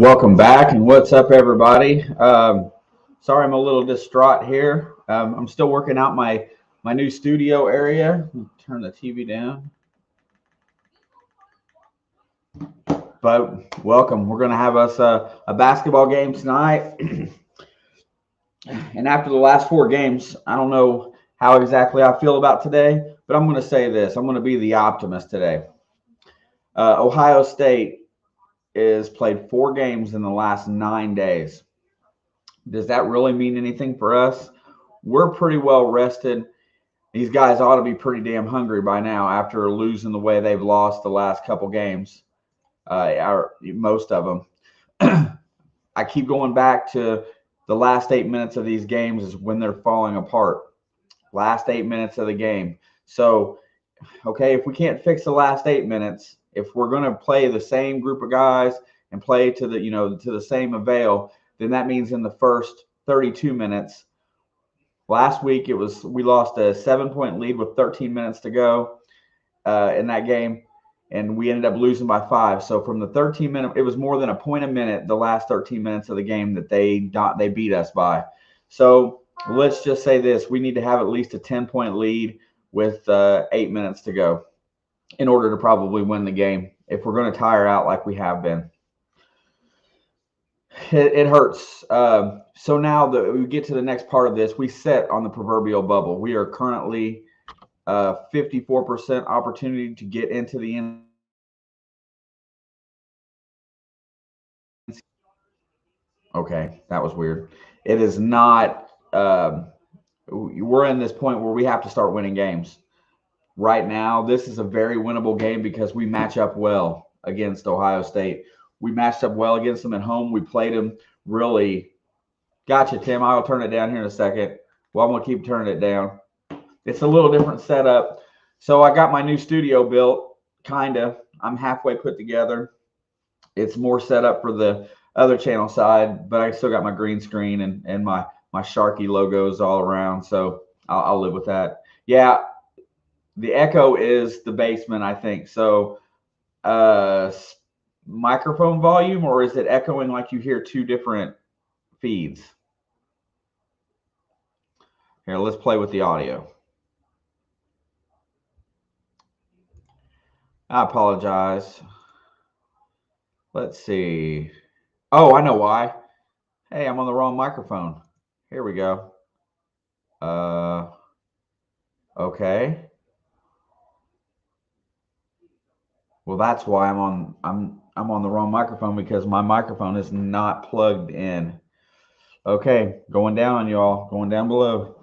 Welcome back, and what's up, everybody? Sorry, I'm a little distraught here. I'm still working out my new studio area. Turn the TV down. But welcome. We're going to have us a basketball game tonight. And after the last four games, I don't know how exactly I feel about today, but I'm going to say this. I'm going to be the optimist today. Ohio State is played 4 games in the last 9 days. Does that really mean anything for us? We're pretty well rested. These guys ought to be pretty damn hungry by now after losing the way they've lost the last couple games, most of them. I keep going back to the last 8 minutes of these games is when they're falling apart. Last 8 minutes of the game. So, okay, if we can't fix the last 8 minutes, if we're going to play the same group of guys and play to the same avail, then that means in the first 32 minutes. Last week we lost a 7-point lead with 13 minutes to go in that game, and we ended up losing by 5. So from the 13-minute, it was more than a point a minute the last 13 minutes of the game that they beat us by. So let's just say this: we need to have at least a 10-point lead with 8 minutes to go in order to probably win the game if we're going to tire out like we have been. It hurts. So now we get to the next part of this. We set on the proverbial bubble. We are currently 54% opportunity to get into the end. Okay, that was weird. It is not. We're in this point where we have to start winning games. Right now, this is a very winnable game because we match up well against Ohio State. We matched up well against them at home. We played them really. Gotcha, Tim. I'll turn it down here in a second. Well, I'm going to keep turning it down. It's a little different setup. So I got my new studio built, kind of. I'm halfway put together. It's more set up for the other channel side, but I still got my green screen and my Sharky logos all around. So I'll live with that. Yeah, the echo is the basement, I think. So microphone volume, or is it echoing like you hear two different feeds? Here, let's play with the audio. I apologize. Let's see. Oh, I know why. Hey, I'm on the wrong microphone. Here we go. Okay. Well, that's why I'm on the wrong microphone, because my microphone is not plugged in. Okay, going down on y'all, going down below.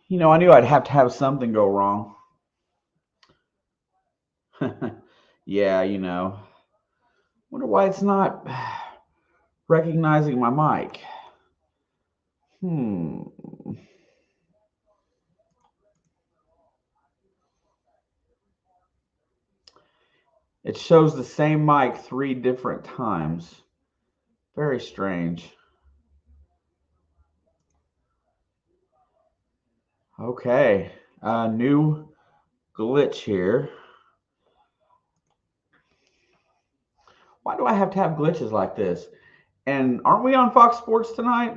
You know, I knew I'd have to have something go wrong. Yeah, you know. Wonder why it's not recognizing my mic. It shows the same mic 3 different times. Very strange. Okay, new glitch here. Why do I have to have glitches like this? And aren't we on Fox Sports tonight?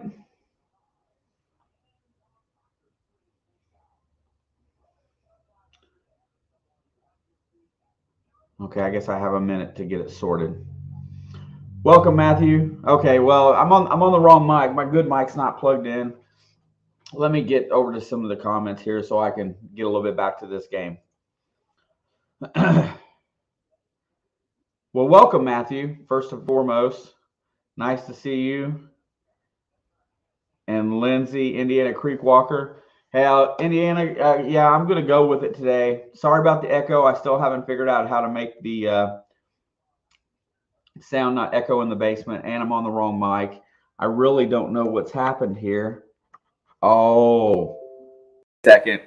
Okay, I guess I have a minute to get it sorted. Welcome, Matthew. Okay, well, I'm on the wrong mic. My good mic's not plugged in. Let me get over to some of the comments here so I can get a little bit back to this game. Well, welcome, Matthew, first and foremost. Nice to see you. And Lindsay, Indiana Creek Walker. Hey, Indiana, yeah, I'm going to go with it today. Sorry about the echo. I still haven't figured out how to make the sound not echo in the basement, and I'm on the wrong mic. I really don't know what's happened here. Oh, second.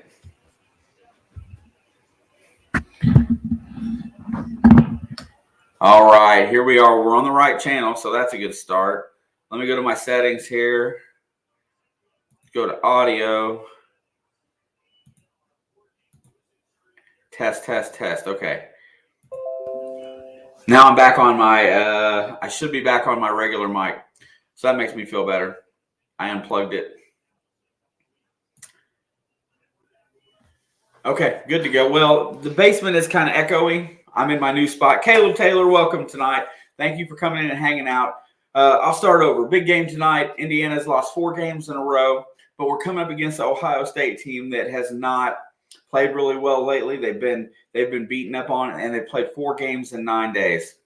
All right, here we are. We're on the right channel, so that's a good start. Let me go to my settings here. Go to audio. Test, test, test. Okay. Now I'm back on my, I should be back on my regular mic. So that makes me feel better. I unplugged it. Okay, good to go. Well, the basement is kind of echoey. I'm in my new spot. Caleb Taylor, welcome tonight. Thank you for coming in and hanging out. I'll start over. Big game tonight. Indiana's lost 4 games in a row, but we're coming up against the Ohio State team that has not played really well lately. They've been beaten up on, and they've played 4 games in 9 days.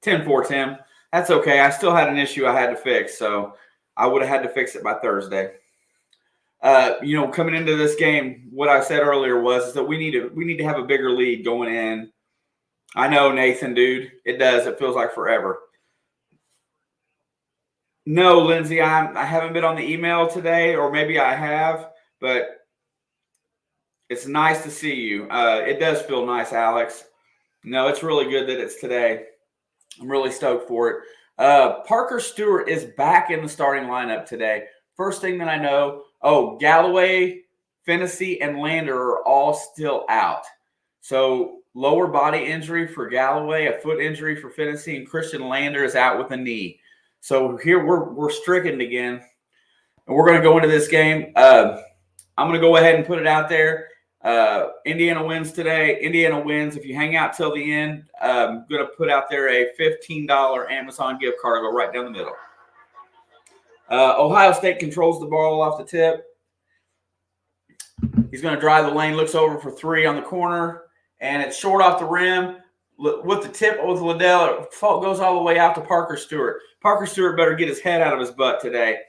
10-4, Tim. That's okay. I still had an issue I had to fix, so I would have had to fix it by Thursday. Coming into this game, what I said earlier was that we need to have a bigger lead going in. I know, Nathan, dude, it does. It feels like forever. No, Lindsay, I haven't been on the email today, or maybe I have, but it's nice to see you. It does feel nice, Alex. No, it's really good that it's today. I'm really stoked for it. Parker Stewart is back in the starting lineup today. First thing that I know, Galloway, Fennessy, and Lander are all still out. So lower body injury for Galloway, a foot injury for Fennessy, and Christian Lander is out with a knee. So here we're stricken again, and we're going to go into this game. I'm going to go ahead and put it out there. Indiana wins today. Indiana wins. If you hang out till the end, I'm going to put out there a $15 Amazon gift card. I'll go right down the middle. Ohio State controls the ball off the tip. He's going to drive the lane, looks over for 3 on the corner, and it's short off the rim. With the tip with Liddell, it goes all the way out to Parker Stewart. Parker Stewart better get his head out of his butt today.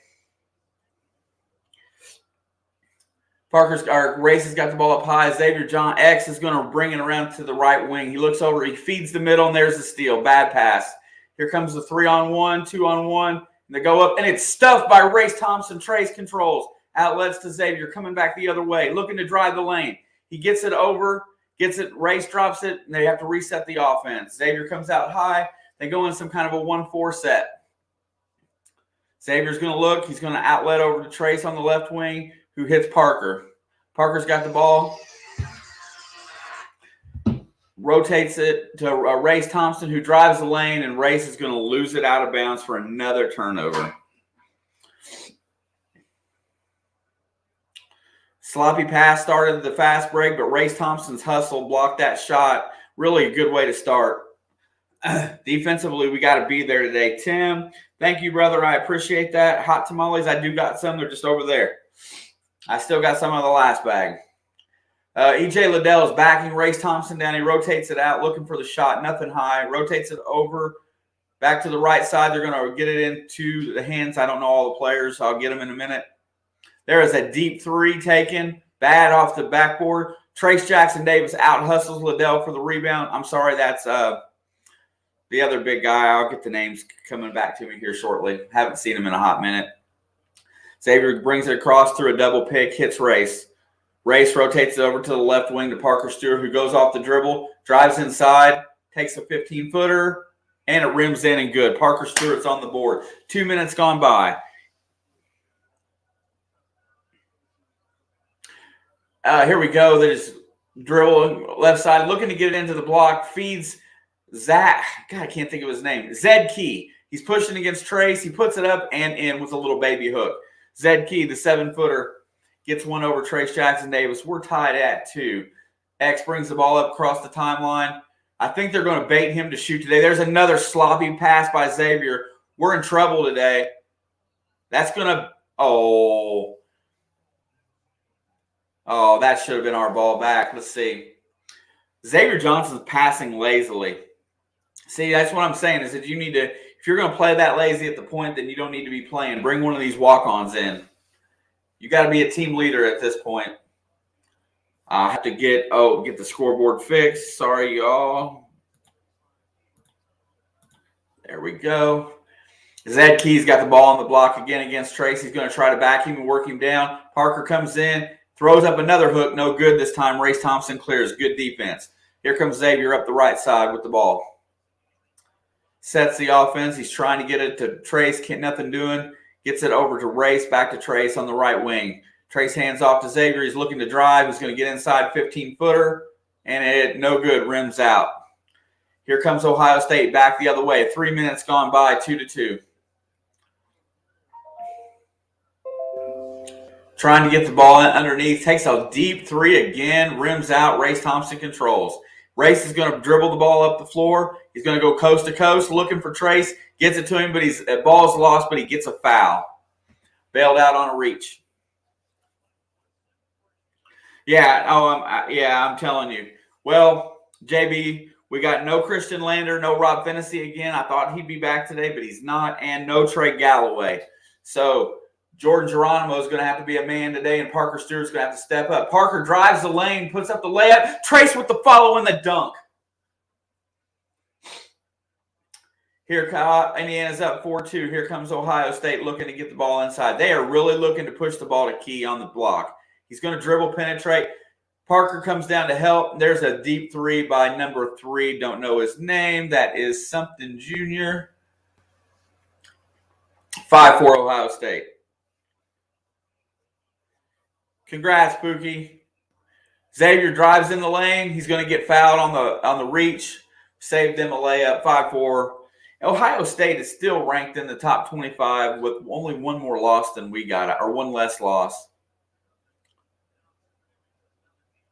Race has got the ball up high. Xavier John X is going to bring it around to the right wing. He looks over. He feeds the middle, and there's the steal. Bad pass. Here comes the 3-on-1, 2-on-1. And they go up, and it's stuffed by Race Thompson. Trace controls. Outlets to Xavier, coming back the other way, looking to drive the lane. He gets it over, gets it. Race drops it, and they have to reset the offense. Xavier comes out high. They go in some kind of a 1-4 set. Xavier's going to look. He's going to outlet over to Trace on the left wing, who hits Parker. Parker's got the ball. Rotates it to Race Thompson, who drives the lane, and Race is going to lose it out of bounds for another turnover. Sloppy pass started the fast break, but Race Thompson's hustle blocked that shot. Really a good way to start. Defensively, we got to be there today. Tim, thank you, brother. I appreciate that. Hot tamales, I do got some. They're just over there. I still got some of the last bag. E.J. Liddell is backing Race Thompson down. He rotates it out, looking for the shot. Nothing high. Rotates it over. Back to the right side. They're going to get it into the hands. I don't know all the players. I'll get them in a minute. There is a deep 3 taken. Bad off the backboard. Trace Jackson Davis out hustles Liddell for the rebound. I'm sorry, that's the other big guy. I'll get the names coming back to me here shortly. Haven't seen him in a hot minute. Xavier brings it across through a double pick, hits Race. Race rotates it over to the left wing to Parker Stewart, who goes off the dribble, drives inside, takes a 15-footer, and it rims in and good. Parker Stewart's on the board. 2 minutes gone by. Here we go. There's dribble left side, looking to get it into the block. Feeds Zach. God, I can't think of his name. Zed Key. He's pushing against Trace. He puts it up and in with a little baby hook. Zed Key, the 7-footer, gets one over Trace Jackson Davis. We're tied at 2. X brings the ball up across the timeline. I think they're going to bait him to shoot today. There's another sloppy pass by Xavier. We're in trouble today. That's going to – Oh, that should have been our ball back. Let's see. Xavier Johnson's passing lazily. See, that's what I'm saying is that you need to, if you're going to play that lazy at the point, then you don't need to be playing. Bring one of these walk-ons in. You got to be a team leader at this point. I have to get the scoreboard fixed. Sorry, y'all. There we go. Zed Key's got the ball on the block again against Trace. He's going to try to back him and work him down. Parker comes in, throws up another hook. No good this time. Race Thompson clears. Good defense. Here comes Xavier up the right side with the ball. Sets the offense. He's trying to get it to Trace. Nothing doing. Gets it over to Race. Back to Trace on the right wing. Trace hands off to Xavier. He's looking to drive. He's going to get inside 15-footer. And it no good. Rims out. Here comes Ohio State back the other way. 3 minutes gone by. 2-2. Trying to get the ball in underneath. Takes a deep three again. Rims out. Race Thompson controls. Race is going to dribble the ball up the floor. He's going to go coast to coast looking for Trace. Gets it to him, but the ball's lost, but he gets a foul. Bailed out on a reach. I'm telling you. Well, JB, we got no Christian Lander, no Rob Fennessy again. I thought he'd be back today, but he's not, and no Trey Galloway. So Jordan Geronimo is going to have to be a man today, and Parker Stewart's going to have to step up. Parker drives the lane, puts up the layup. Trace with the follow and the dunk. Here, Indiana's up 4-2. Here comes Ohio State looking to get the ball inside. They are really looking to push the ball to Key on the block. He's going to dribble, penetrate. Parker comes down to help. There's a deep three by number 3. Don't know his name. That is something Jr. 5-4 Ohio State. Congrats, Pookie. Xavier drives in the lane. He's going to get fouled on the reach. Saved them a layup. 5-4. Ohio State is still ranked in the top 25 with only one more loss than we got, or one less loss.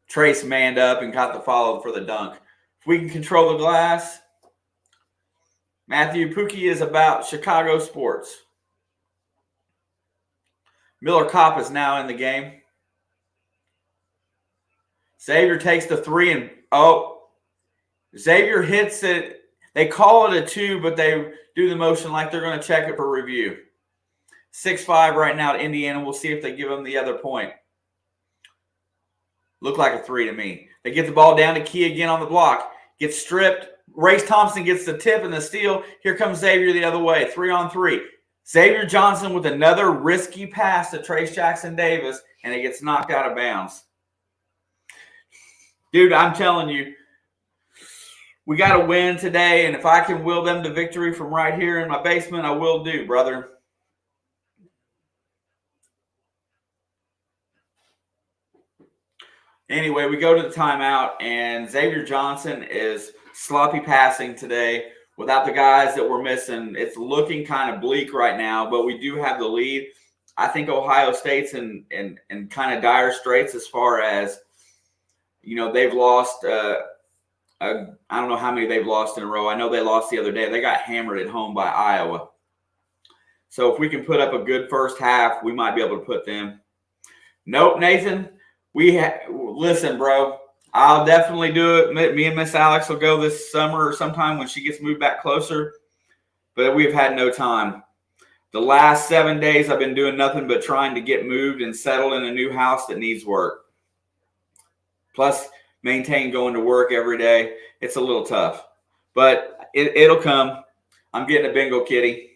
Trace manned up and got the follow for the dunk. If we can control the glass, Matthew, Pookie is about Chicago sports. Miller Kopp is now in the game. Xavier takes the 3 and Xavier hits it. They call it a 2, but they do the motion like they're going to check it for review. 6-5 right now to Indiana. We'll see if they give them the other point. Looked like a 3 to me. They get the ball down to Key again on the block. Gets stripped. Race Thompson gets the tip and the steal. Here comes Xavier the other way. 3-on-3. Xavier Johnson with another risky pass to Trace Jackson Davis, and it gets knocked out of bounds. Dude, I'm telling you, we got to win today, and if I can will them to victory from right here in my basement, I will do, brother. Anyway, we go to the timeout, and Xavier Johnson is sloppy passing today without the guys that we're missing. It's looking kind of bleak right now, but we do have the lead. I think Ohio State's in kind of dire straits as far as, they've lost I don't know how many they've lost in a row. I know they lost the other day. They got hammered at home by Iowa. So if we can put up a good first half, we might be able to put them. Nope, Nathan. Listen, bro. I'll definitely do it. Me and Miss Alex will go this summer or sometime when she gets moved back closer. But we've had no time. The last 7 days, I've been doing nothing but trying to get moved and settled in a new house that needs work. Plus, maintain going to work every day. It's a little tough, but it'll come. I'm getting a bingo kitty.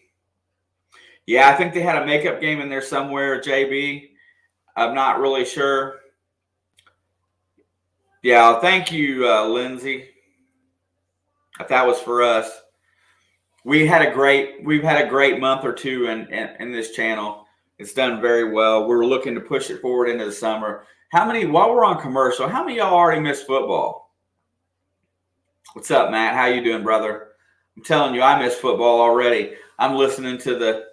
Yeah, I think they had a makeup game in there somewhere, JB. I'm not really sure. Yeah, thank you, Lindsay. That was for us. We've had a great month or two in this channel. It's done very well. We're looking to push it forward into the summer. While we're on commercial, how many of y'all already missed football? What's up, Matt? How you doing, brother? I'm telling you, I miss football already. I'm listening to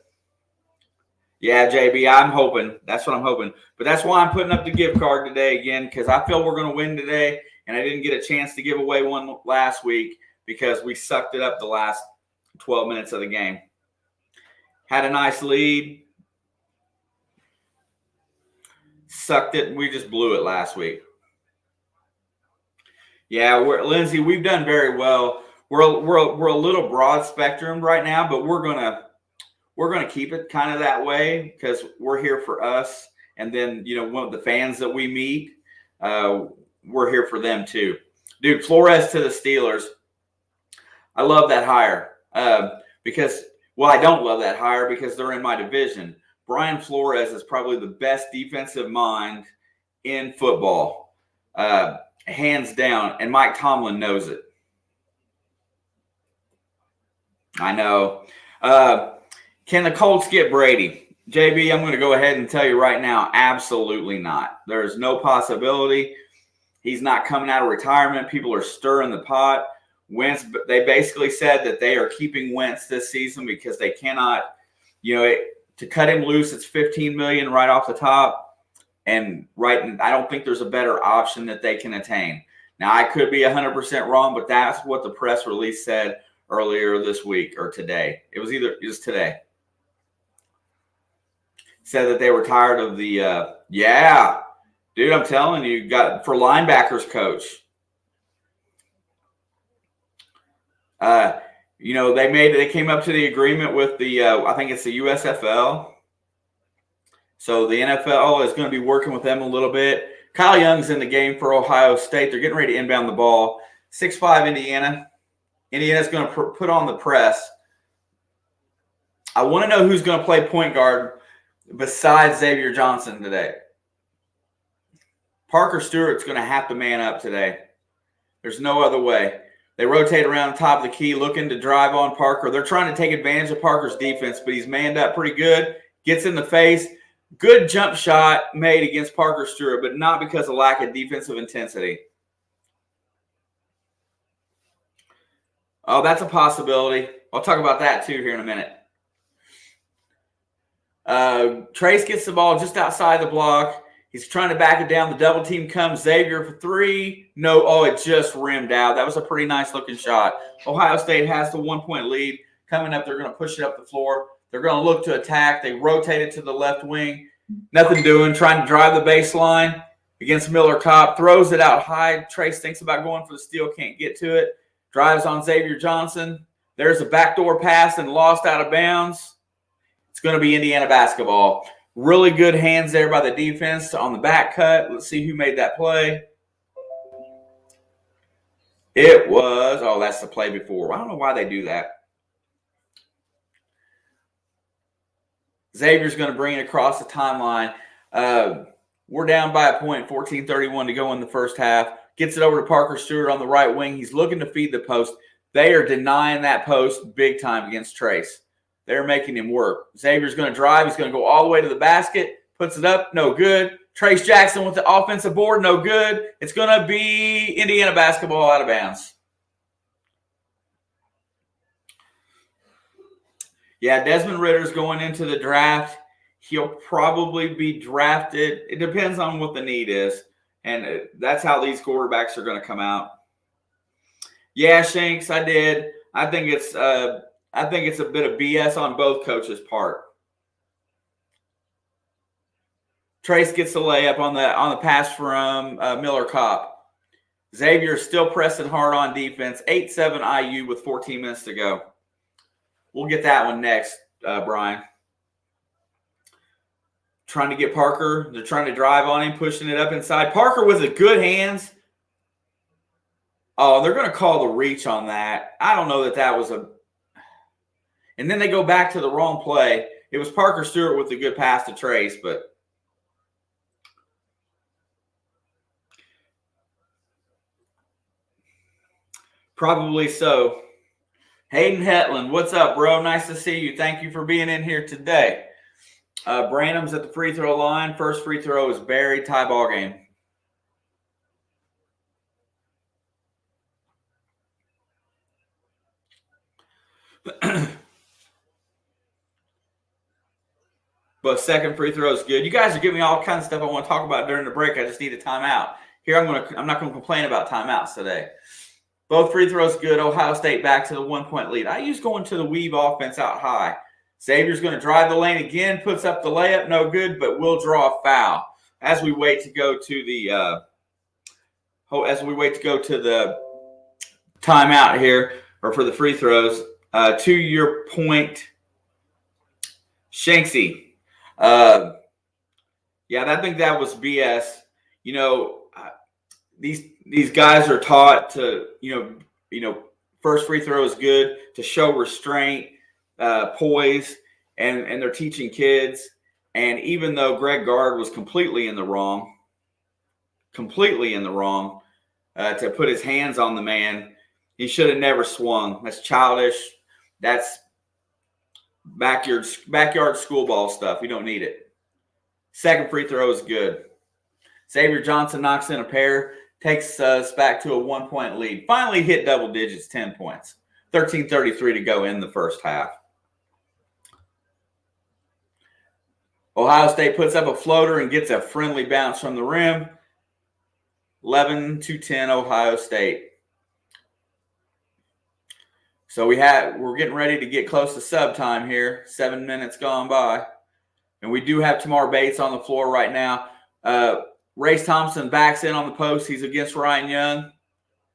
yeah, JB, I'm hoping. That's what I'm hoping. But that's why I'm putting up the gift card today again, because I feel we're going to win today, and I didn't get a chance to give away one last week because we sucked it up the last 12 minutes of the game. Had a nice lead. Sucked it, and we just blew it last week. Yeah, Lindsay, we've done very well. We're a little broad spectrum right now, but we're gonna keep it kind of that way because we're here for us And then, one of the fans that we meet, we're here for them too. Dude, Flores to the Steelers. I love that hire because I don't love that hire because they're in my division. Brian Flores is probably the best defensive mind in football, hands down, and Mike Tomlin knows it. I know. Can the Colts get Brady? JB, I'm going to go ahead and tell you right now, absolutely not. There is no possibility. He's not coming out of retirement. People are stirring the pot. Wentz, they basically said that they are keeping Wentz this season because they cannot, to cut him loose, it's $15 million right off the top. And I don't think there's a better option that they can attain. Now, I could be 100% wrong, but that's what the press release said earlier this week or today. It was today. Said that they were tired of the dude, I'm telling you, got for linebackers coach. They came up to the agreement with the I think it's the USFL. So the NFL is going to be working with them a little bit. Kyle Young's in the game for Ohio State. They're getting ready to inbound the ball. 6'5" Indiana. Indiana's going to put on the press. I want to know who's going to play point guard besides Xavier Johnson today. Parker Stewart's going to have to man up today. There's no other way. They rotate around the top of the key, looking to drive on Parker. They're trying to take advantage of Parker's defense, but he's manned up pretty good. Gets in the face. Good jump shot made against Parker Stewart, but not because of lack of defensive intensity. Oh, that's a possibility. I'll talk about that too here in a minute. Trace gets the ball just outside the block. He's trying to back it down. The double team comes. Xavier for three. No, it just rimmed out. That was a pretty nice looking shot. Ohio State has the 1-point lead. Coming up, they're going to push it up the floor. They're going to look to attack. They rotate it to the left wing. Nothing doing. Trying to drive the baseline against Miller Kopp. Throws it out high. Trace thinks about going for the steal. Can't get to it. Drives on Xavier Johnson. There's a backdoor pass and lost out of bounds. It's going to be Indiana basketball. Really good hands there by the defense on the back cut. Let's see who made that play. It was, that's the play before. I don't know why they do that. Xavier's going to bring it across the timeline. We're down by a point, 14:31 to go in the first half. Gets it over to Parker Stewart on the right wing. He's looking to feed the post. They are denying that post big time against Trace. They're making him work. Xavier's going to drive. He's going to go all the way to the basket. Puts it up. No good. Trace Jackson with the offensive board. No good. It's going to be Indiana basketball out of bounds. Yeah, Desmond Ritter's going into the draft. He'll probably be drafted. It depends on what the need is. And that's how these quarterbacks are going to come out. Yeah, Shanks, I did. I think it's a bit of BS on both coaches' part. Trace gets the layup on the pass from Miller Kopp. Xavier's still pressing hard on defense. 8-7 IU with 14 minutes to go. We'll get that one next, Brian. Trying to get Parker. They're trying to drive on him, pushing it up inside. Parker with the good hands. Oh, they're going to call the reach on that. I don't know that was a – and then they go back to the wrong play. It was Parker Stewart with the good pass to Trace, but probably so. Hayden Hetland, what's up, bro? Nice to see you. Thank you for being in here today. Branham's at the free throw line. First free throw is buried. Tie ball game. But second free throw is good. You guys are giving me all kinds of stuff I want to talk about during the break. I just need a timeout. Here I'm not going to complain about timeouts today. Both free throws good. Ohio State back to the 1-point lead. I use going to the weave offense out high. Xavier's going to drive the lane again, puts up the layup, no good, but will draw a foul as we wait to go to the timeout here, or for the free throws. To your point, Shanksy, Yeah, I think that was BS. You know, these guys are taught to, first free throw is good to show restraint, poise, and they're teaching kids. And even though Greg Gard was completely in the wrong, to put his hands on the man, he should have never swung. That's childish. That's backyard school ball stuff. You don't need it. Second free throw is good. Xavier Johnson knocks in a pair, takes us back to a 1-point lead. Finally hit double digits, 10 points. 13:33 to go in the first half. Ohio State puts up a floater and gets a friendly bounce from the rim. 11-10 Ohio State. So we're getting ready to get close to sub time here. 7 minutes gone by. And we do have Tamar Bates on the floor right now. Race Thompson backs in on the post. He's against Ryan Young.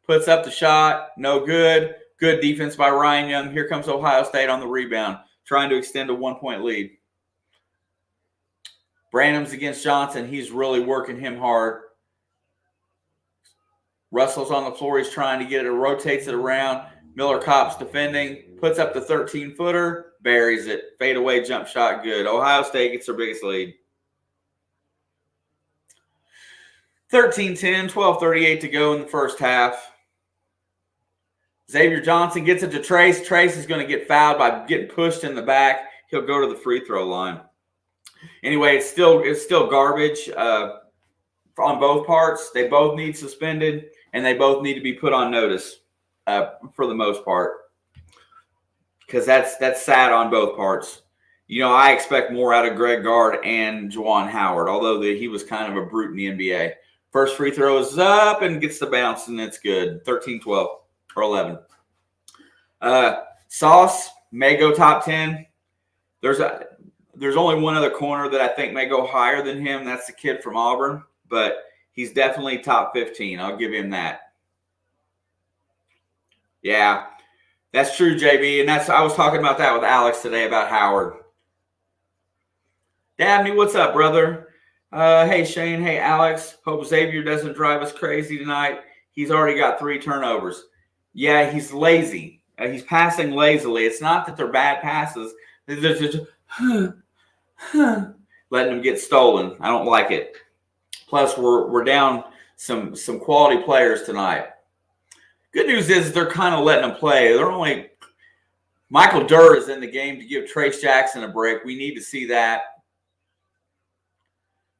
Puts up the shot. No good. Good defense by Ryan Young. Here comes Ohio State on the rebound, trying to extend a 1-point lead. Branham's against Johnson. He's really working him hard. Russell's on the floor. He's trying to get it. Rotates it around. Miller Kopp's defending. Puts up the 13-footer. Buries it. Fade away jump shot. Good. Ohio State gets their biggest lead. 13-10, 12:38 to go in the first half. Xavier Johnson gets it to Trace. Trace is going to get fouled by getting pushed in the back. He'll go to the free throw line. Anyway, it's still garbage on both parts. They both need suspended, and they both need to be put on notice for the most part, because that's sad on both parts. I expect more out of Greg Gard and Juwan Howard, although he was kind of a brute in the NBA. First free throw is up and gets the bounce, and it's good. 13-12 or 11. Sauce may go top 10. There's only one other corner that I think may go higher than him. That's the kid from Auburn, but he's definitely top 15. I'll give him that. Yeah, that's true, JB. And I was talking about that with Alex today about Howard. Dabney, what's up, brother? Hey, Shane. Hey, Alex. Hope Xavier doesn't drive us crazy tonight. He's already got 3 turnovers. Yeah, he's lazy. He's passing lazily. It's not that they're bad passes. They're just letting them get stolen. I don't like it. Plus, we're down some quality players tonight. Good news is they're kind of letting them play. Michael Durr is in the game to give Trace Jackson a break. We need to see that.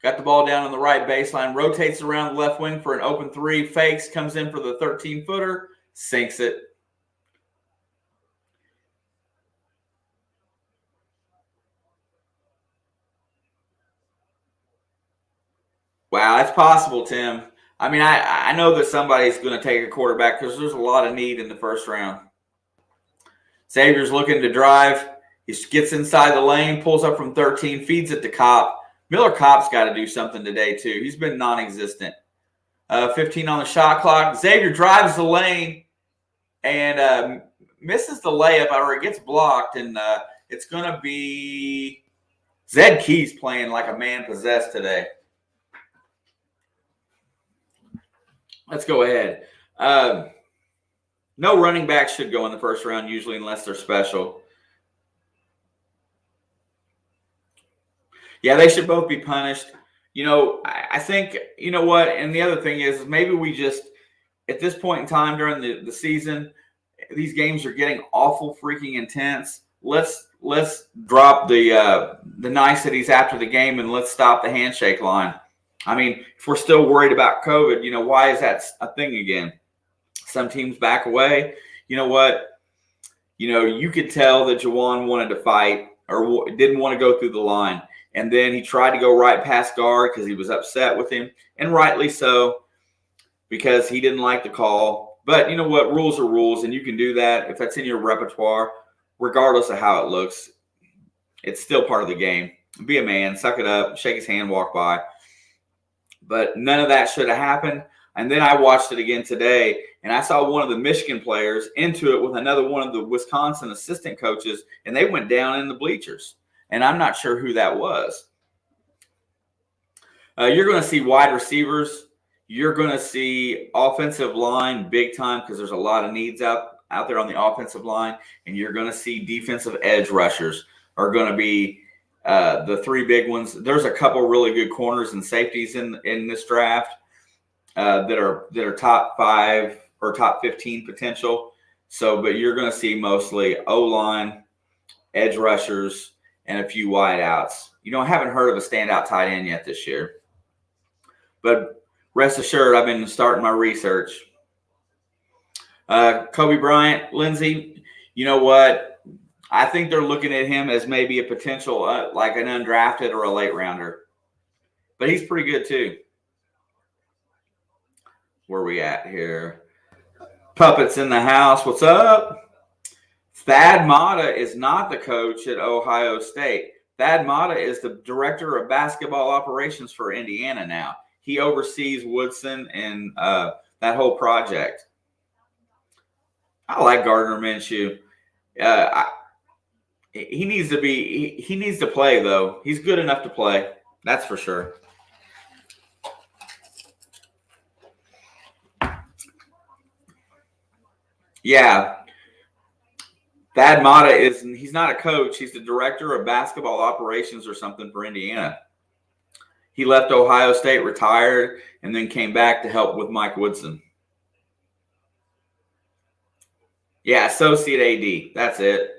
Got the ball down on the right baseline, rotates around the left wing for an open 3, fakes, comes in for the 13-footer, sinks it. Wow, that's possible, Tim. I mean, I know that somebody's going to take a quarterback because there's a lot of need in the first round. Xavier's looking to drive. He gets inside the lane, pulls up from 13, feeds it to Kopp. Miller Kopp's got to do something today, too. He's been non-existent. 15 on the shot clock. Xavier drives the lane and misses the layup, or it gets blocked, and it's going to be Zed Keys playing like a man possessed today. Let's go ahead. No running back should go in the first round usually unless they're special. Yeah, they should both be punished. I think, what, and the other thing is maybe we just, at this point in time during the season, these games are getting awful freaking intense. Let's drop the niceties after the game and let's stop the handshake line. I mean, if we're still worried about COVID, why is that a thing again? Some teams back away. You know what? You could tell that Juwan wanted to fight or didn't want to go through the line. And then he tried to go right past Gard because he was upset with him, and rightly so, because he didn't like the call. But you know what? Rules are rules, and you can do that if that's in your repertoire, regardless of how it looks. It's still part of the game. Be a man, suck it up, shake his hand, walk by. But none of that should have happened. And then I watched it again today, and I saw one of the Michigan players into it with another one of the Wisconsin assistant coaches, and they went down in the bleachers. And I'm not sure who that was. You're going to see wide receivers. You're going to see offensive line big time because there's a lot of needs out there on the offensive line. And you're going to see defensive edge rushers are going to be the three big ones. There's a couple really good corners and safeties in this draft that are top 5 or top 15 potential. So, but you're going to see mostly O-line, edge rushers, and a few wideouts. I haven't heard of a standout tight end yet this year. But rest assured, I've been starting my research. Kobe Bryant, Lindsey, you know what? I think they're looking at him as maybe a potential, like an undrafted or a late rounder. But he's pretty good too. Where are we at here? Puppets in the house. What's up? Thad Matta is not the coach at Ohio State. Thad Matta is the director of basketball operations for Indiana now. He oversees Woodson and that whole project. I like Gardner Minshew. He needs to play though. He's good enough to play. That's for sure. Yeah. Thad Matta he's not a coach. He's the director of basketball operations or something for Indiana. He left Ohio State, retired, and then came back to help with Mike Woodson. Yeah, associate AD. That's it.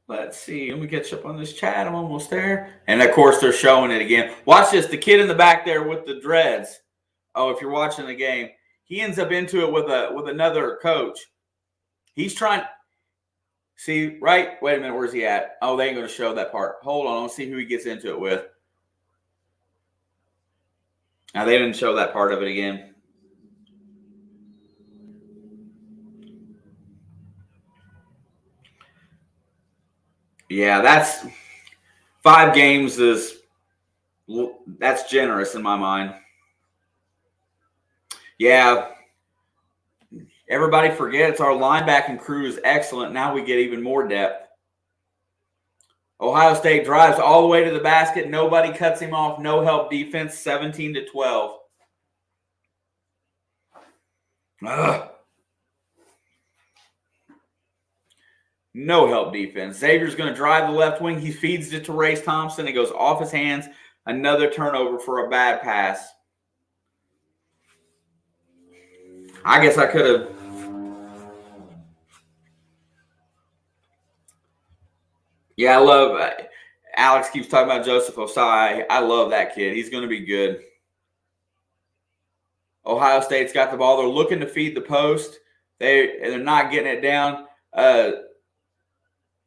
Let's see. Let me catch up on this chat. I'm almost there. And, of course, they're showing it again. Watch this. The kid in the back there with the dreads. Oh, if you're watching the game, he ends up into it with another coach. He's trying – see, right? Wait a minute. Where's he at? Oh, they ain't going to show that part. Hold on. Let's see who he gets into it with. Now, they didn't show that part of it again. Yeah, that's 5 games that's generous in my mind. Yeah. Everybody forgets our linebacking crew is excellent. Now we get even more depth. Ohio State drives all the way to the basket. Nobody cuts him off. No help defense, 17-12. Ugh. No help defense. Xavier's going to drive the left wing. He feeds it to Race Thompson. It goes off his hands. Another turnover for a bad pass. I guess I could have. Yeah, I love Alex keeps talking about Joseph Osai. I love that kid. He's going to be good. Ohio State's got the ball. They're looking to feed the post. They're not getting it down.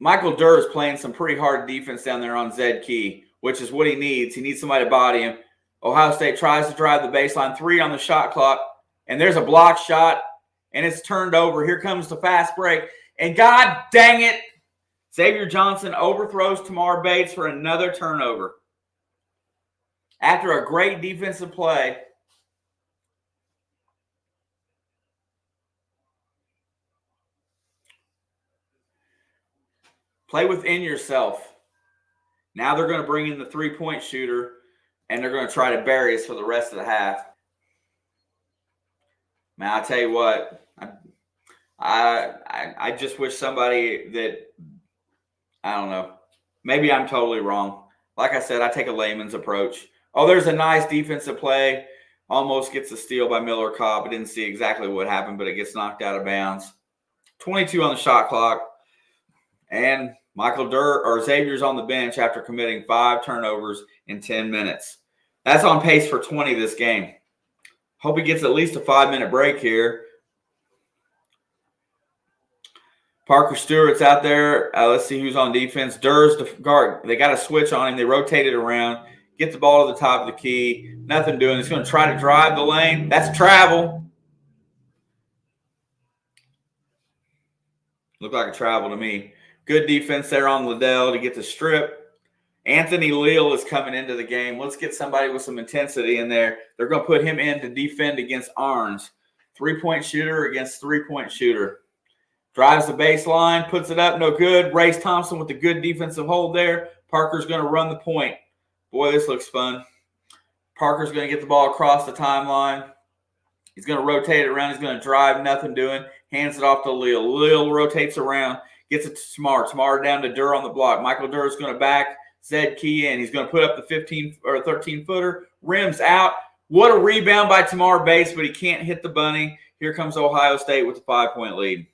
Michael Durr is playing some pretty hard defense down there on Zed Key, which is what he needs. He needs somebody to body him. Ohio State tries to drive the baseline, 3 on the shot clock, and there's a block shot, and it's turned over. Here comes the fast break, and God dang it, Xavier Johnson overthrows Tamar Bates for another turnover. After a great defensive play, play within yourself. Now they're going to bring in the 3-point shooter, and they're going to try to bury us for the rest of the half. Man, I tell you what, I just wish somebody that, I don't know, maybe I'm totally wrong. Like I said, I take a layman's approach. Oh, there's a nice defensive play. Almost gets a steal by Miller Cobb. I didn't see exactly what happened, but it gets knocked out of bounds. 22 on the shot clock. And Michael Durr or Xavier's on the bench after committing 5 turnovers in 10 minutes. That's on pace for 20 this game. Hope he gets at least a 5-minute break here. Parker Stewart's out there. Let's see who's on defense. Durr's the guard. They got a switch on him. They rotate it around. Get the ball to the top of the key. Nothing doing. He's going to try to drive the lane. That's travel. Looked like a travel to me. Good defense there on Liddell to get the strip. Anthony Leal is coming into the game. Let's get somebody with some intensity in there. They're going to put him in to defend against Arns. 3-point shooter against 3-point shooter. Drives the baseline, puts it up, no good. Race Thompson with a good defensive hold there. Parker's going to run the point. Boy, this looks fun. Parker's going to get the ball across the timeline. He's going to rotate it around. He's going to drive, nothing doing. Hands it off to Lil. Lil rotates around, gets it to Smart. Smart down to Durr on the block. Michael Durr is going to back Zed Key in. He's going to put up the 15 or 13-footer. Rims out. What a rebound by Tamar Bates, but he can't hit the bunny. Here comes Ohio State with a 5-point lead.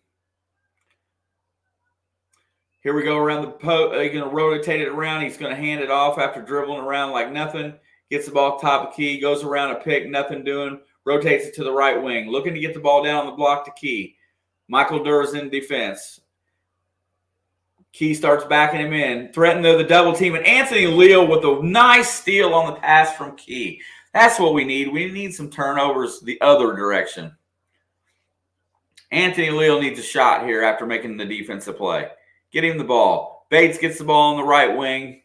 Here we go around the post. He's going to rotate it around. He's going to hand it off after dribbling around like nothing. Gets the ball top of Key. Goes around a pick. Nothing doing. Rotates it to the right wing. Looking to get the ball down on the block to Key. Michael Durr is in defense. Key starts backing him in. Threatened the double team. And Anthony Leal with a nice steal on the pass from Key. That's what we need. We need some turnovers the other direction. Anthony Leal needs a shot here after making the defensive play. Get him the ball. Bates gets the ball on the right wing.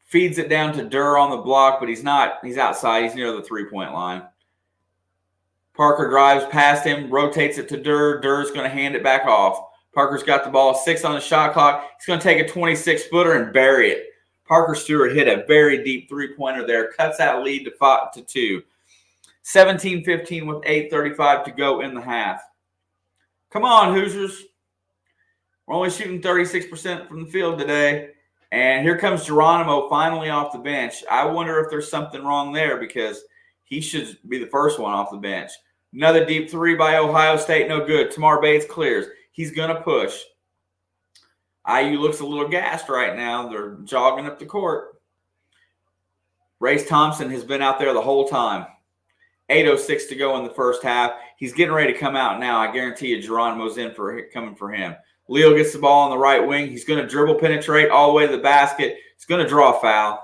Feeds it down to Durr on the block, but he's not. He's outside. He's near the three-point line. Parker drives past him, rotates it to Durr. Durr's going to hand it back off. Parker's got the ball, 6 on the shot clock. He's going to take a 26-footer and bury it. Parker Stewart hit a very deep three-pointer there. Cuts that lead to 2. 17-15 with 8:35 to go in the half. Come on, Hoosiers. We're only shooting 36% from the field today. And here comes Geronimo finally off the bench. I wonder if there's something wrong there because he should be the first one off the bench. Another deep three by Ohio State. No good. Tamar Bates clears. He's going to push. IU looks a little gassed right now. They're jogging up the court. Race Thompson has been out there the whole time. 8:06 to go in the first half. He's getting ready to come out now. I guarantee you Geronimo's coming for him. Leo gets the ball on the right wing. He's going to dribble penetrate all the way to the basket. He's going to draw a foul.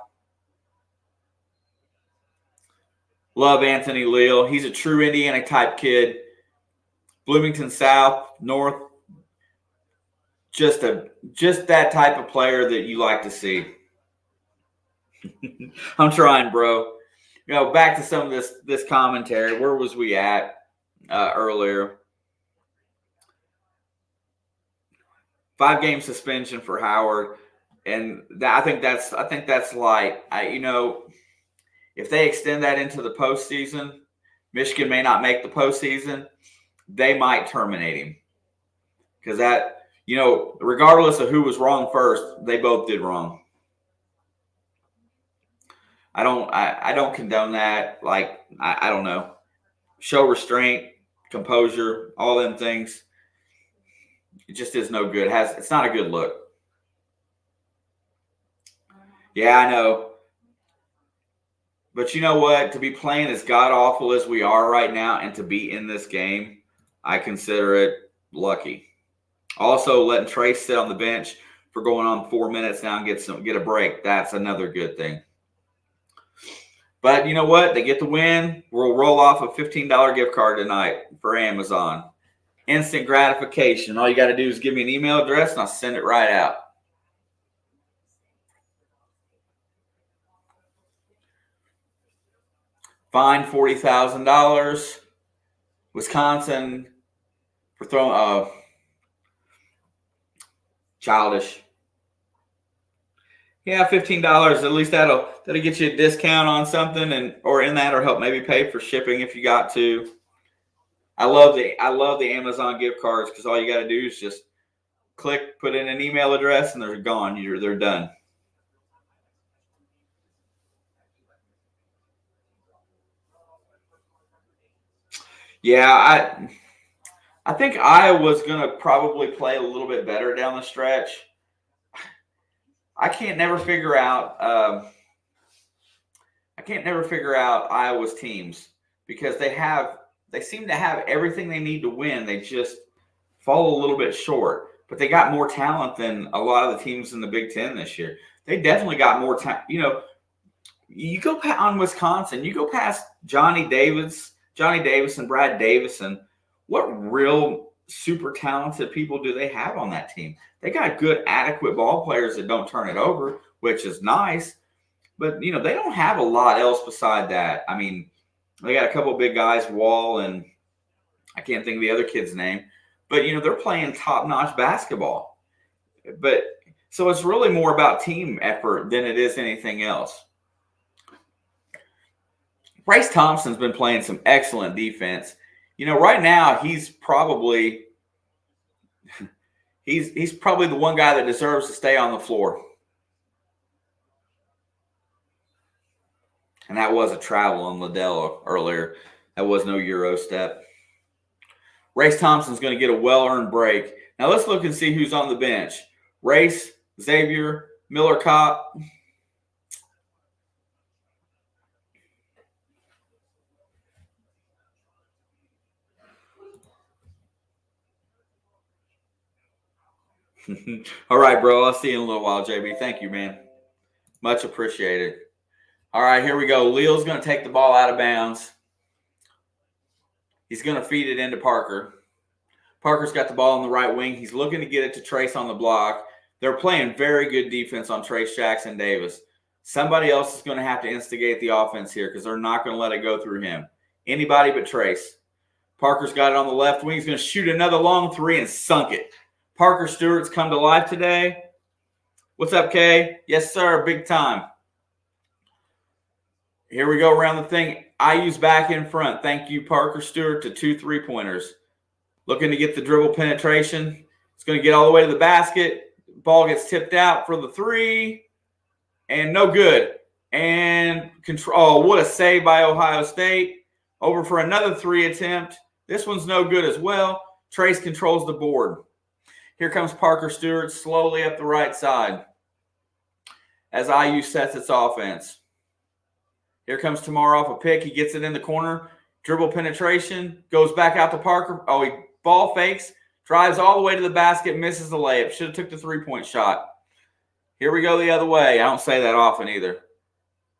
Love Anthony Leal. He's a true Indiana-type kid. Bloomington South, North. Just that type of player that you like to see. I'm trying, bro. Back to some of this commentary. Where was we at earlier? 5-game suspension for Howard, and I think that's light. If they extend that into the postseason, Michigan may not make the postseason. They might terminate him because regardless of who was wrong first, they both did wrong. I don't condone that. I don't know. Show restraint, composure, all them things. It just is no good. It's not a good look. Yeah, I know. But you know what? To be playing as god-awful as we are right now and to be in this game, I consider it lucky. Also, letting Trace sit on the bench for going on 4 minutes now and get a break. That's another good thing. But you know what? They get the win. We'll roll off a $15 gift card tonight for Amazon. Instant gratification. All you got to do is give me an email address and I'll send it right out. Fine $40,000. Wisconsin for throwing childish. Yeah, $15. At least that'll get you a discount on something or help maybe pay for shipping if you got to. I love the Amazon gift cards because all you got to do is just click, put in an email address, and they're gone. They're done. Yeah, I think Iowa's going to probably play a little bit better down the stretch. I can't never figure out Iowa's teams because they seem to have everything they need to win. They just fall a little bit short. But they got more talent than a lot of the teams in the Big Ten this year. They definitely got more talent. You go on Wisconsin, you go past Johnny Davis and Brad Davison. What real super talented people do they have on that team? They got good, adequate ball players that don't turn it over, which is nice. But, they don't have a lot else beside that. I mean, they got a couple of big guys, Wall, and I can't think of the other kid's name. But, they're playing top-notch basketball. But so it's really more about team effort than it is anything else. Bryce Thompson's been playing some excellent defense. Right now he's probably the one guy that deserves to stay on the floor. And that was a travel on Liddell earlier. That was no Euro step. Race Thompson's going to get a well-earned break. Now let's look and see who's on the bench. Race, Xavier, Miller Kopp. All right, bro. I'll see you in a little while, JB. Thank you, man. Much appreciated. All right, here we go. Leal's going to take the ball out of bounds. He's going to feed it into Parker. Parker's got the ball on the right wing. He's looking to get it to Trace on the block. They're playing very good defense on Trace Jackson Davis. Somebody else is going to have to instigate the offense here because they're not going to let it go through him. Anybody but Trace. Parker's got it on the left wing. He's going to shoot another long three and sunk it. Parker Stewart's come to life today. What's up, Kay? Yes, sir. Big time. Here we go around the thing. IU's back in front. Thank you, Parker Stewart, to 2 3-pointers. Looking to get the dribble penetration. It's going to get all the way to the basket. Ball gets tipped out for the three. And no good. And control. Oh, what a save by Ohio State. Over for another three attempt. This one's no good as well. Trace controls the board. Here comes Parker Stewart slowly up the right side as IU sets its offense. Here comes Tamar off a pick. He gets it in the corner. Dribble penetration. Goes back out to Parker. Oh, he ball fakes. Drives all the way to the basket. Misses the layup. Should have took the three-point shot. Here we go the other way. I don't say that often either.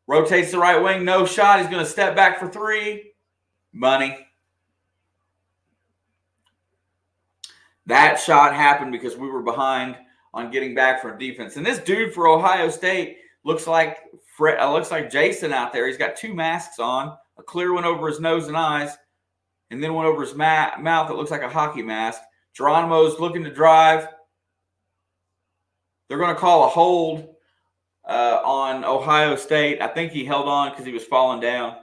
Rotates the right wing. No shot. He's going to step back for three. Money. That shot happened because we were behind on getting back from defense. And this dude for Ohio State looks like Jason out there. He's got 2 masks on, a clear one over his nose and eyes, and then one over his mouth that looks like a hockey mask. Geronimo's looking to drive. They're going to call a hold on Ohio State. I think he held on because he was falling down.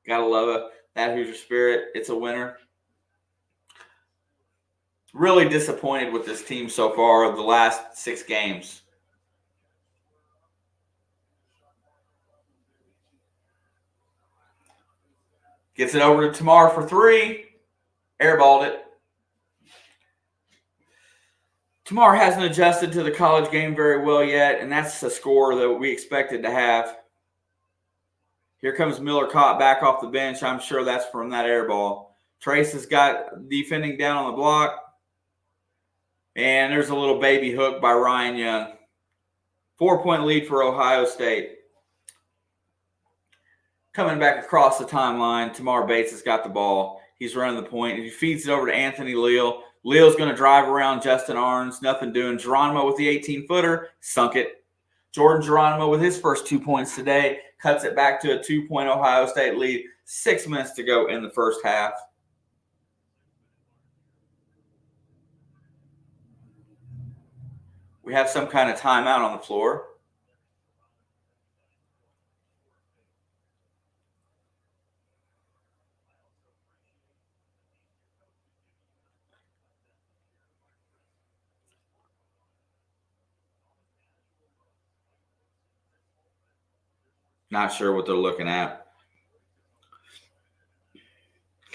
Gotta love that Hoosier spirit. It's a winner. Really disappointed with this team so far of the last 6 games. Gets it over to Tamar for 3. Airballed it. Tamar hasn't adjusted to the college game very well yet, and that's the score that we expected to have. Here comes Miller Kopp back off the bench. I'm sure that's from that air ball. Trace has got defending down on the block. And there's a little baby hook by Ryan Young. 4-point lead for Ohio State. Coming back across the timeline, Tamar Bates has got the ball. He's running the point, and he feeds it over to Anthony Leal. Leal's going to drive around Justin Arns. Nothing doing. Geronimo with the 18-footer. Sunk it. Jordan Geronimo with his first 2 points today. Cuts it back to a 2-point Ohio State lead. 6 minutes to go in the first half. We have some kind of timeout on the floor. Not sure what they're looking at.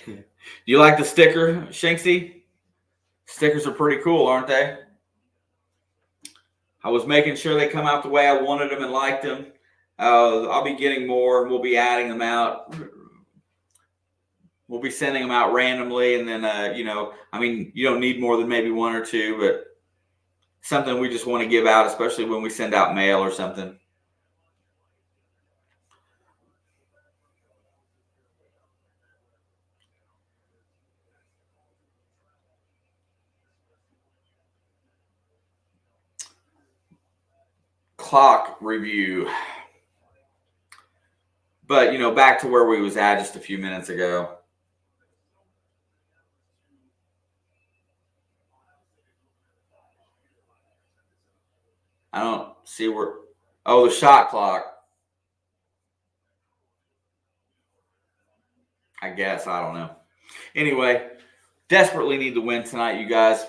Do you like the sticker, Shanksy? Stickers are pretty cool, aren't they? I was making sure they come out the way I wanted them and liked them. I'll be getting more. We'll be adding them out. We'll be sending them out randomly. And then, you don't need more than maybe 1 or 2, but something we just want to give out, especially when we send out mail or something. Clock review. But, back to where we was at just a few minutes ago. I don't see where. Oh, the shot clock. I guess. I don't know. Anyway, desperately need to win tonight, you guys.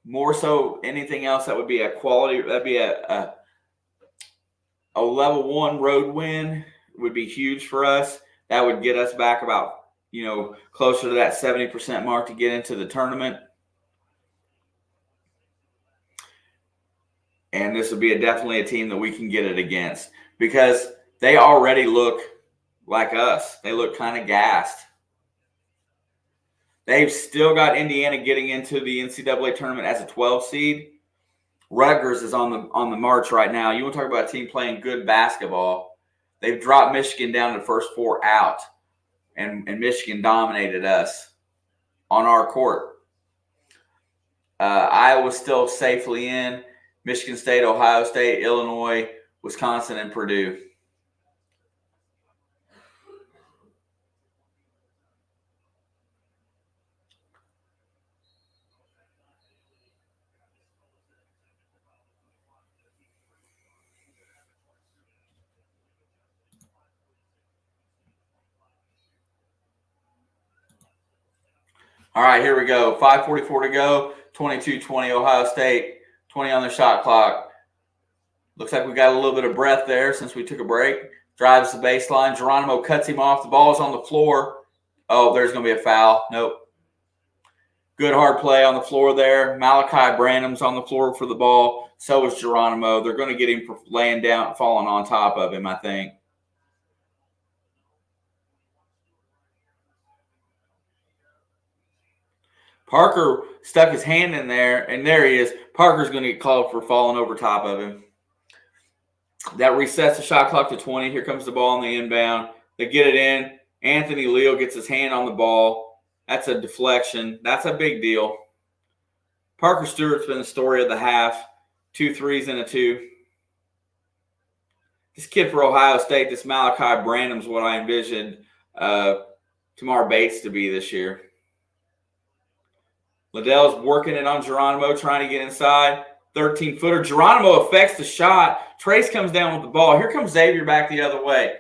More so anything else, that would be a quality. That'd be a level 1 road win. Would be huge for us. That would get us back about, closer to that 70% mark to get into the tournament. And this would be definitely a team that we can get it against, because they already look like us. They look kind of gassed. They've still got Indiana getting into the NCAA tournament as a 12 seed. Rutgers is on the march right now. You want to talk about a team playing good basketball? They've dropped Michigan down to the first 4 out, and Michigan dominated us on our court. Iowa's still safely in. Michigan State, Ohio State, Illinois, Wisconsin, and Purdue. All right, here we go. 5:44 to go. 22-20 Ohio State. 20 on the shot clock. Looks like we got a little bit of breath there since we took a break. Drives the baseline. Geronimo cuts him off. The ball is on the floor. Oh, there's going to be a foul. Nope. Good hard play on the floor there. Malachi Branham's on the floor for the ball. So is Geronimo. They're going to get him for laying down, falling on top of him, I think. Parker stuck his hand in there, and there he is. Parker's going to get called for falling over top of him. That resets the shot clock to 20. Here comes the ball on the inbound. They get it in. Anthony Leal gets his hand on the ball. That's a deflection. That's a big deal. Parker Stewart's been the story of the half. 2 threes and a 2. This kid for Ohio State, this Malachi Branham's what I envisioned Tamar Bates to be this year. Liddell's working it on Geronimo, trying to get inside. 13-footer. Geronimo affects the shot. Trace comes down with the ball. Here comes Xavier back the other way.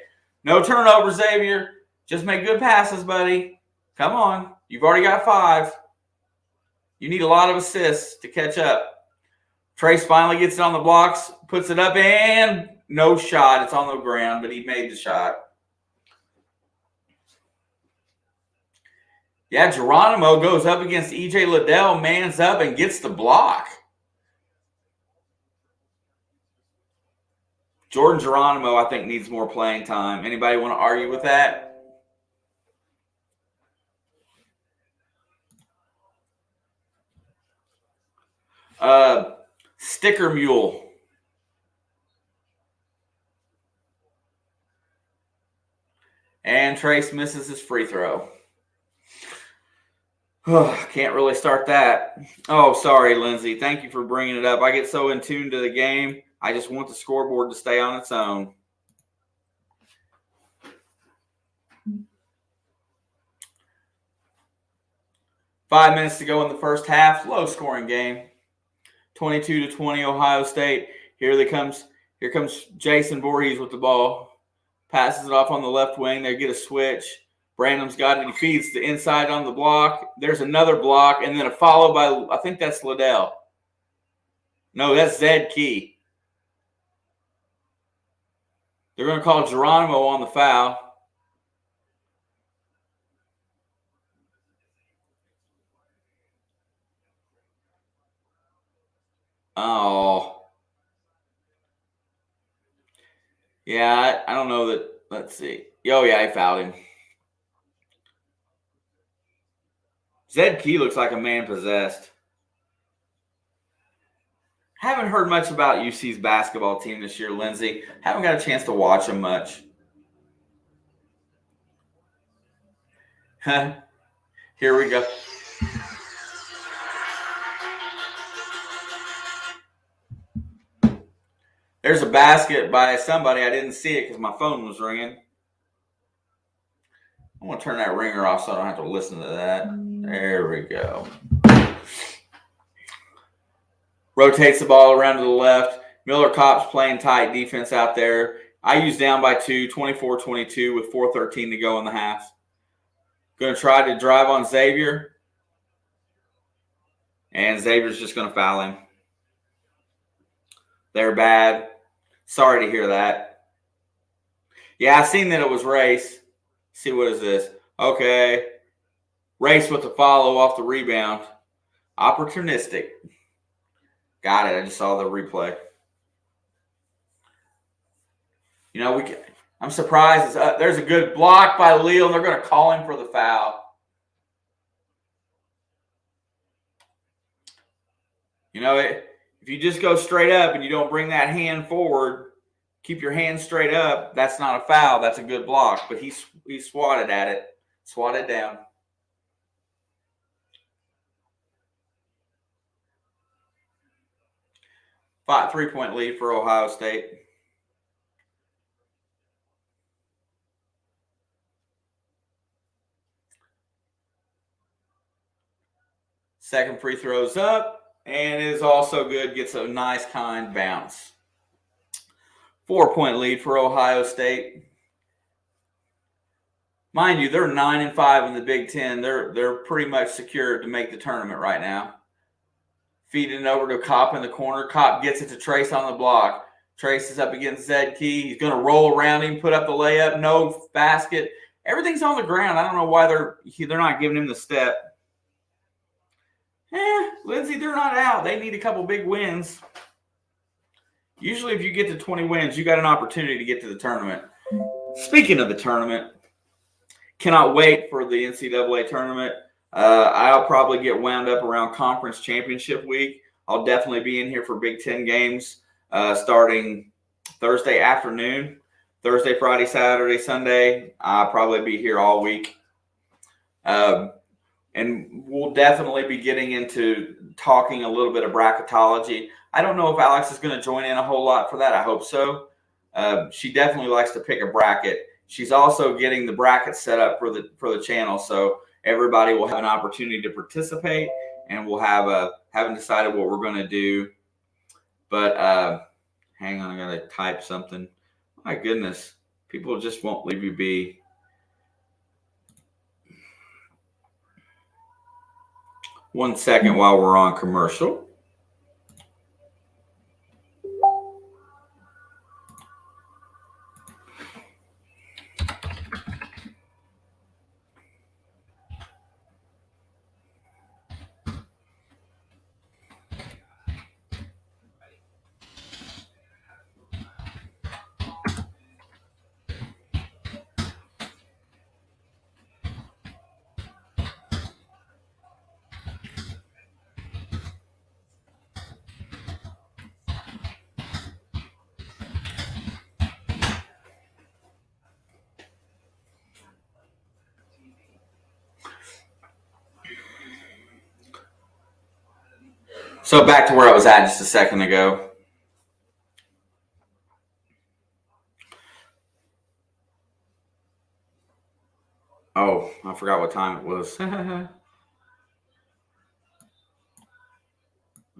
No turnover, Xavier. Just make good passes, buddy. Come on. You've already got 5. You need a lot of assists to catch up. Trace finally gets it on the blocks, puts it up, and no shot. It's on the ground, but he made the shot. Yeah, Geronimo goes up against E.J. Liddell, mans up, and gets the block. Jordan Geronimo, I think, needs more playing time. Anybody want to argue with that? Sticker Mule. And Trace misses his free throw. Can't really start that. Oh, sorry, Lindsay. Thank you for bringing it up. I get so in tune to the game. I just want the scoreboard to stay on its own. Five minutes to go in the first half. Low-scoring game. 22-20 Ohio State. Here comes Jason Voorhees with the ball. Passes it off on the left wing. They get a switch. Branham's got it. He feeds the inside on the block. There's another block, and then a follow by, I think that's Liddell. No, that's Zed Key. They're going to call Geronimo on the foul. Oh. Yeah, I don't know that. Let's see. Oh, yeah, I fouled him. Zed Key looks like a man possessed. Haven't heard much about UC's basketball team this year, Lindsay. Haven't got a chance to watch them much. Here we go. There's a basket by somebody. I didn't see it because my phone was ringing. I'm going to turn that ringer off so I don't have to listen to that. There we go. rotates the ball around to the left. Miller Kopp's playing tight defense out there. IU's down by 2, 24-22 with 4:13 to go in the half. Going to try to drive on Xavier. And Xavier's just going to foul him. They're bad. Sorry to hear that. Yeah, I seen that it was Race. See, what is this? Okay. Race with the follow off the rebound. Opportunistic. Got it. I just saw the replay. You know, I'm surprised. There's a good block by Leal, and they're going to call him for the foul. You know, if you just go straight up and you don't bring that hand forward, keep your hand straight up, that's not a foul. That's a good block. But he swatted at it, swatted down. Five 3-point lead for Ohio State. Second free throw's up and is also good. Gets a nice kind bounce. 4-point lead for Ohio State. Mind you, they're 9-5 in the Big Ten. They're pretty much secured to make the tournament right now. Feeding it over to Kopp in the corner. Kopp gets it to Trace on the block. Trace is up against Zed Key. He's going to roll around him, put up the layup. No basket. Everything's on the ground. I don't know why they're not giving him the step. Lindsay, they're not out. They need a couple big wins. Usually if you get to 20 wins, you got an opportunity to get to the tournament. Speaking of the tournament, cannot wait for the NCAA tournament. I'll probably get wound up around conference championship week. I'll definitely be in here for Big Ten games starting Thursday afternoon. Thursday, Friday, Saturday, Sunday. I'll probably be here all week. And we'll definitely be getting into talking a little bit of bracketology. I don't know if Alex is going to join in a whole lot for that. I hope so. She definitely likes to pick a bracket. She's also getting the bracket set up for the channel, so everybody will have an opportunity to participate, and we'll haven't decided what we're going to do. But hang on, I got to type something. My goodness, people just won't leave you be. One second while we're on commercial. So back to where I was at just a second ago. Oh, I forgot what time it was.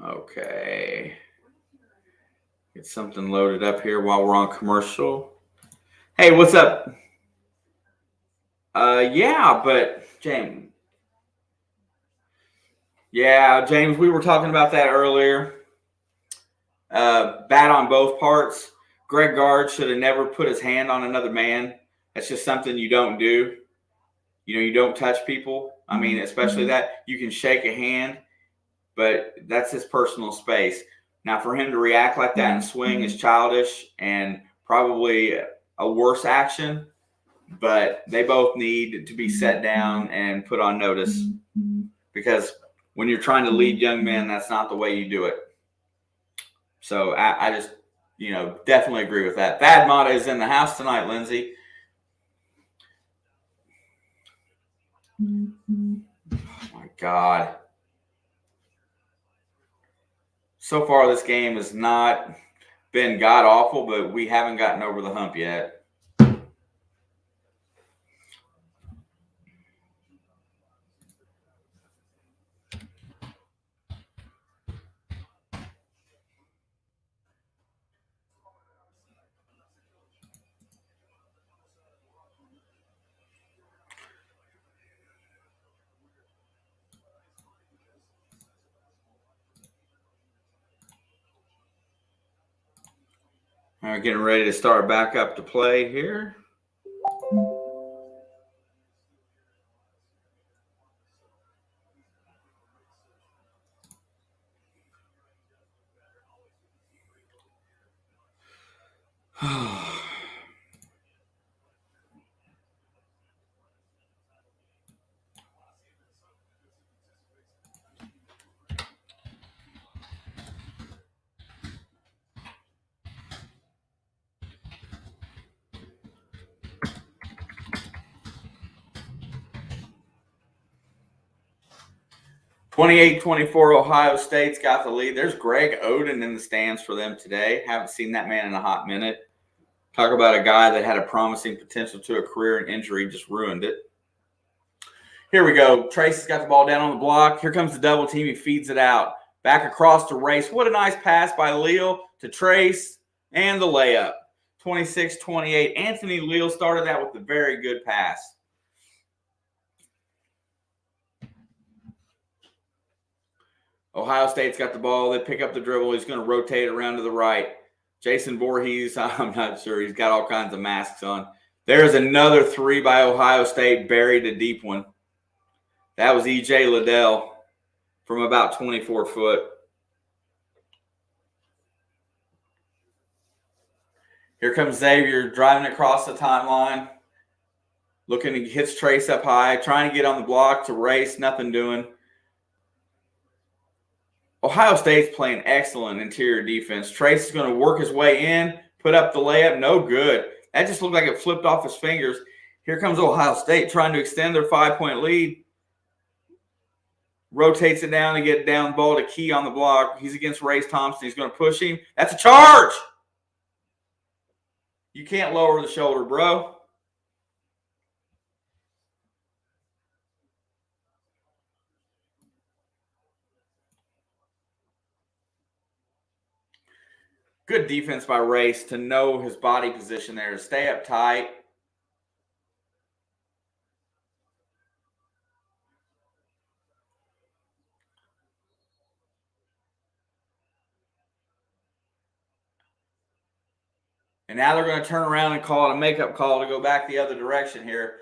Okay. Get something loaded up here while we're on commercial. Hey, what's up? Yeah, but James. Yeah, James, we were talking about that earlier. Bad on both parts. Greg Gard should have never put his hand on another man. That's just something you don't do. You know, you don't touch people. I mean, especially that. You can shake a hand, but that's his personal space. Now, for him to react like that and swing is childish and probably a worse action, but they both need to be set down and put on notice, because when you're trying to lead young men, that's not the way you do it. So I just, definitely agree with that. Thad Mata is in the house tonight, Lindsay. Oh, my God. So far, this game has not been god-awful, but we haven't gotten over the hump yet. We're getting ready to start back up to play here. Oh. 28-24, Ohio State's got the lead. There's Greg Oden in the stands for them today. Haven't seen that man in a hot minute. Talk about a guy that had a promising potential to a career, and injury just ruined it. Here we go. Trace has got the ball down on the block. Here comes the double team. He feeds it out. Back across to Race. What a nice pass by Leal to Trace, and the layup. 26-28. Anthony Leal started that with a very good pass. Ohio State's got the ball. They pick up the dribble. He's going to rotate around to the right. Jason Voorhees, I'm not sure. He's got all kinds of masks on. There's another three by Ohio State, buried a deep one. That was E.J. Liddell from about 24 foot. Here comes Xavier driving across the timeline. Looking to hits Trace up high, trying to get on the block to Race, nothing doing. Ohio State's playing excellent interior defense. Trace is going to work his way in, put up the layup, no good. That just looked like it flipped off his fingers. Here comes Ohio State trying to extend their 5-point lead. Rotates it down to get down the ball to Key on the block. He's against Race Thompson. He's going to push him. That's a charge. You can't lower the shoulder, bro. Good defense by Race to know his body position there, to stay up tight. And now they're going to turn around and call it a makeup call to go back the other direction here.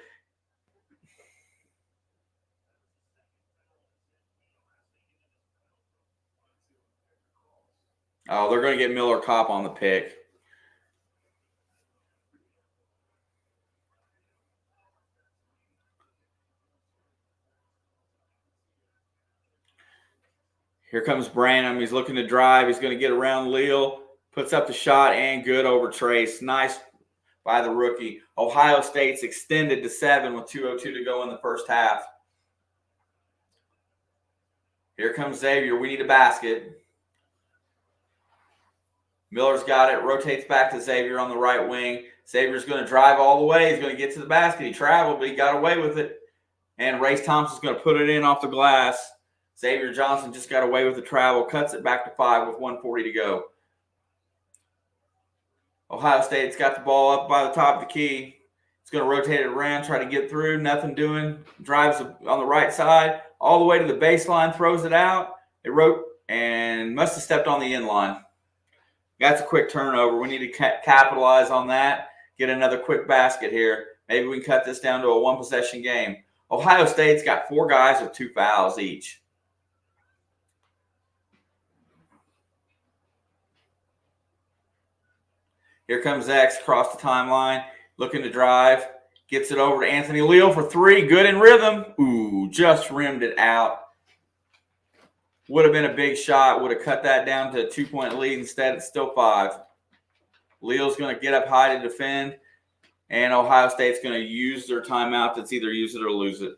Oh, they're going to get Miller Kopp on the pick. Here comes Branham. He's looking to drive. He's going to get around Leal. Puts up the shot and good over Trace. Nice by the rookie. Ohio State's extended to 7 with 2:02 to go in the first half. Here comes Xavier. We need a basket. Miller's got it. Rotates back to Xavier on the right wing. Xavier's going to drive all the way. He's going to get to the basket. He traveled, but he got away with it. And Race Thompson's going to put it in off the glass. Xavier Johnson just got away with the travel. Cuts it back to 5 with 1:40 to go. Ohio State's got the ball up by the top of the key. It's going to rotate it around, try to get through. Nothing doing. Drives on the right side all the way to the baseline, throws it out. It wrote and must have stepped on the end line. That's a quick turnover. We need to capitalize on that, get another quick basket here. Maybe we can cut this down to a one-possession game. Ohio State's got 4 guys with 2 fouls each. Here comes X across the timeline, looking to drive. Gets it over to Anthony Leal for 3. Good in rhythm. Ooh, just rimmed it out. Would have been a big shot. Would have cut that down to a 2-point lead. Instead, it's still 5. Leal's going to get up high to defend. And Ohio State's going to use their timeout. That's either use it or lose it.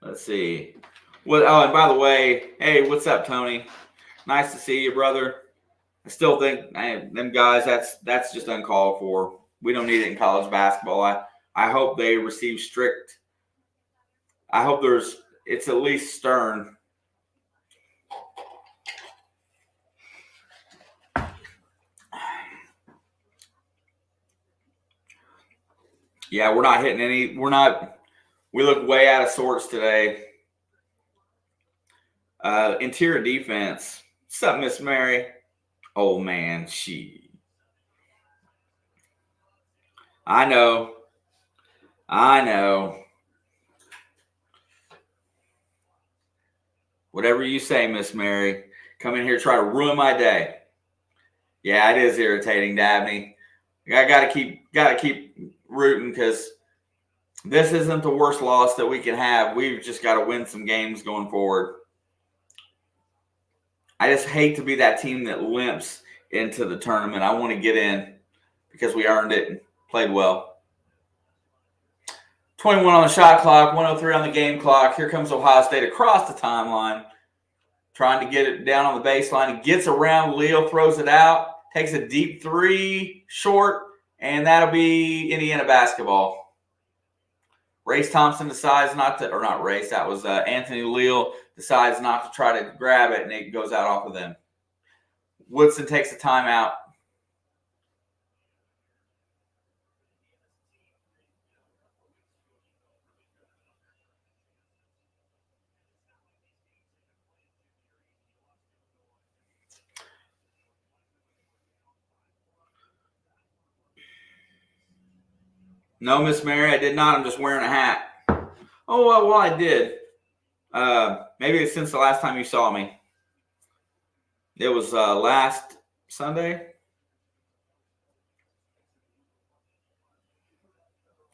Let's see. Oh, and by the way, hey, what's up, Tony? Nice to see you, brother. I still think them guys, that's just uncalled for. We don't need it in college basketball. I hope they receive strict. I hope it's at least stern. Yeah, we're not hitting any. We look way out of sorts today. Interior defense. What's up, Miss Mary? Oh, man, I know. Whatever you say, Miss Mary. Come in here, try to ruin my day. Yeah, it is irritating, Dabney. I gotta keep rooting because this isn't the worst loss that we can have. We've just got to win some games going forward. I just hate to be that team that limps into the tournament. I want to get in because we earned it and played well. 21 on the shot clock, 103 on the game clock. Here comes Ohio State across the timeline, trying to get it down on the baseline. He gets around. Leo throws it out, takes a deep three, short, and that'll be Indiana basketball. Race Thompson decides not to, or not Race, that was Anthony Leal decides not to try to grab it, and it goes out off of them. Woodson takes a timeout. No, Miss Mary, I did not. I'm just wearing a hat. Oh, well, I did. Maybe it's since the last time you saw me. It was last Sunday.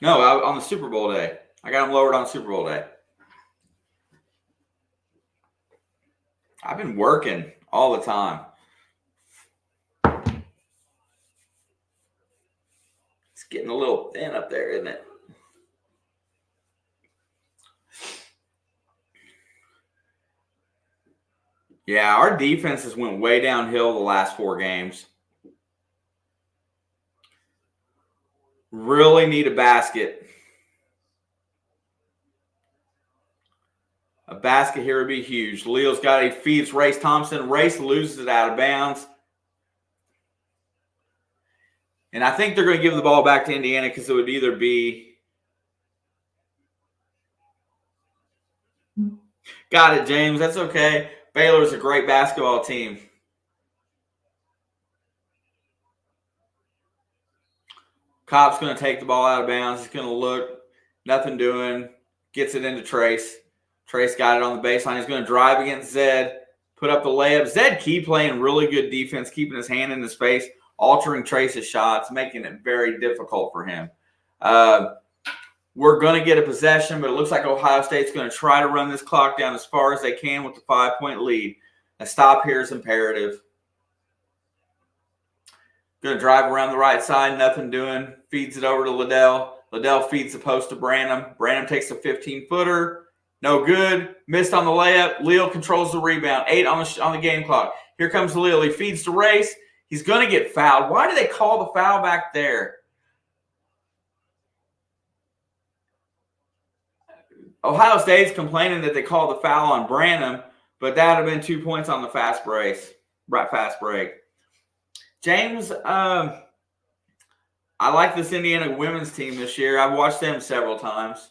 No, on the Super Bowl day. I got them lowered on Super Bowl day. I've been working all the time. It's getting a little thin up there, isn't it? Yeah, our defenses went way downhill the last 4 games. Really need a basket. A basket here would be huge. Leo's got it. He feeds Race Thompson. Race loses it out of bounds. And I think they're going to give the ball back to Indiana because it would either be. Got it, James. That's okay. Baylor's a great basketball team. Copp's going to take the ball out of bounds. He's going to look. Nothing doing. Gets it into Trace. Trace got it on the baseline. He's going to drive against Zed. Put up the layup. Zed Key playing really good defense, keeping his hand in his face, altering Trace's shots, making it very difficult for him. We're going to get a possession, but it looks like Ohio State's going to try to run this clock down as far as they can with the 5-point lead. A stop here is imperative. Going to drive around the right side, nothing doing. Feeds it over to Liddell. Liddell feeds the post to Branham. Branham takes a 15-footer. No good. Missed on the layup. Leal controls the rebound. 8 on the game clock. Here comes Leal. He feeds to Race. He's going to get fouled. Why do they call the foul back there? Ohio State's complaining that they called the foul on Branham, but that would have been 2 points on the fast break. James, I like this Indiana women's team this year. I've watched them several times.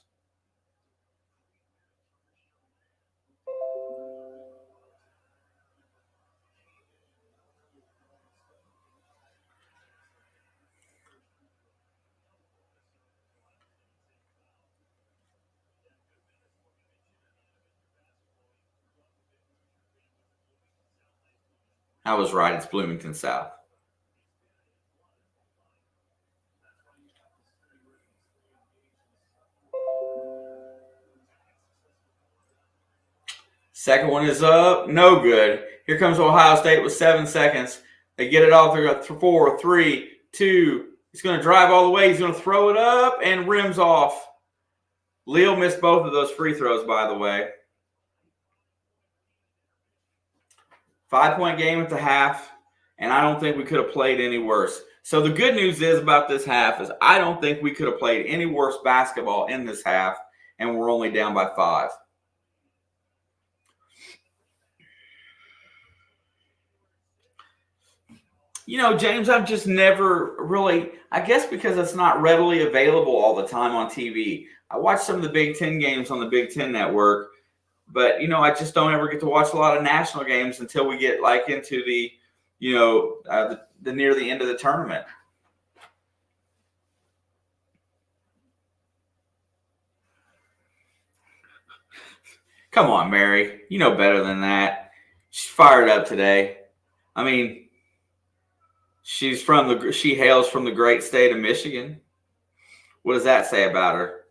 I was right. It's Bloomington South. Second one is up. No good. Here comes Ohio State with 7 seconds. They get it off. They're got 4, 3, 2. He's going to drive all the way. He's going to throw it up and rims off. Leal missed both of those free throws, by the way. 5-point game at the half, and I don't think we could have played any worse. So the good news is about this half is I don't think we could have played any worse basketball in this half, and we're only down by 5. You know, James, I've just never really, I guess because it's not readily available all the time on TV. I watch some of the Big Ten games on the Big Ten Network. But I just don't ever get to watch a lot of national games until we get like into the the near the end of the tournament. Come on, Mary. You know better than that. She's fired up today. I mean, she hails from the great state of Michigan. What does that say about her?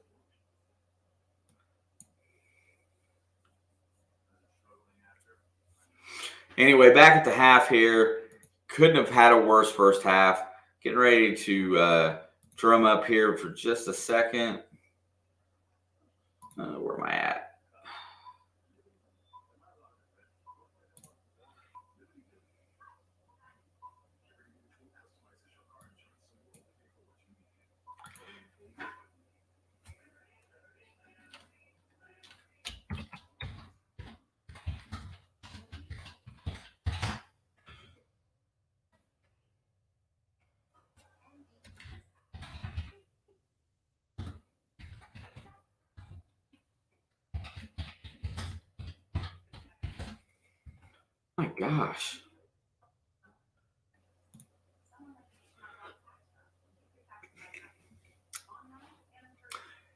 Anyway, back at the half here. Couldn't have had a worse first half. Getting ready to drum up here for just a second. Where am I at? My gosh.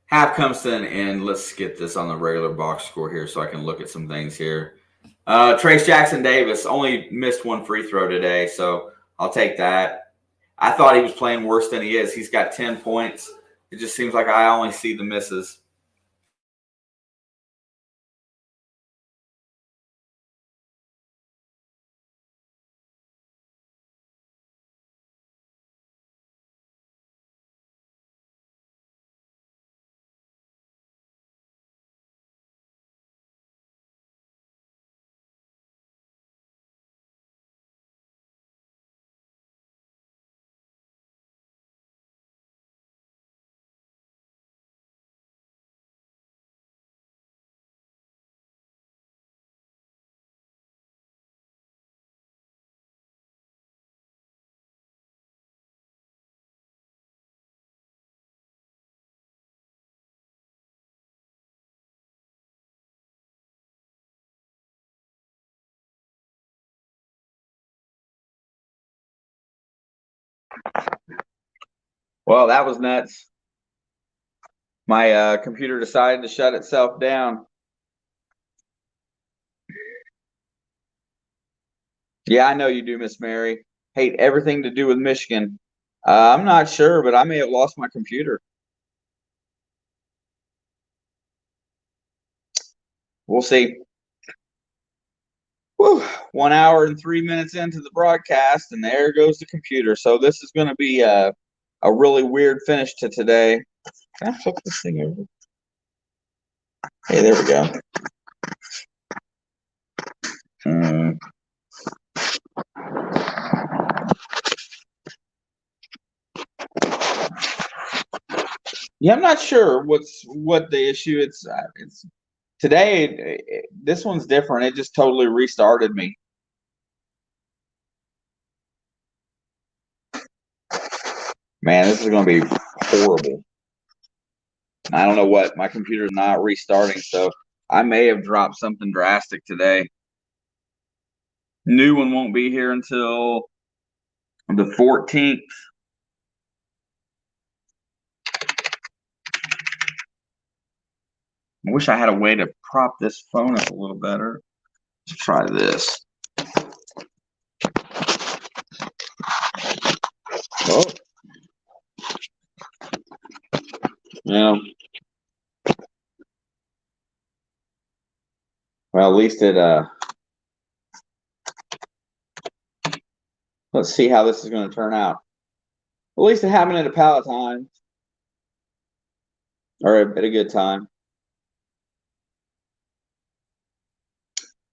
Half comes to an end. Let's get this on the regular box score here so I can look at some things here. Trace Jackson Davis only missed one free throw today, so I'll take that. I thought he was playing worse than he is. He's got 10 points. It just seems like I only see the misses. Well, that was nuts. My computer decided to shut itself down. Yeah, I know you do, Miss Mary. Hate everything to do with Michigan. I'm not sure, but I may have lost my computer. We'll see. Whew, 1 hour and 3 minutes into the broadcast, and there goes the computer. So this is going to be a really weird finish to today. Can I flip this thing over? Hey, there we go. Yeah, I'm not sure what the issue. It's today. This one's different. It just totally restarted me. Man, this is going to be horrible. I don't know what. My computer's not restarting, so I may have dropped something drastic today. New one won't be here until the 14th. I wish I had a way to prop this phone up a little better. Let's try this. Oh. Yeah. Well, at least it let's see how this is going to turn out. At least it happened at a Palatine. Or at a good time.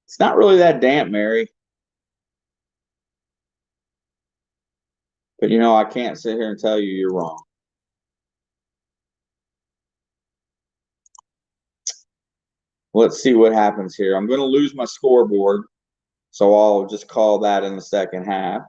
It's not really that damp, Mary. But I can't sit here and tell you you're wrong. Let's see what happens here. I'm going to lose my scoreboard, so I'll just call that in the second half.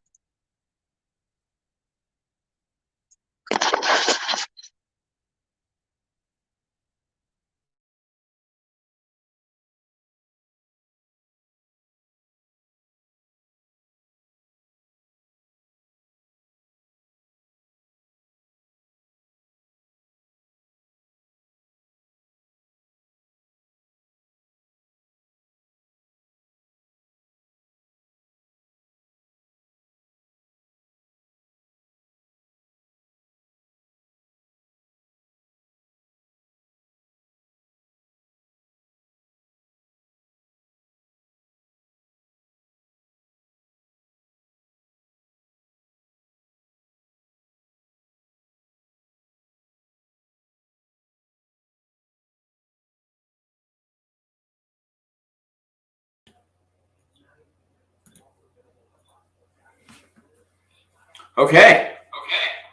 Okay.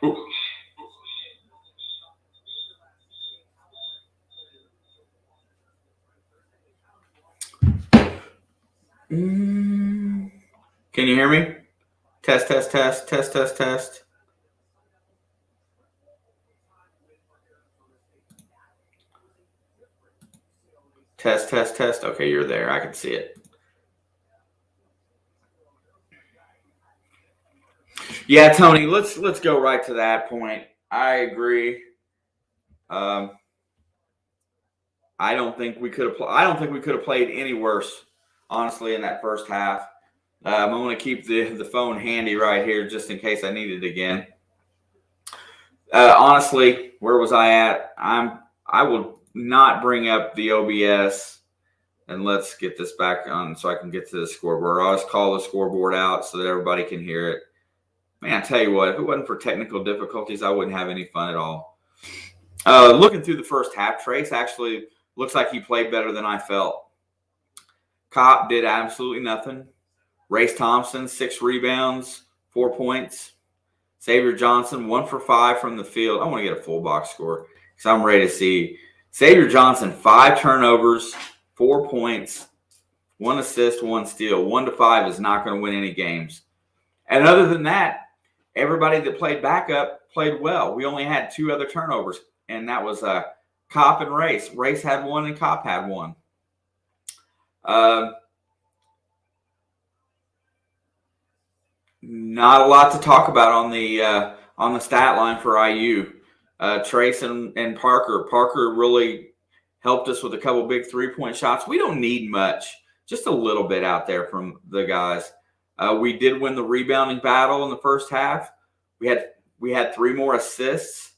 Ooh. Can you hear me? Test, test, test, test, test, test. Test, test, test. Okay, you're there. I can see it. Yeah, Tony, let's go right to that point. I agree. I don't think we could have. I don't think we could have played any worse, honestly, in that first half. I'm going to keep the phone handy right here just in case I need it again. Honestly, where was I at? I will not bring up the OBS, and let's get this back on so I can get to the scoreboard. I'll just call the scoreboard out so that everybody can hear it. Man, I tell you what, if it wasn't for technical difficulties, I wouldn't have any fun at all. Looking through the first half, Trace actually looks like he played better than I felt. Kopp did absolutely nothing. Race Thompson, 6 rebounds, 4 points. Xavier Johnson, 1 for 5 from the field. I want to get a full box score because I'm ready to see. Xavier Johnson, 5 turnovers, 4 points, 1 assist, 1 steal. 1 to 5 is not going to win any games. And other than that, everybody that played backup played well. We only had 2 other turnovers, and that was Kopp and Race. Race had 1 and Kopp had 1. Not a lot to talk about on the stat line for IU. Trace and Parker. Parker really helped us with a couple big 3-point shots. We don't need much, just a little bit out there from the guys. We did win the rebounding battle in the first half. We had 3 more assists,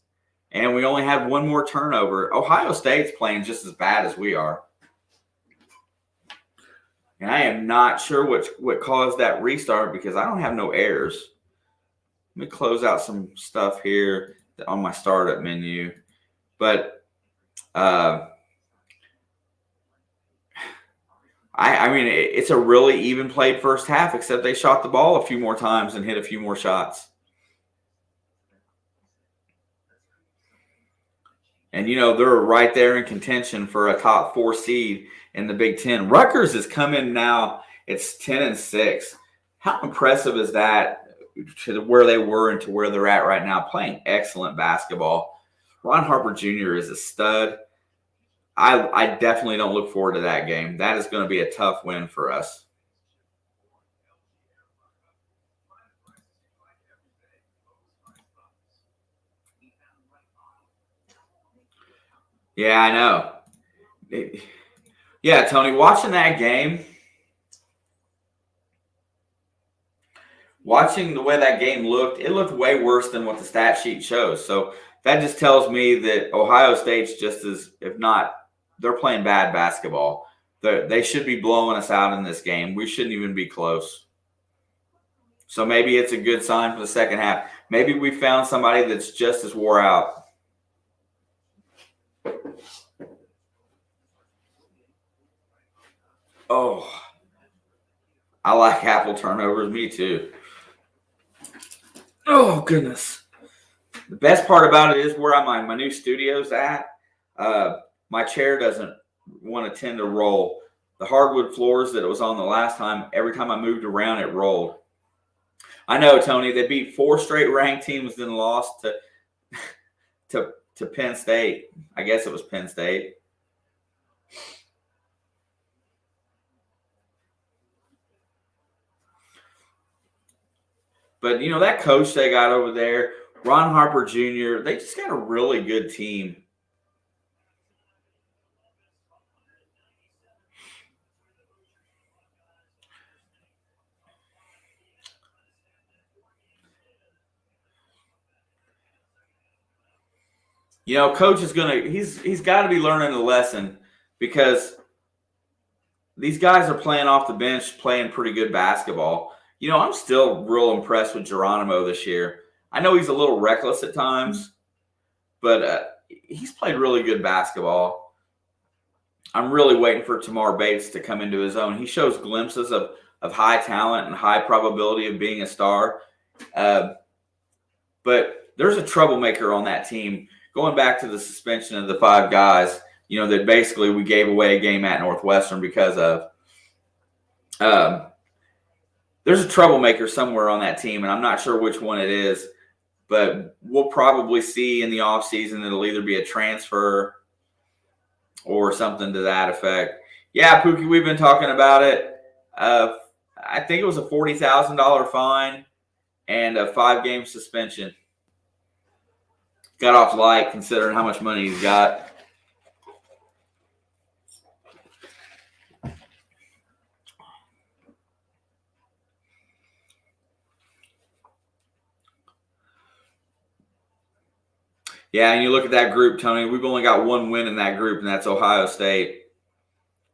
and we only had 1 more turnover. Ohio State's playing just as bad as we are. And I am not sure what caused that restart because I don't have no errors. Let me close out some stuff here on my startup menu. But I mean, it's a really even played first half, except they shot the ball a few more times and hit a few more shots. And, they're right there in contention for a top 4 seed in the Big Ten. Rutgers is coming now. It's 10-6. How impressive is that to where they were and to where they're at right now, playing excellent basketball? Ron Harper Jr. is a stud. I definitely don't look forward to that game. That is going to be a tough win for us. Yeah, I know. Yeah, Tony, watching that game, watching the way that game looked, it looked way worse than what the stat sheet shows. So that just tells me that Ohio State's just as, if not, they're playing bad basketball. They should be blowing us out in this game. We shouldn't even be close. So maybe it's a good sign for the second half. Maybe we found somebody that's just as wore out. Oh, I like apple turnovers. Me too. Oh, goodness. The best part about it is where my new studio's at. My chair doesn't want to tend to roll. The hardwood floors that it was on the last time, every time I moved around, it rolled. I know, Tony, they beat 4 straight ranked teams, then lost to Penn State. I guess it was Penn State. But, that coach they got over there, Ron Harper Jr., they just got a really good team. Coach is he's got to be learning a lesson because these guys are playing off the bench, playing pretty good basketball. I'm still real impressed with Geronimo this year. I know he's a little reckless at times, but he's played really good basketball. I'm really waiting for Tamar Bates to come into his own. He shows glimpses of high talent and high probability of being a star. But there's a troublemaker on that team. Going back to the suspension of the 5 guys, that basically we gave away a game at Northwestern because of. There's a troublemaker somewhere on that team, and I'm not sure which one it is. But we'll probably see in the offseason it'll either be a transfer or something to that effect. Yeah, Pookie, we've been talking about it. I think it was a $40,000 fine and a 5-game suspension. Got off light considering how much money he's got. Yeah, and you look at that group, Tony, we've only got 1 win in that group, and that's Ohio State.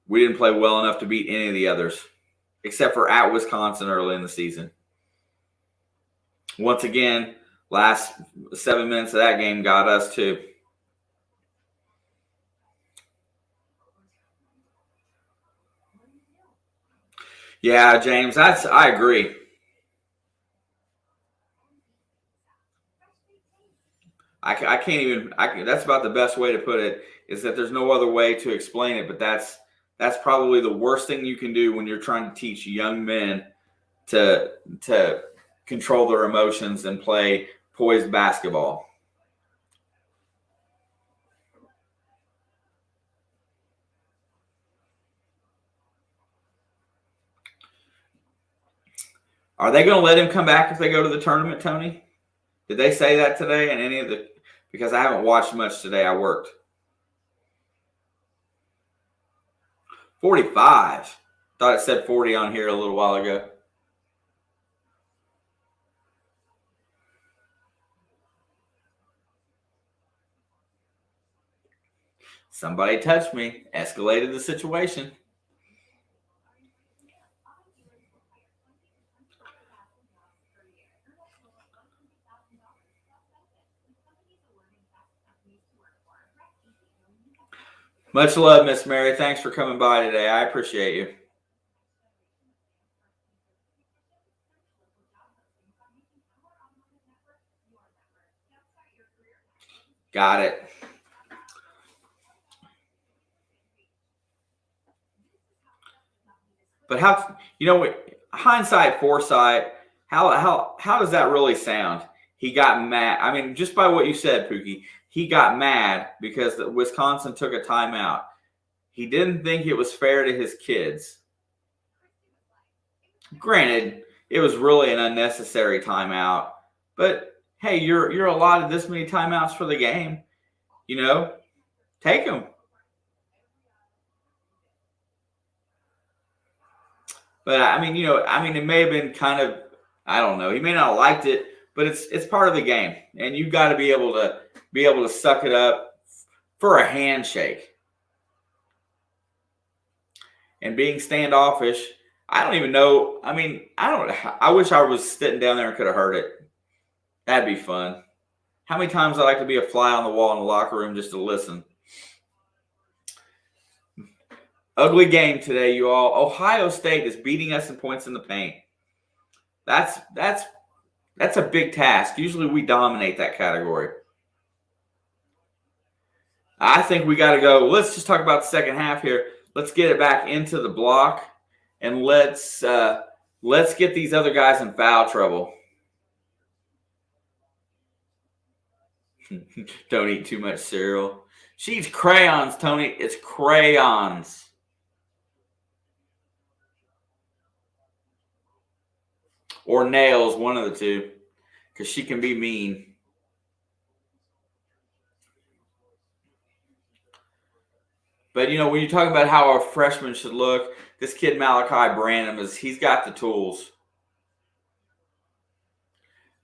We didn't play well enough to beat any of the others, except for at Wisconsin early in the season. Once again, last 7 minutes of that game got us too. Yeah, James, I agree. I can't even. That's about the best way to put it. Is that there's no other way to explain it, but that's probably the worst thing you can do when you're trying to teach young men to control their emotions and play poised basketball. Are they going to let him come back if they go to the tournament, Tony? Did they say that today in any of the – because I haven't watched much today. I worked. 45. Thought it said 40 on here a little while ago. Somebody touched me. Escalated the situation. Much love, Miss Mary. Thanks for coming by today. I appreciate you. Got it. But how, hindsight, foresight, how does that really sound? He got mad. I mean, just by what you said, Pookie, he got mad because Wisconsin took a timeout. He didn't think it was fair to his kids. Granted, it was really an unnecessary timeout, but hey, you're allotted this many timeouts for the game. Take them. But it may have been kind of, I don't know. He may not have liked it, but it's part of the game, and you've got to be able to suck it up for a handshake. And being standoffish, I don't even know. I wish I was sitting down there and could have heard it. That'd be fun. How many times I like to be a fly on the wall in the locker room just to listen. Ugly game today, you all. Ohio State is beating us in points in the paint. That's a big task. Usually we dominate that category. I think we got to go. Let's just talk about the second half here. Let's get it back into the block, and let's get these other guys in foul trouble. Don't eat too much cereal. She eats crayons, Tony. It's crayons. Or nails, one of the two, because she can be mean. But, when you talk about how a freshman should look, this kid Malachi Branham, he's got the tools.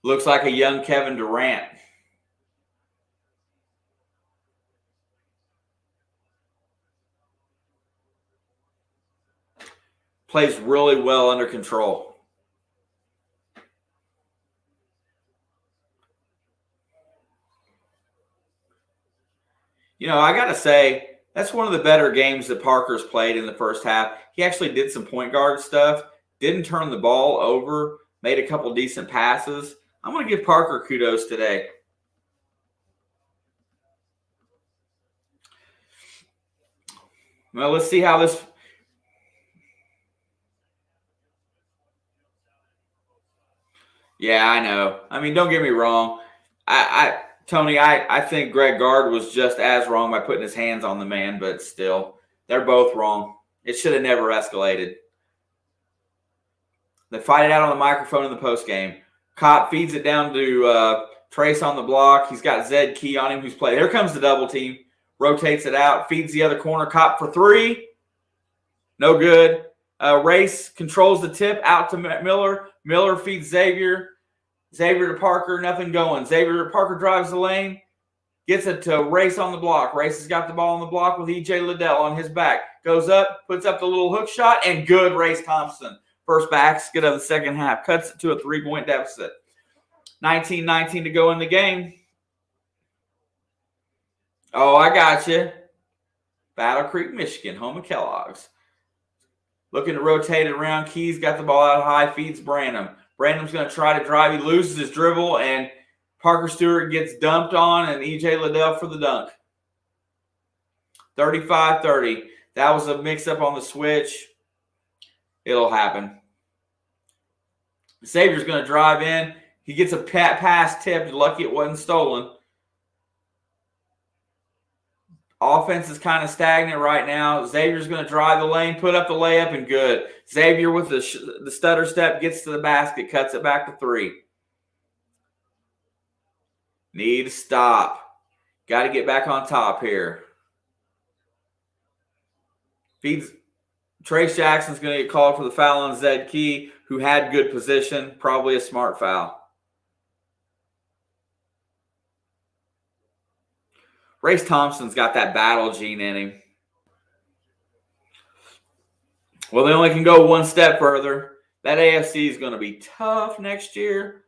Looks like a young Kevin Durant. Plays really well under control. I got to say, that's one of the better games that Parker's played in the first half. He actually did some point guard stuff, didn't turn the ball over, made a couple decent passes. I'm going to give Parker kudos today. Well, let's see how this. Yeah, I know. I mean, don't get me wrong. Tony, I think Greg Gard was just as wrong by putting his hands on the man, but still, they're both wrong. It should have never escalated. They fight it out on the microphone in the postgame. Kopp feeds it down to Trace on the block. He's got Zed Key on him, who's played. Here comes the double team. Rotates it out. Feeds the other corner. Kopp for three. No good. Race controls the tip out to Miller. Miller feeds Xavier. Xavier to Parker. Nothing going. Xavier to Parker drives the lane. Gets it to Race on the block. Race has got the ball on the block with E.J. Liddell on his back. Goes up, puts up the little hook shot, and good. Race Thompson. First basket of the second half. Cuts it to a 3-point deficit. 19-19 to go in the game. Oh, I got you. Battle Creek, Michigan, home of Kellogg's. Looking to rotate it around. Keys got the ball out high, feeds Branham. Branham's going to try to drive. He loses his dribble, and Parker Stewart gets dumped on, and E.J. Liddell for the dunk. 35-30. That was a mix-up on the switch. It'll happen. Xavier's going to drive in. He gets a pass tipped. Lucky it wasn't stolen. Offense is kind of stagnant right now. Xavier's going to drive the lane, put up the layup, and good. Xavier with the stutter step gets to the basket, cuts it back to three. Need to stop. Got to get back on top here. Feeds. Trace Jackson's going to get called for the foul on Zed Key, who had good position. Probably a smart foul. Race Thompson's got that battle gene in him. Well, they only can go one step further. That AFC is going to be tough next year.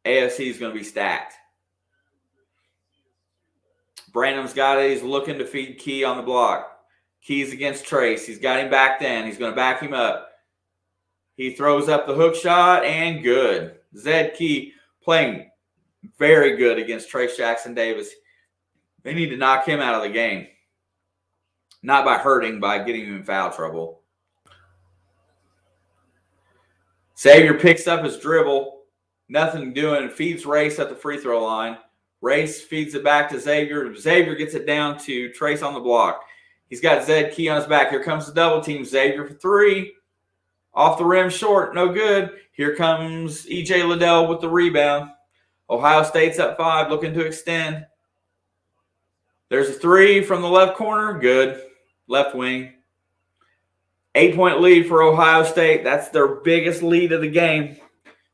AFC is going to be stacked. Branham's got it. He's looking to feed Key on the block. Key's against Trace. He's got him back then. He's going to back him up. He throws up the hook shot, and good. Zed Key playing very good against Trace Jackson Davis. They need to knock him out of the game. Not by hurting, by getting him in foul trouble. Xavier picks up his dribble. Nothing doing. Feeds Race at the free throw line. Race feeds it back to Xavier. Xavier gets it down to Trace on the block. He's got Zed Key on his back. Here comes the double team. Xavier for three. Off the rim short. No good. Here comes E.J. Liddell with the rebound. Ohio State's up 5, looking to extend. There's a three from the left corner. Good. Left wing. 8-point lead for Ohio State. That's their biggest lead of the game.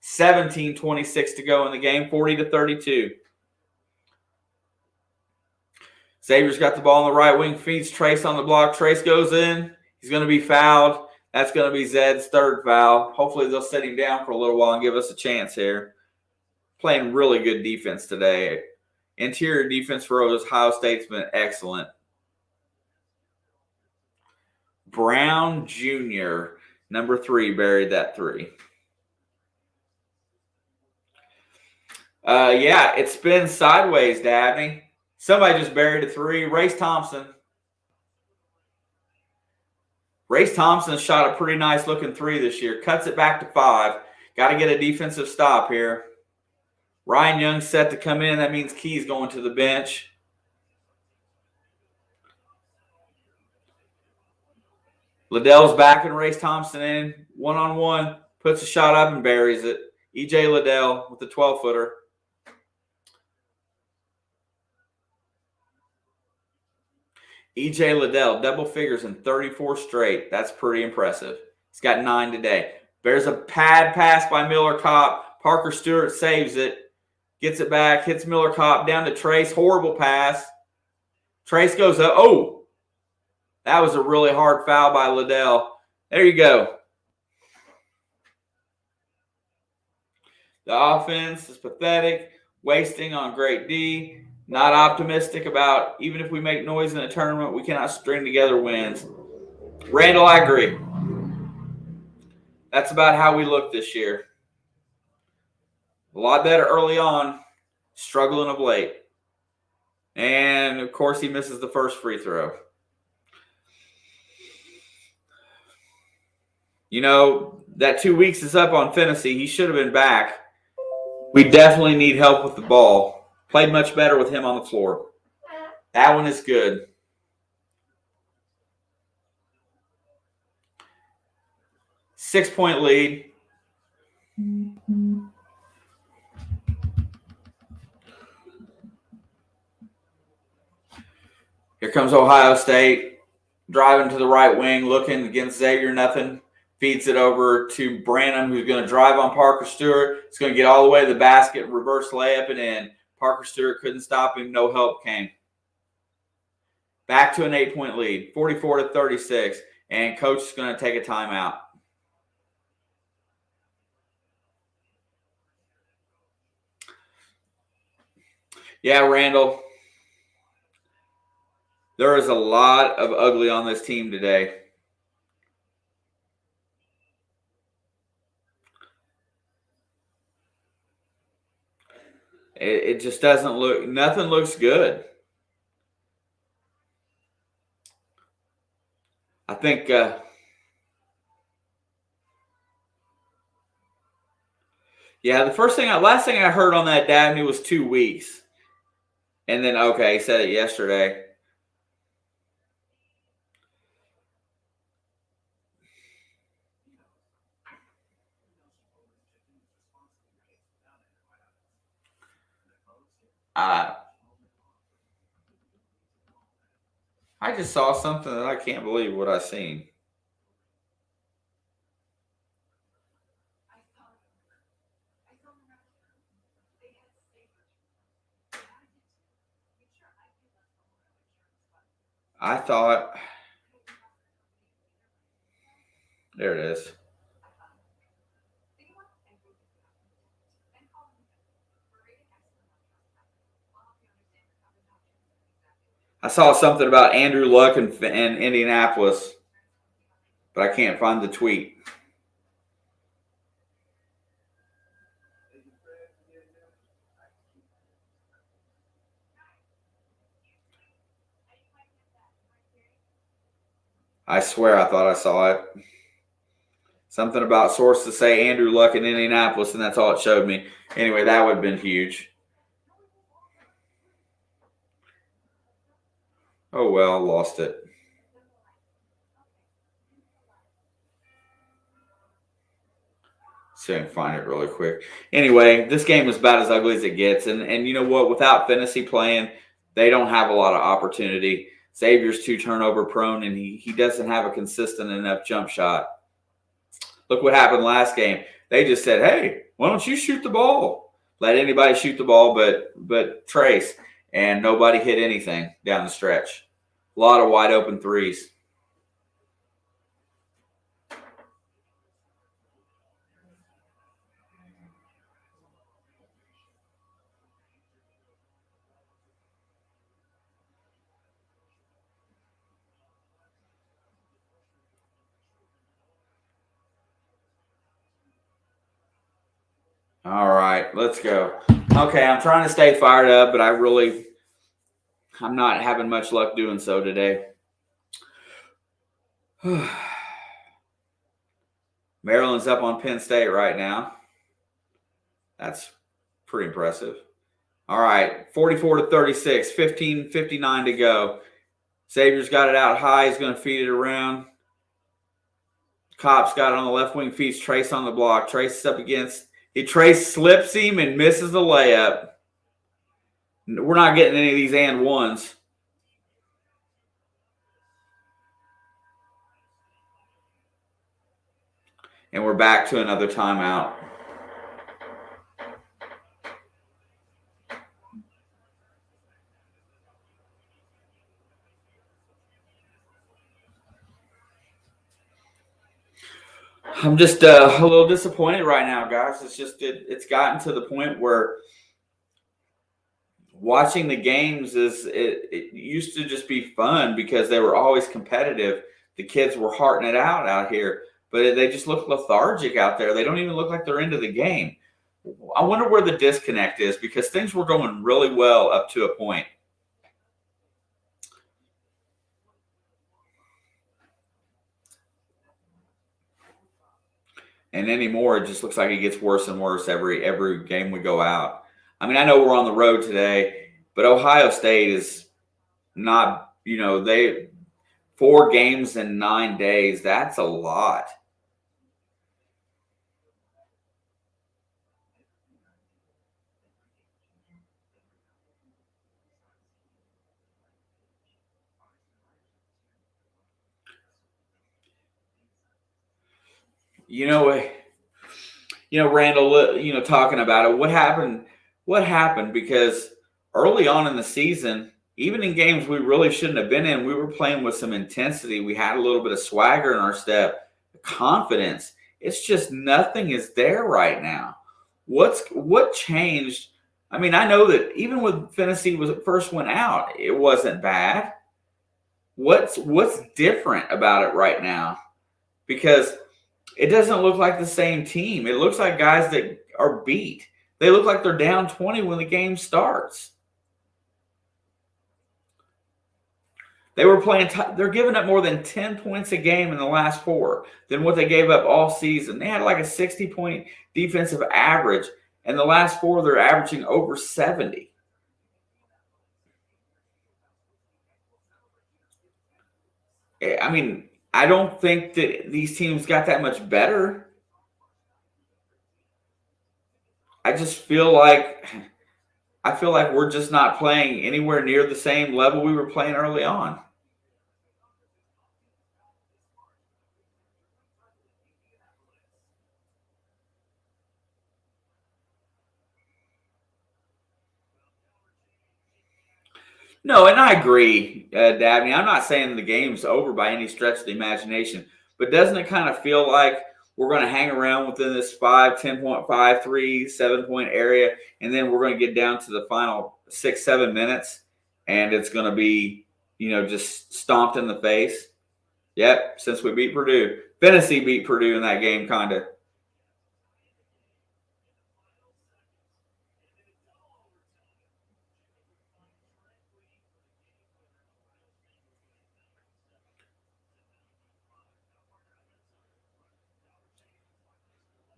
17:26 to go in the game. 40-32. Xavier's got the ball on the right wing. Feeds Trace on the block. Trace goes in. He's going to be fouled. That's going to be Zed's third foul. Hopefully they'll set him down for a little while and give us a chance here. Playing really good defense today. Interior defense for Ohio State's been excellent. Brown Jr., number 3, buried that three. Yeah, it spins sideways, Dabney. Somebody just buried a three. Race Thompson. Race Thompson shot a pretty nice looking three this year. Cuts it back to 5. Got to get a defensive stop here. Ryan Young's set to come in. That means Key's going to the bench. Liddell's backing Race Thompson in. One-on-one. Puts a shot up and buries it. E.J. Liddell with the 12-footer. E.J. Liddell, double figures in 34 straight. That's pretty impressive. He's got 9 today. There's a pad pass by Miller Kopp. Parker Stewart saves it. Gets it back. Hits Miller Kopp down to Trace. Horrible pass. Trace goes up. Oh, that was a really hard foul by Liddell. There you go. The offense is pathetic. Wasting on great D. Not optimistic about, even if we make noise in a tournament, we cannot string together wins. Randall, I agree. That's about how we look this year. A lot better early on, struggling of late. And, of course, he misses the first free throw. You know, that 2 weeks is up on Fennessy. He should have been back. We definitely need help with the ball. Played much better with him on the floor. That one is good. Six-point lead. Here comes Ohio State, driving to the right wing, looking against Xavier, nothing. Feeds it over to Branham, who's going to drive on Parker Stewart. It's going to get all the way to the basket, reverse layup, and in. Parker Stewart couldn't stop him. No help came. Back to an 8-point lead, 44-36, and coach is going to take a timeout. Yeah, Randall. There is a lot of ugly on this team today. It just doesn't look – nothing looks good. I think yeah, last thing I heard on that Dabney was 2 weeks. And then, okay, he said it yesterday. I just saw something that I can't believe what I seen. I thought, there it is. I saw something about Andrew Luck and Indianapolis, but I can't find the tweet. I swear I thought I saw it. Something about sources say Andrew Luck in Indianapolis, and that's all it showed me. Anyway, that would have been huge. Oh, well, lost it. See if I can find it really quick. Anyway, this game is about as ugly as it gets. And you know what? Without Fennessy playing, they don't have a lot of opportunity. Xavier's too turnover prone, and he doesn't have a consistent enough jump shot. Look what happened last game. They just said, hey, why don't you shoot the ball? Let anybody shoot the ball but Trace. And nobody hit anything down the stretch. A lot of wide open threes. All right, let's go. Okay, I'm trying to stay fired up, but I'm not having much luck doing so today. Maryland's up on Penn State right now. That's pretty impressive. All right, 44-36, 15:59 to go. Xavier's got it out high. He's going to feed it around. Kopp's got it on the left wing, feeds Trace on the block. Trace is up against. Trace slips him and misses the layup. We're not getting any of these and ones. And we're back to another timeout. I'm just a little disappointed right now, guys. It's just it's gotten to the point where watching the games it used to just be fun because they were always competitive. The kids were hearting it out here, but they just look lethargic out there. They don't even look like they're into the game. I wonder where the disconnect is, because things were going really well up to a point. And anymore, it just looks like it gets worse and worse every game we go out. I mean, I know we're on the road today, but Ohio State is not, they 4 games in 9 days. That's a lot. You know, Randall, talking about it, what happened? What happened? Because early on in the season, even in games we really shouldn't have been in, we were playing with some intensity. We had a little bit of swagger in our step, confidence. It's just nothing is there right now. What changed? I mean, I know that even when Tennessee first went out, it wasn't bad. What's different about it right now? Because it doesn't look like the same team. It looks like guys that are beat. They look like they're down 20 when the game starts. They're giving up more than 10 points a game in the last 4 than what they gave up all season. They had like a 60-point defensive average, and the last 4 they're averaging over 70. I mean, I don't think that these teams got that much better. I feel like we're just not playing anywhere near the same level we were playing early on. No, and I agree, Dabney. I'm not saying the game's over by any stretch of the imagination, but doesn't it kind of feel like we're going to hang around within this 5, 10-point, 5, 3, 7-point area, and then we're going to get down to the final 6, 7 minutes, and it's going to be, just stomped in the face? Yep, since we beat Purdue. Tennessee beat Purdue in that game, kind of.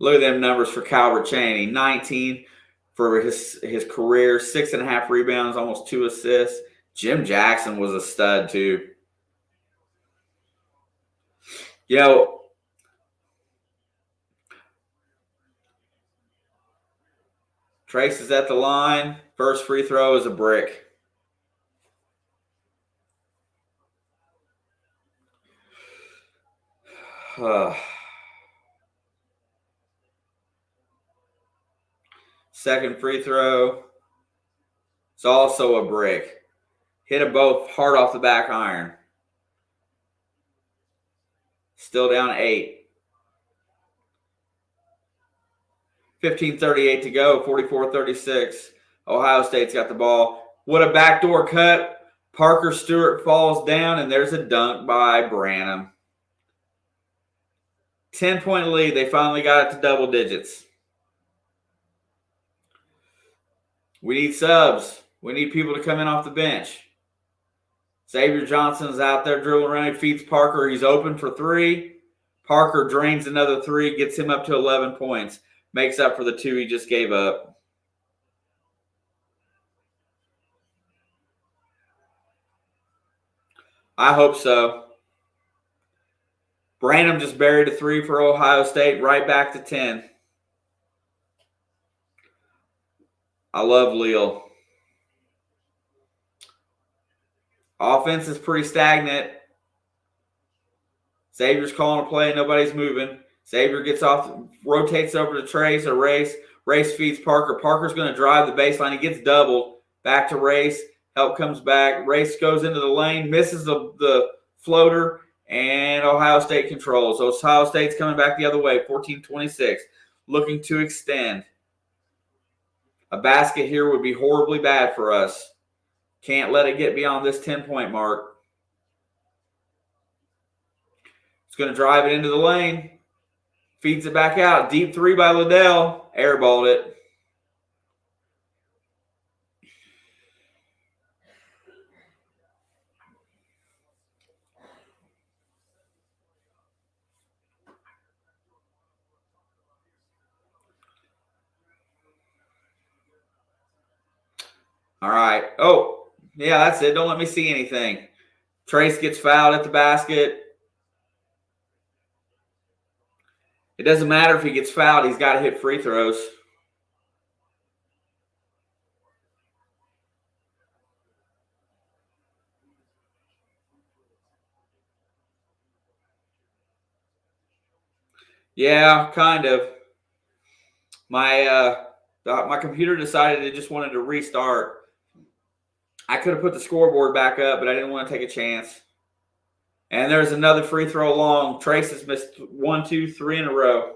Look at them numbers for Calvert Chaney. 19 for his career, 6.5 rebounds, almost 2 assists. Jim Jackson was a stud too. Trace is at the line. First free throw is a brick. Second free throw. It's also a brick. Hit them both hard off the back iron. Still down 8. 15:38 to go, 44-36. Ohio State's got the ball. What a backdoor cut. Parker Stewart falls down, and there's a dunk by Branham. 10-point lead. They finally got it to double digits. We need subs. We need people to come in off the bench. Xavier Johnson's out there dribbling around. He feeds Parker. He's open for 3. Parker drains another 3, gets him up to 11 points. Makes up for the 2 he just gave up. I hope so. Branham just buried a 3 for Ohio State, right back to 10. I love Leal. Offense is pretty stagnant. Xavier's calling a play. Nobody's moving. Xavier gets off, rotates over to Trace or Race. Race feeds Parker. Parker's going to drive the baseline. He gets doubled. Back to Race. Help comes back. Race goes into the lane, misses the floater, and Ohio State controls. So Ohio State's coming back the other way, 14-26, looking to extend. A basket here would be horribly bad for us. Can't let it get beyond this 10-point mark. It's going to drive it into the lane. Feeds it back out. Deep 3 by Liddell. Airballed it. All right. Oh, yeah, that's it. Don't let me see anything. Trace gets fouled at the basket. It doesn't matter if he gets fouled. He's got to hit free throws. Yeah, kind of. My computer decided it just wanted to restart. I could have put the scoreboard back up, but I didn't want to take a chance. And there's another free throw long. Trace has missed 1, 2, 3 in a row.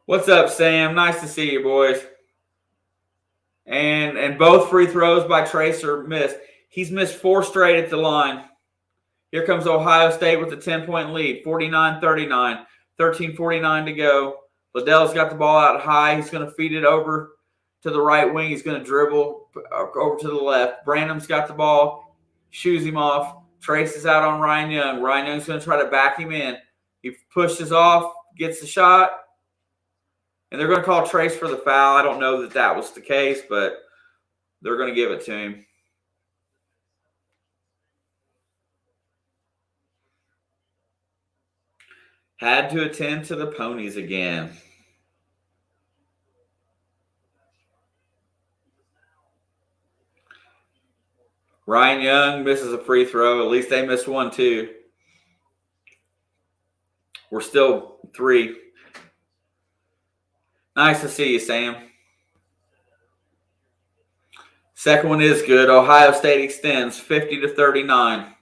What's up, Sam? Nice to see you, boys. And both free throws by Trace are missed. He's missed 4 straight at the line. Here comes Ohio State with a 10-point lead, 49-39, 13:49 to go. Liddell's got the ball out high. He's going to feed it over to the right wing. He's going to dribble over to the left. Branham's got the ball, shoos him off. Trace is out on Ryan Young. Ryan Young's going to try to back him in. He pushes off, gets the shot, and they're going to call Trace for the foul. I don't know that was the case, but they're going to give it to him. Had to attend to the ponies again. Ryan Young misses a free throw. At least they missed one, too. We're still 3. Nice to see you, Sam. Second one is good. Ohio State extends 50-39.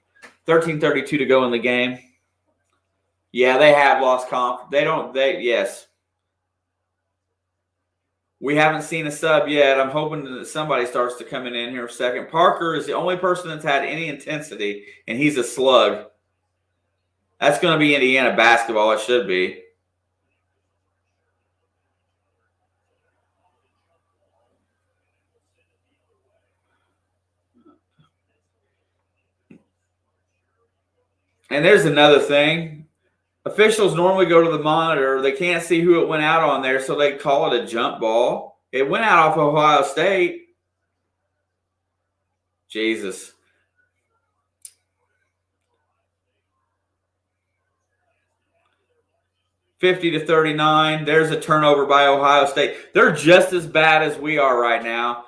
13:32 to go in the game. Yeah, they have lost confidence. Yes. We haven't seen a sub yet. I'm hoping that somebody starts to come in here in a second. Parker is the only person that's had any intensity, and he's a slug. That's going to be Indiana basketball. It should be. And there's another thing. Officials normally go to the monitor. They can't see who it went out on there, so they call it a jump ball. It went out off Ohio State. Jesus. $50-39. There's a turnover by Ohio State. They're just as bad as we are right now.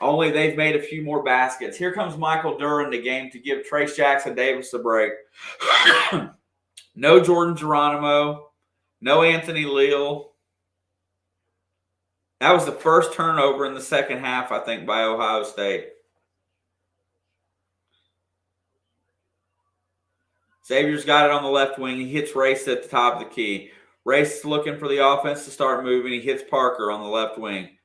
Only they've made a few more baskets. Here comes Michael Durr in the game to give Trace Jackson Davis a break. No Jordan Geronimo. No Anthony Leal. That was the first turnover in the second half, I think, by Ohio State. Xavier's got it on the left wing. He hits Race at the top of the key. Race is looking for the offense to start moving. He hits Parker on the left wing.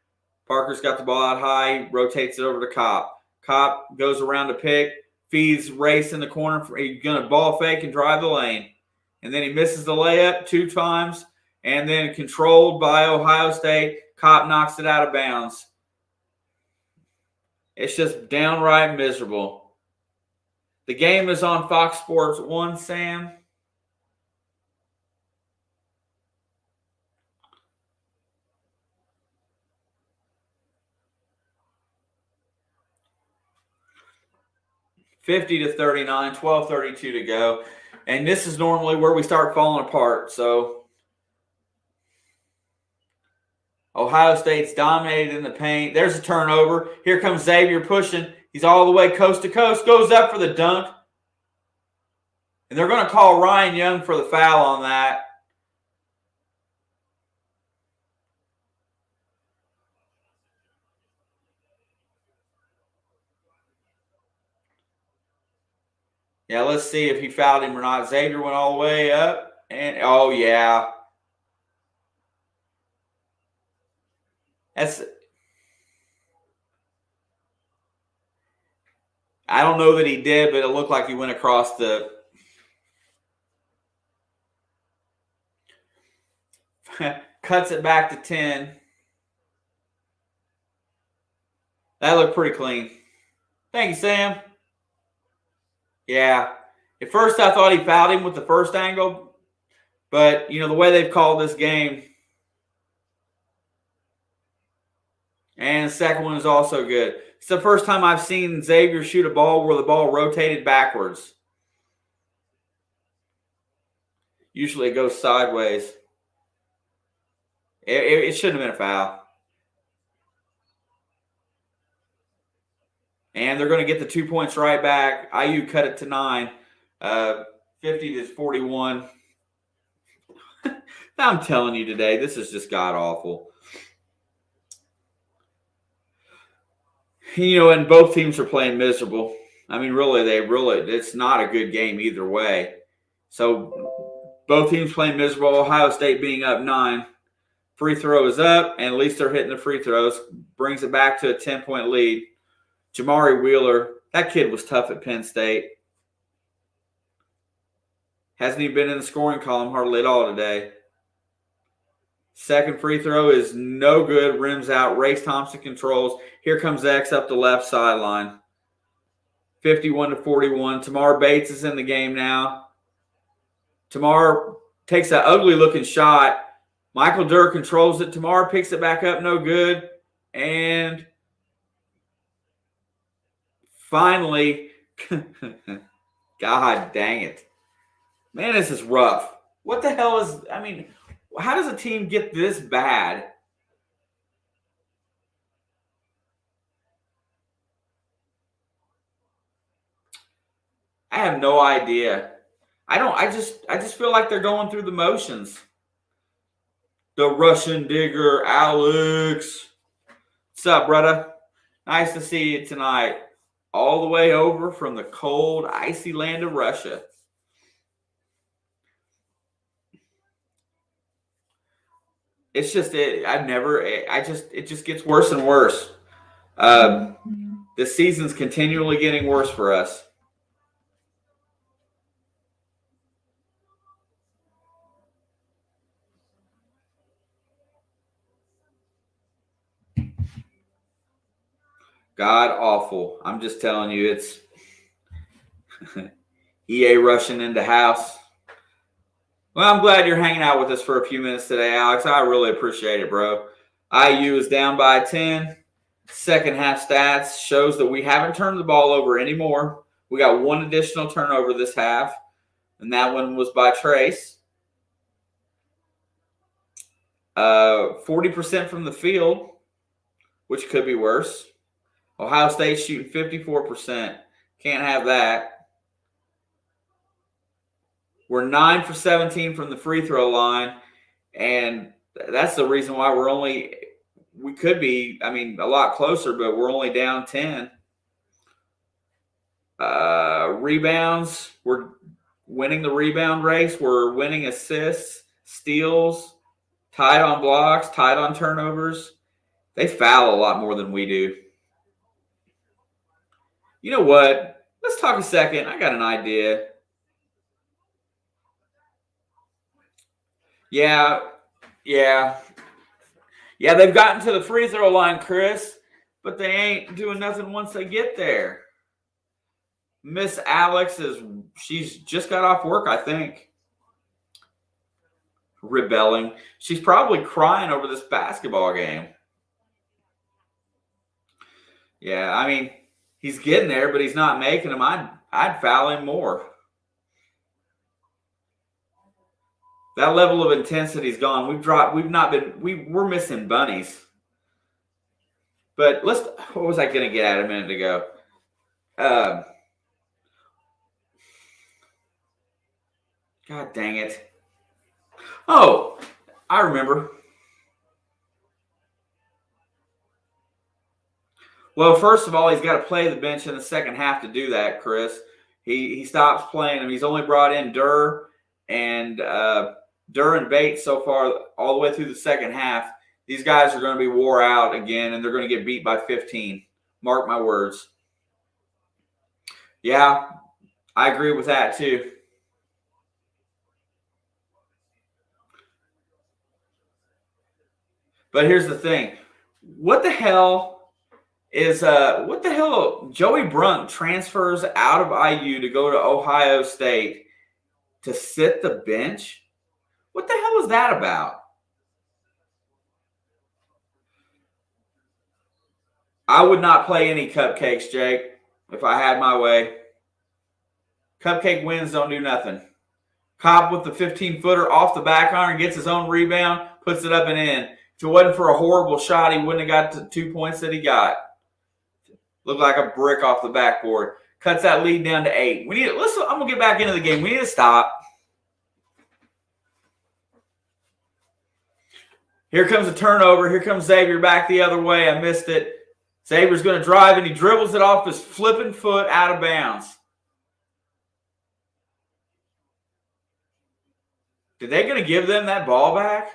Parker's got the ball out high, rotates it over to Kopp. Kopp goes around to pick, feeds Race in the corner. He's going to ball fake and drive the lane. And then he misses the layup 2 times. And then controlled by Ohio State, Kopp knocks it out of bounds. It's just downright miserable. The game is on Fox Sports 1, Sam. $50-39, 12:32 to go. And this is normally where we start falling apart. So Ohio State's dominated in the paint. There's a turnover. Here comes Xavier pushing. He's all the way coast to coast. Goes up for the dunk. And they're going to call Ryan Young for the foul on that. Yeah, let's see if he fouled him or not. Xavier went all the way up. And, oh, yeah. I don't know that he did, but it looked like he went across the cuts it back to 10. That looked pretty clean. Thank you, Sam. Yeah. At first, I thought he fouled him with the first angle, but, the way they've called this game, And the second one is also good. It's the first time I've seen Xavier shoot a ball where the ball rotated backwards. Usually it goes sideways. It shouldn't have been a foul. And they're going to get the 2 points right back. IU cut it to 9, 50-41. I'm telling you today, this is just god-awful. And both teams are playing miserable. I mean, it's not a good game either way. So both teams playing miserable. Ohio State being up 9. Free throw is up, and at least they're hitting the free throws. Brings it back to a 10-point lead. Jamari Wheeler, that kid was tough at Penn State. Hasn't even been in the scoring column hardly at all today. Second free throw is no good. Rims out. Race Thompson controls. Here comes X up the left sideline. 51-41. Tamar Bates is in the game now. Tamar takes that ugly-looking shot. Michael Durr controls it. Tamar picks it back up. No good. And finally, God dang it. Man, this is rough. What the hell is, how does a team get this bad? I have no idea. I just feel like they're going through the motions. The Russian digger, Alex. What's up, brother? Nice to see you tonight. All the way over from the cold, icy land of Russia. It's just it just gets worse and worse. The season's continually getting worse for us. God awful. I'm just telling you, it's EA rushing into house. Well, I'm glad you're hanging out with us for a few minutes today, Alex. I really appreciate it, bro. IU is down by 10. Second half stats shows that we haven't turned the ball over anymore. We got one additional turnover this half, and that one was by Trace. 40% from the field, which could be worse. Ohio State shooting 54%. Can't have that. We're 9 for 17 from the free throw line, and that's the reason why we could be, a lot closer, but we're only down 10. Rebounds, we're winning the rebound race. We're winning assists, steals, tied on blocks, tied on turnovers. They foul a lot more than we do. You know what? Let's talk a second. I got an idea. Yeah, they've gotten to the free throw line, Chris, but they ain't doing nothing once they get there. Miss Alex she's just got off work, I think. Rebelling. She's probably crying over this basketball game. Yeah, he's getting there, but he's not making them. I'd foul him more. That level of intensity's gone. We're missing bunnies. But what was I going to get at a minute ago? God dang it. Oh, I remember. Well, first of all, he's got to play the bench in the second half to do that, Chris. He stops playing him. He's only brought in Durr and Bates so far all the way through the second half. These guys are going to be wore out again, and they're going to get beat by 15. Mark my words. Yeah, I agree with that too. But here's the thing. What the hell Joey Brunt transfers out of IU to go to Ohio State to sit the bench? What the hell is that about? I would not play any cupcakes, Jake, if I had my way. Cupcake wins don't do nothing. Cobb with the 15-footer off the back iron, gets his own rebound, puts it up and in. If it wasn't for a horrible shot, he wouldn't have got the 2 points that he got. Looked like a brick off the backboard. Cuts that lead down to 8. Listen, I'm gonna get back into the game. We need to stop. Here comes a turnover. Here comes Xavier back the other way. I missed it. Xavier's going to drive, and he dribbles it off his flipping foot out of bounds. Did they going to give them that ball back?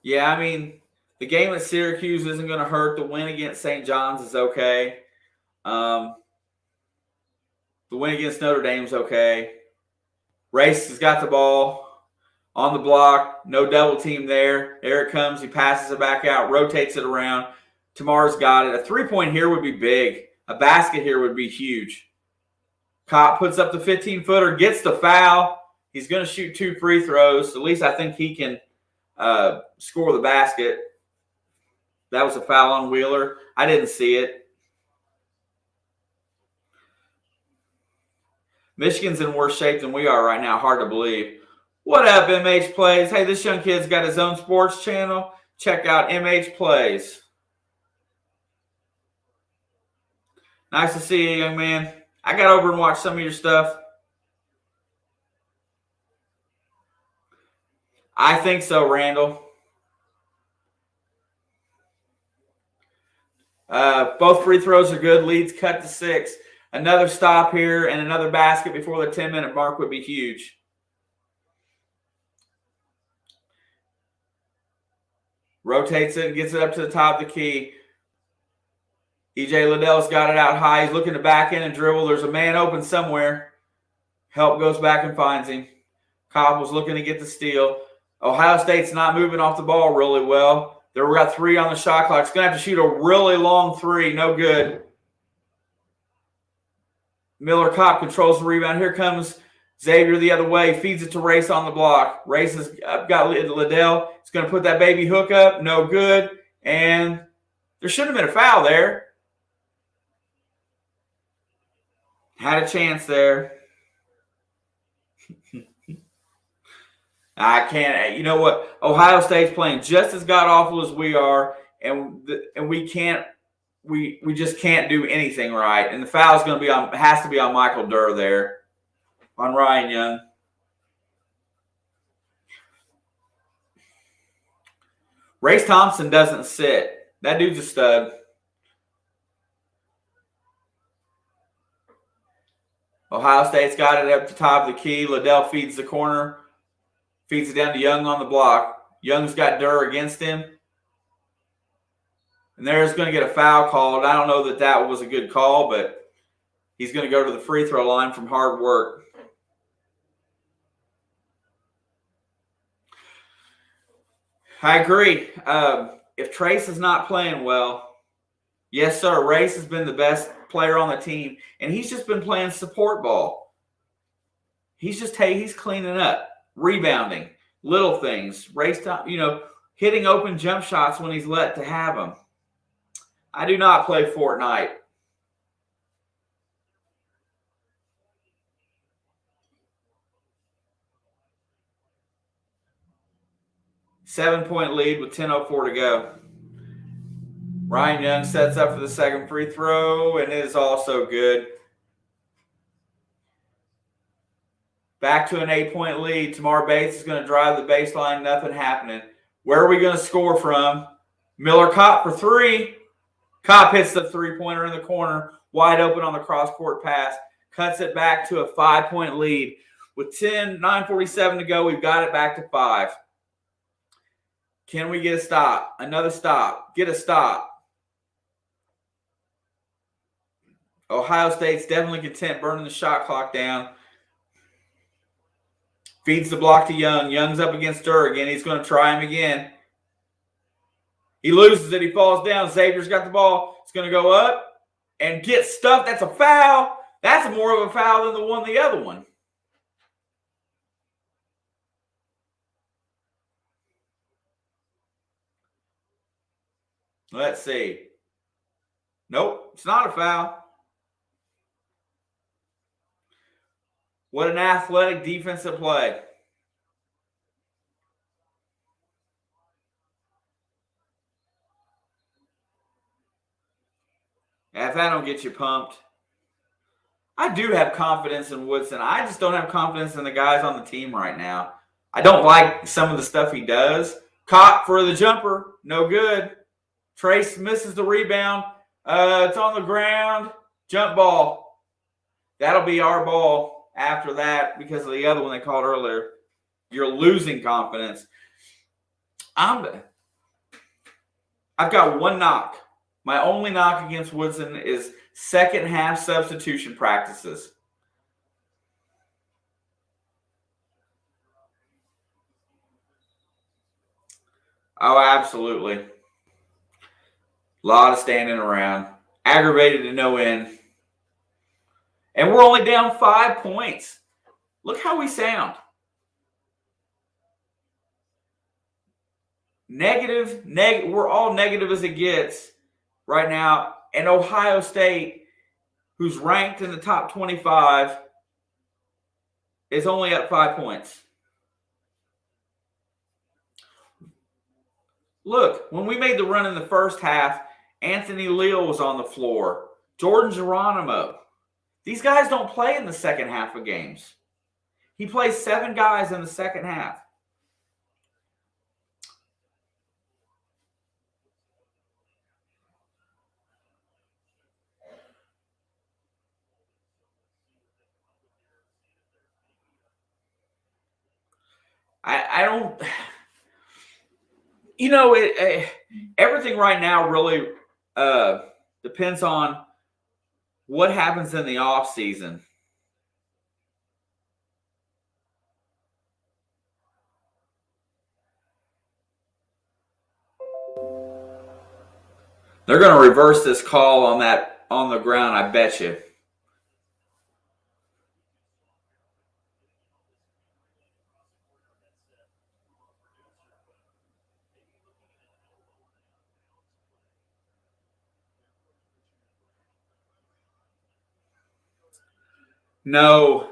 Yeah, I mean, the game at Syracuse isn't going to hurt. The win against St. John's is okay. The win against Notre Dame is okay. Race has got the ball on the block. No double team there. There it comes. He passes it back out, rotates it around. Tamar's got it. A three-point here would be big. A basket here would be huge. Kopp puts up the 15-footer, gets the foul. He's going to shoot 2 free throws. At least I think he can score the basket. That was a foul on Wheeler. I didn't see it. Michigan's in worse shape than we are right now. Hard to believe. What up, MH Plays? Hey, this young kid's got his own sports channel. Check out MH Plays. Nice to see you, young man. I got over and watched some of your stuff. I think so, Randall. Both free throws are good. Leads cut to 6. Another stop here and another basket before the 10-minute mark would be huge. Rotates it and gets it up to the top of the key. E.J. Liddell's got it out high. He's looking to back in and dribble. There's a man open somewhere. Help goes back and finds him. Cobb was looking to get the steal. Ohio State's not moving off the ball really well. They've got 3 on the shot clock. It's going to have to shoot a really long 3. No good. Miller Kopp controls the rebound. Here comes Xavier the other way. Feeds it to Race on the block. Race has got Liddell. It's going to put that baby hook up. No good. And there should have been a foul there. Had a chance there. I can't. You know what? Ohio State's playing just as god-awful as we are, and we can't. We just can't do anything right. And the foul is going to be on. Has to be on Michael Durr there, on Ryan Young. Race Thompson doesn't sit. That dude's a stud. Ohio State's got it up the top of the key. Liddell feeds the corner. Feeds it down to Young on the block. Young's got Durr against him. And there's going to get a foul called. I don't know that was a good call, but he's going to go to the free throw line from hard work. I agree. If Trace is not playing well, yes, sir, Race has been the best player on the team, and he's just been playing support ball. He's cleaning up, rebounding, little things. Race time, hitting open jump shots when he's let to have them. I do not play Fortnite. Seven-point lead with 10:04 to go. Ryan Young sets up for the second free throw, and it is also good. Back to an 8-point lead. Tamar Bates is going to drive the baseline. Nothing happening. Where are we going to score from? Miller Kopp for 3. Kopp hits the three-pointer in the corner, wide open on the cross-court pass, cuts it back to a 5-point lead. With 9:47 to go, we've got it back to 5. Can we get a stop? Another stop. Get a stop. Ohio State's definitely content burning the shot clock down. Feeds the block to Young. Young's up against Durr again. He's going to try him again. He loses it. He falls down. Xavier's got the ball. It's going to go up and get stuffed. That's a foul. That's more of a foul than the other one. Let's see. Nope, it's not a foul. What an athletic defensive play. If that don't get you pumped. I do have confidence in Woodson. I just don't have confidence in the guys on the team right now. I don't like some of the stuff he does. Caught for the jumper. No good. Trace misses the rebound. It's on the ground. Jump ball. That'll be our ball after that because of the other one they called earlier. You're losing confidence. I've got one knock. My only knock against Woodson is second half substitution practices. Oh, absolutely. A lot of standing around. Aggravated to no end. And we're only down 5 points. Look how we sound. Negative. We're all negative as it gets right now. And Ohio State, who's ranked in the top 25, is only up 5 points. Look, when we made the run in the first half, Anthony Leal was on the floor. Jordan Geronimo. These guys don't play in the second half of games. He plays 7 guys in the second half. I don't, everything right now really depends on what happens in the off season. They're going to reverse this call on the ground, I bet you. No,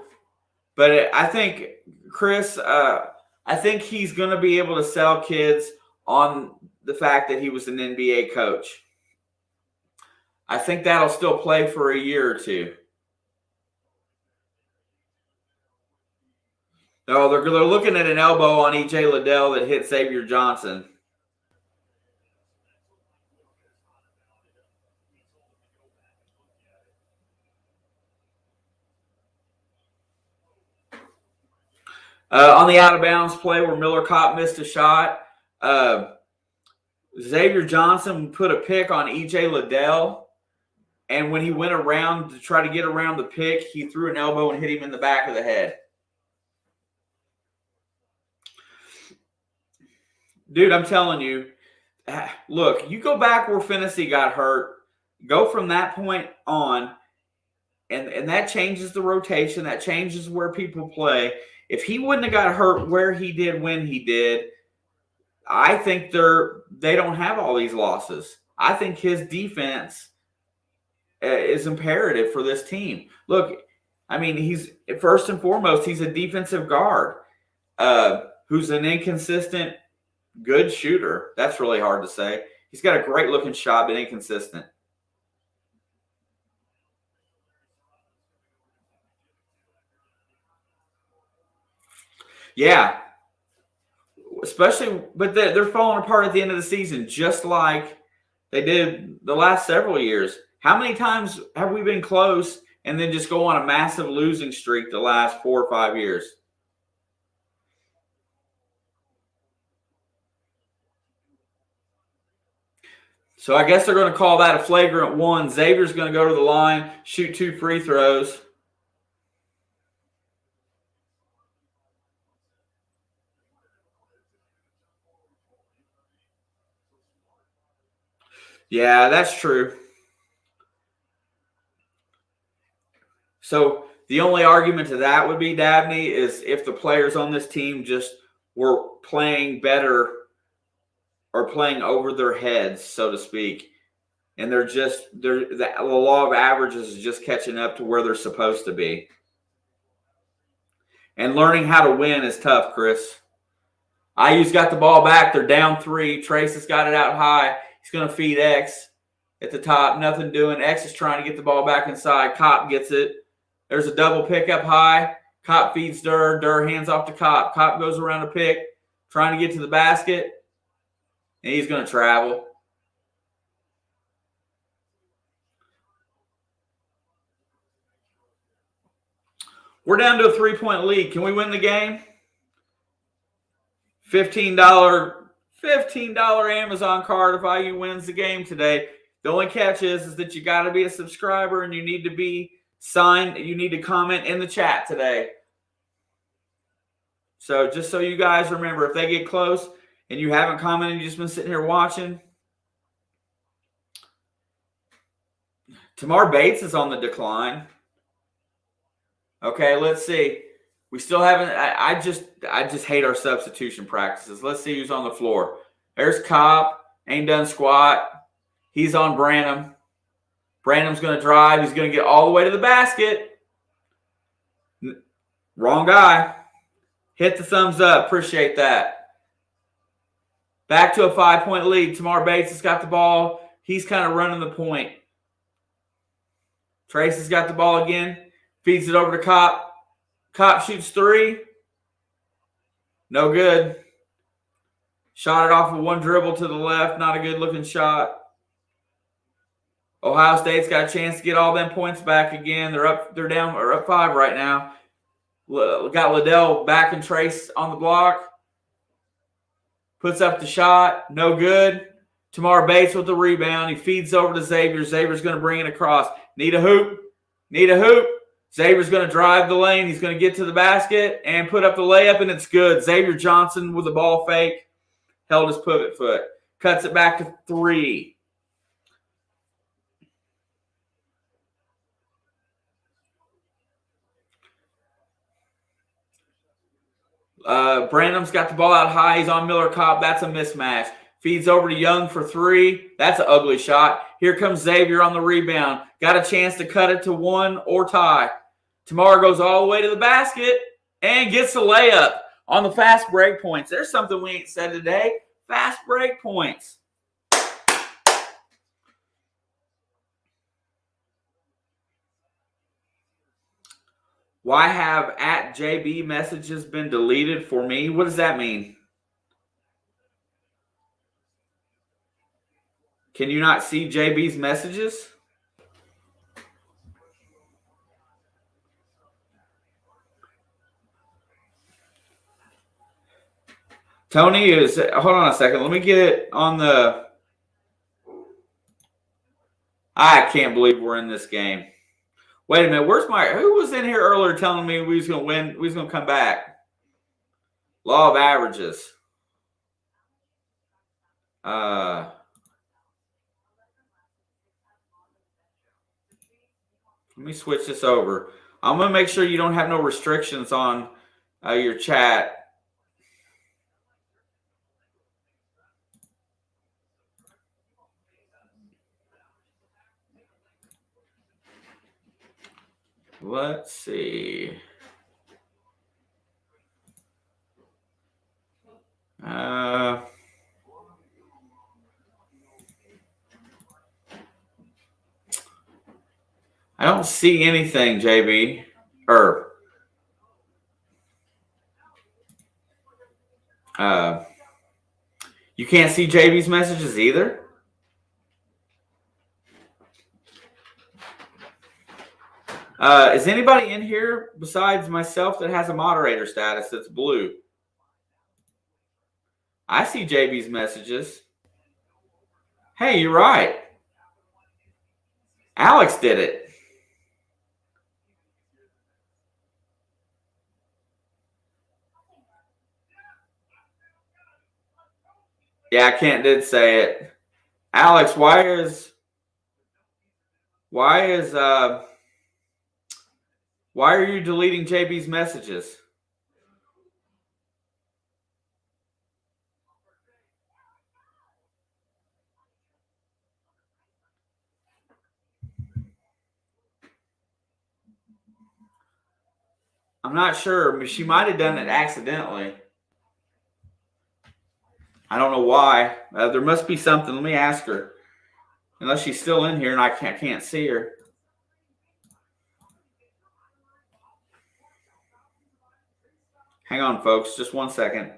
but I think, Chris, I think he's going to be able to sell kids on the fact that he was an NBA coach. I think that'll still play for a year or two. No, they're looking at an elbow on E.J. Liddell that hit Xavier Johnson. On the out-of-bounds play where Miller Kopp missed a shot, Xavier Johnson put a pick on E.J. Liddell, and when he went around to try to get around the pick, he threw an elbow and hit him in the back of the head. Dude, I'm telling you, look, you go back where Finney got hurt, go from that point on, and that changes the rotation. That changes where people play. If he wouldn't have got hurt where he did when he did, I think they don't have all these losses. I think his defense is imperative for this team. Look, I mean, he's first and foremost, he's a defensive guard who's an inconsistent, good shooter. That's really hard to say. He's got a great looking shot, but inconsistent. Yeah. Especially, but they're falling apart at the end of the season, just like they did the last several years. How many times have we been close and then just go on a massive losing streak the last 4 or 5 years? So I guess they're going to call that a flagrant 1. Xavier's going to go to the line, shoot 2 free throws. Yeah, that's true. So the only argument to that would be, Dabney, is if the players on this team just were playing better or playing over their heads, so to speak, and the law of averages is just catching up to where they're supposed to be. And learning how to win is tough, Chris. IU's got the ball back. They're down 3. Trace has got it out high. He's going to feed X at the top. Nothing doing. X is trying to get the ball back inside. Kopp gets it. There's a double pick up high. Kopp feeds Durr. Durr hands off to Kopp. Kopp goes around the pick, trying to get to the basket. And he's going to travel. We're down to a 3-point lead. Can we win the game? $15 Amazon card if IU wins the game today. The only catch is that you got to be a subscriber and you need to be signed. You need to comment in the chat today. So just so you guys remember, if they get close and you haven't commented, you've just been sitting here watching. Tamar Bates is on the decline. Okay, let's see. We still haven't. I just hate our substitution practices. Let's see who's on the floor. There's Kopp. Ain't done squat. He's on Branham. Branham's going to drive. He's going to get all the way to the basket. Wrong guy. Hit the thumbs up. Appreciate that. Back to a 5-point lead. Tamar Bates has got the ball. He's kind of running the point. Trace has got the ball again. Feeds it over to Kopp. Kopp shoots 3. No good. Shot it off with one dribble to the left. Not a good-looking shot. Ohio State's got a chance to get all them points back again. They're up 5 right now. Got Liddell back and Trace on the block. Puts up the shot. No good. Tamar Bates with the rebound. He feeds over to Xavier. Xavier's going to bring it across. Need a hoop. Xavier's going to drive the lane. He's going to get to the basket and put up the layup, and it's good. Xavier Johnson with the ball fake. Held his pivot foot. Cuts it back to 3. Branham's got the ball out high. He's on Miller Kopp. That's a mismatch. Feeds over to Young for 3. That's an ugly shot. Here comes Xavier on the rebound. Got a chance to cut it to 1 or tie. Tamar goes all the way to the basket and gets the layup on the fast break points. There's something we ain't said today. Fast break points. Why have @JB messages been deleted for me? What does that mean? Can you not see JB's messages? Tony is, hold on a second. Let me get it on the, I can't believe we're in this game. Wait a minute. Who was in here earlier telling me we was going to win? We was going to come back. Law of averages. Let me switch this over. I'm going to make sure you don't have no restrictions on your chat. Let's see. I don't see anything, JB. You can't see JB's messages either? Is anybody in here besides myself that has a moderator status that's blue? I see JB's messages. Hey, you're right. Alex did it. Yeah, Kent did say it. Alex, why is Why are you deleting JB's messages? I'm not sure, but she might have done it accidentally. I don't know why. There must be something. Let me ask her. Unless she's still in here and I can't see her. Hang on, folks. Just 1 second.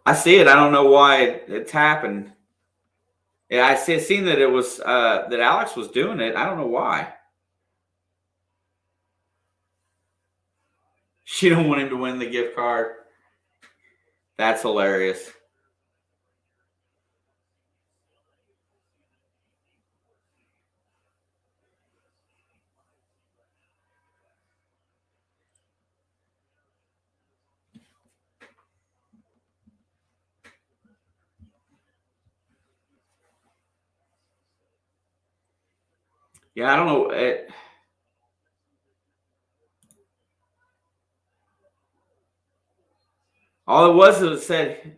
I see it. I don't know why it's happened. Yeah, I seen that it was that Alex was doing it. I don't know why. She don't want him to win the gift card. That's hilarious. Yeah, I don't know. All it was is it said,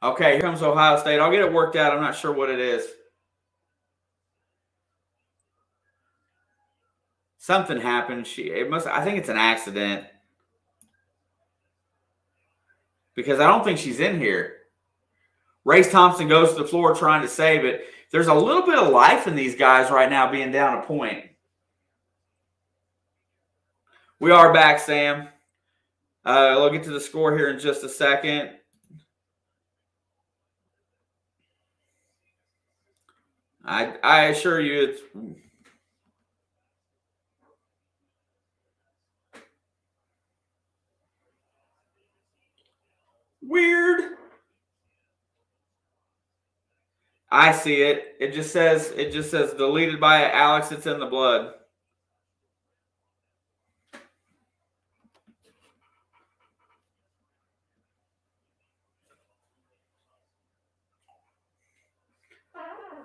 okay, here comes Ohio State. I'll get it worked out. I'm not sure what it is. Something happened. I think it's an accident. Because I don't think she's in here. Race Thompson goes to the floor trying to save it. There's a little bit of life in these guys right now being down a point. We are back, Sam. We'll get to the score here in just a second. I assure you it's weird. I see it. It just says deleted by Alex. It's in the blood.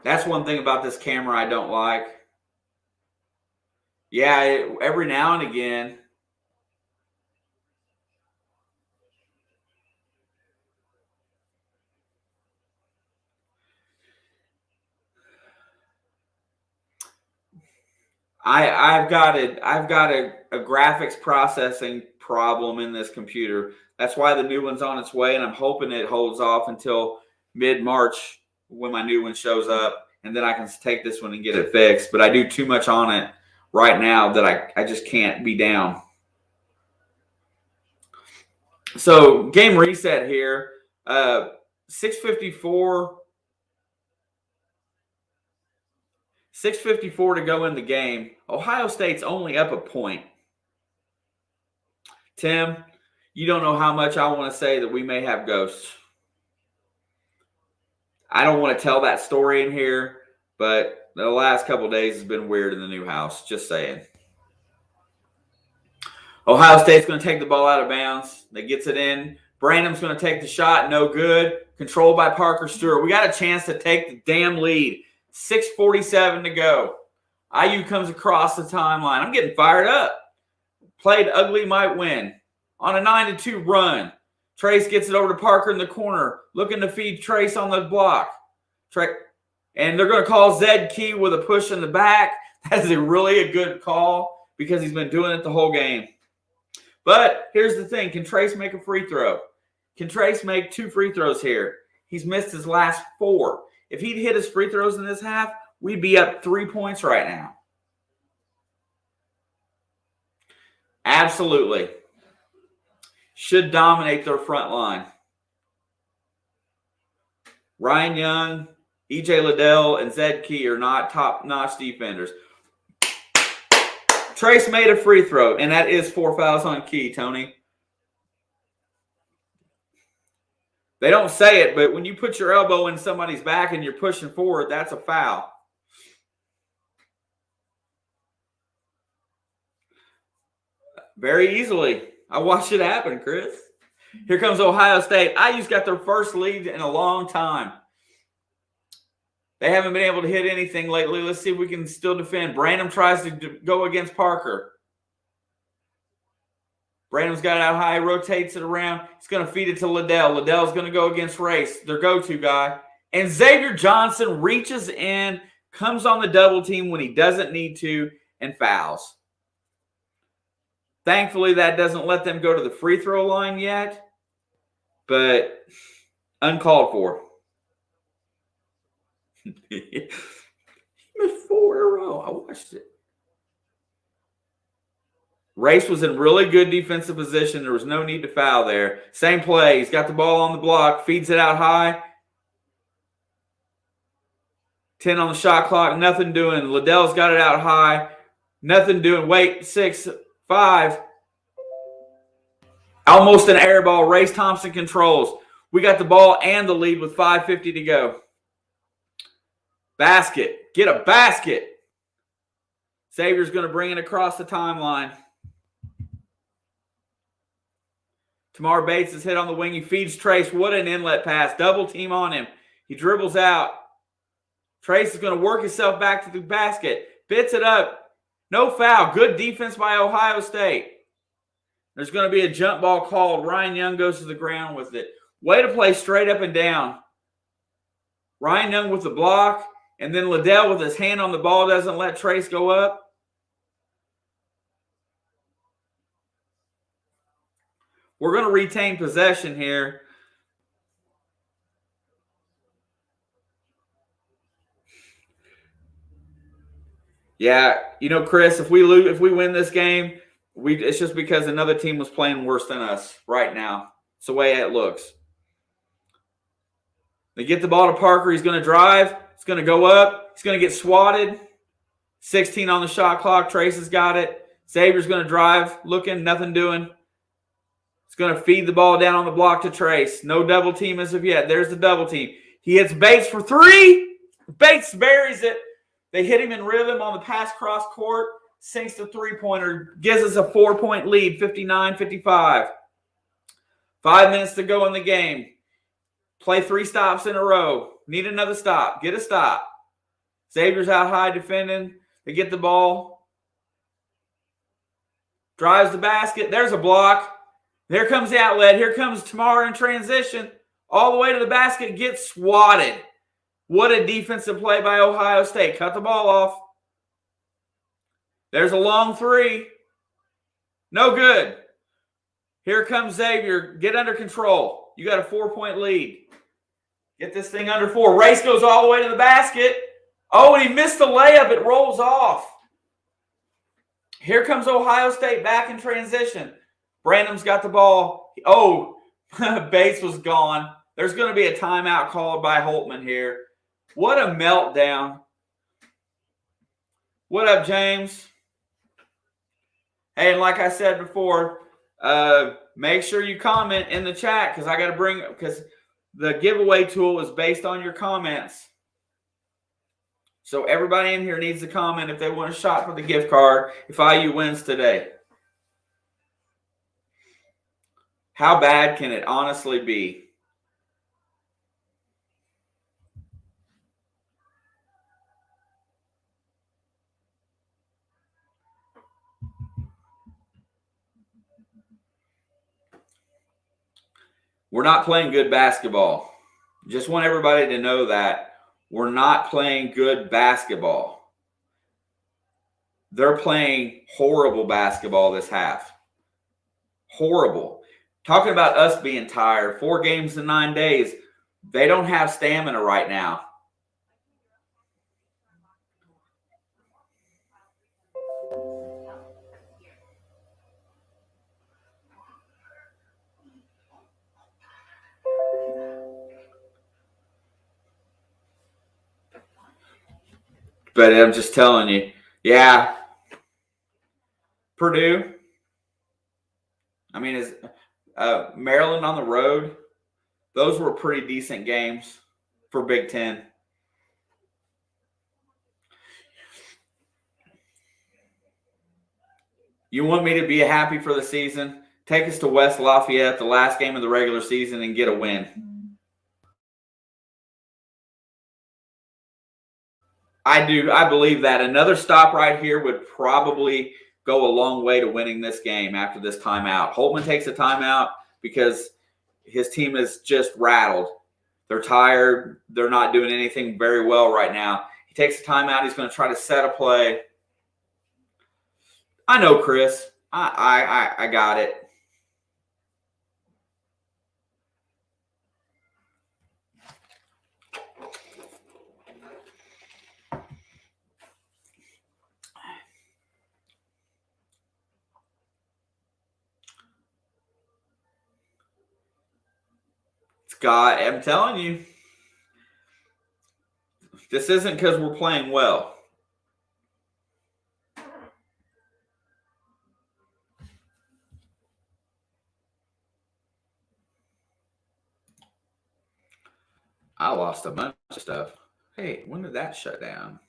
That's one thing about this camera I don't like. Yeah, every now and again. I've got a graphics processing problem in this computer. That's why the new one's on its way, and I'm hoping it holds off until mid-March when my new one shows up, and then I can take this one and get it fixed. But I do too much on it right now that I just can't be down. So game reset here. 6:54 to go in the game. Ohio State's only up a point. Tim, you don't know how much I want to say that we may have ghosts. I don't want to tell that story in here, but the last couple of days has been weird in the new house. Just saying. Ohio State's going to take the ball out of bounds. That gets it in. Brandon's going to take the shot. No good. Controlled by Parker Stewart. We got a chance to take the damn lead. 6:47 to go. IU comes across the timeline. I'm getting fired up. Played ugly might win. On a 9-2 run. Trace gets it over to Parker in the corner. Looking to feed Trace on the block. And they're going to call Zed Key with a push in the back. That is really a good call because he's been doing it the whole game. But here's the thing. Can Trace make a free throw? Can Trace make 2 free throws here? He's missed his last 4. If he'd hit his free throws in this half, we'd be up 3 points right now. Absolutely. Should dominate their front line. Ryan Young, E.J. Liddell, and Zed Key are not top-notch defenders. Trace made a free throw, and that is 4 fouls on Key, Tony. They don't say it, but when you put your elbow in somebody's back and you're pushing forward, that's a foul. Very easily. I watched it happen, Chris. Here comes Ohio State. IU's got their first lead in a long time. They haven't been able to hit anything lately. Let's see if we can still defend. Branham tries to go against Parker. Branham's got it out high, rotates it around. He's going to feed it to Liddell. Liddell's going to go against Race, their go-to guy. And Xavier Johnson reaches in, comes on the double team when he doesn't need to, and fouls. Thankfully, that doesn't let them go to the free throw line yet, but uncalled for. He missed 4 in a row. I watched it. Race was in really good defensive position. There was no need to foul there. Same play. He's got the ball on the block, feeds it out high. 10 on the shot clock, nothing doing. Liddell's got it out high. Nothing doing. Wait, 6, 5. Almost an air ball. Race Thompson controls. We got the ball and the lead with 5:50 to go. Basket. Get a basket. Xavier's going to bring it across the timeline. Tamar Bates is hit on the wing. He feeds Trace. What an inlet pass. Double team on him. He dribbles out. Trace is going to work himself back to the basket. Bits it up. No foul. Good defense by Ohio State. There's going to be a jump ball called. Ryan Young goes to the ground with it. Way to play straight up and down. Ryan Young with the block. And then Liddell with his hand on the ball doesn't let Trace go up. We're going to retain possession here. Yeah, you know, Chris, if we win this game, it's just because another team was playing worse than us right now. It's the way it looks. They get the ball to Parker. He's going to drive. It's going to go up. He's going to get swatted. 16 on the shot clock. Trace has got it. Xavier's going to drive. Looking, nothing doing. He's going to feed the ball down on the block to Trace. No double team as of yet. There's the double team. He hits Bates for 3. Bates buries it. They hit him in rhythm on the pass cross court. Sinks the three-pointer. Gives us a 4-point lead, 59-55. 5 minutes to go in the game. Play 3 stops in a row. Need another stop. Get a stop. Xavier's out high defending. They get the ball. Drives the basket. There's a block. There comes the outlet. Here comes Tamara in transition. All the way to the basket. Gets swatted. What a defensive play by Ohio State. Cut the ball off. There's a long 3. No good. Here comes Xavier. Get under control. You got a 4-point lead. Get this thing under 4. Race goes all the way to the basket. Oh, and he missed the layup. It rolls off. Here comes Ohio State back in transition. Branham's got the ball. Oh, Bates was gone. There's going to be a timeout called by Holtman here. What a meltdown. What up, James? Hey, and like I said before, make sure you comment in the chat because the giveaway tool is based on your comments. So everybody in here needs to comment if they want a shot for the gift card if IU wins today. How bad can it honestly be? We're not playing good basketball. Just want everybody to know that. We're not playing good basketball. They're playing horrible basketball this half. Horrible. Talking about us being tired. 4 games in 9 days. They don't have stamina right now. But I'm just telling you, yeah. Purdue. I mean, is Maryland on the road? Those were pretty decent games for Big Ten. You want me to be happy for the season? Take us to West Lafayette, the last game of the regular season, and get a win. I do. I believe that. Another stop right here would probably go a long way to winning this game after this timeout. Holtman takes a timeout because his team is just rattled. They're tired. They're not doing anything very well right now. He takes a timeout. He's going to try to set a play. I know, Chris. I got it. Scott, I'm telling you, this isn't because we're playing well. I lost a bunch of stuff. Hey, when did that shut down?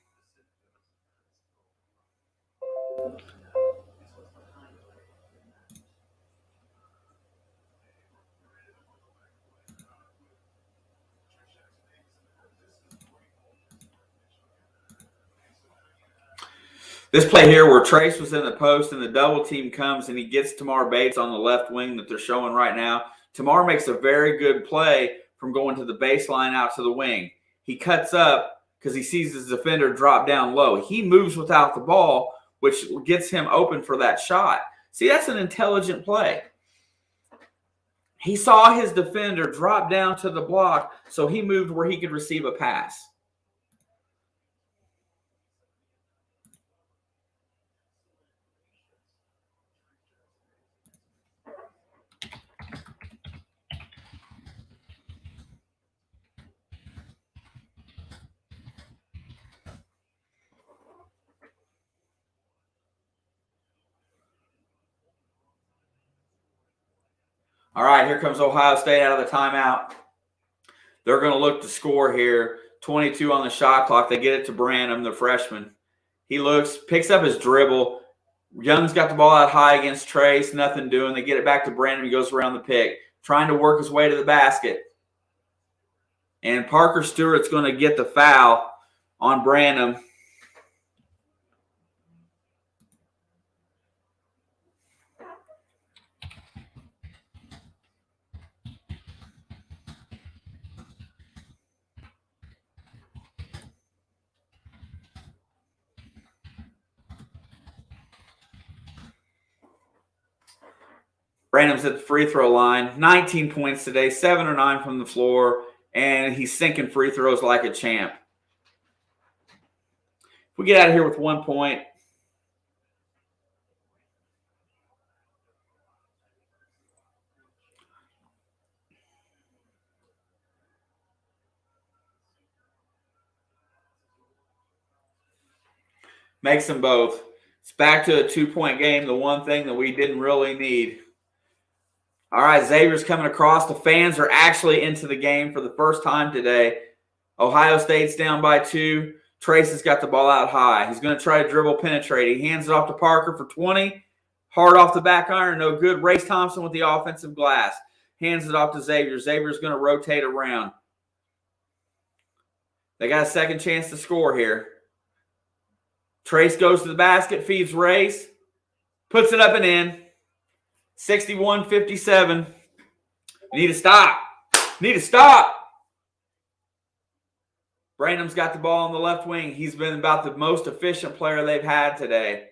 This play here where Trace was in the post and the double team comes and he gets Tamar Bates on the left wing that they're showing right now. Tamar makes a very good play from going to the baseline out to the wing. He cuts up because he sees his defender drop down low. He moves without the ball, which gets him open for that shot. See, that's an intelligent play. He saw his defender drop down to the block, so he moved where he could receive a pass. All right, here comes Ohio State out of the timeout. They're going to look to score here. 22 on the shot clock. They get it to Branham, the freshman. He looks, picks up his dribble. Young's got the ball out high against Trace. Nothing doing. They get it back to Branham. He goes around the pick, trying to work his way to the basket. And Parker Stewart's going to get the foul on Branham. Branham's at the free throw line. 19 points today, 7 or 9 from the floor, and he's sinking free throws like a champ. If we get out of here with 1 point, makes them both. It's back to a 2-point game, the one thing that we didn't really need. All right, Xavier's coming across. The fans are actually into the game for the first time today. Ohio State's down by 2. Trace has got the ball out high. He's going to try to dribble penetrate. He hands it off to Parker for 20. Hard off the back iron, no good. Race Thompson with the offensive glass. Hands it off to Xavier. Xavier's going to rotate around. They got a second chance to score here. Trace goes to the basket, feeds Race, puts it up and in. 61-57. Need to stop. Need to stop. Branham's got the ball on the left wing. He's been about the most efficient player they've had today.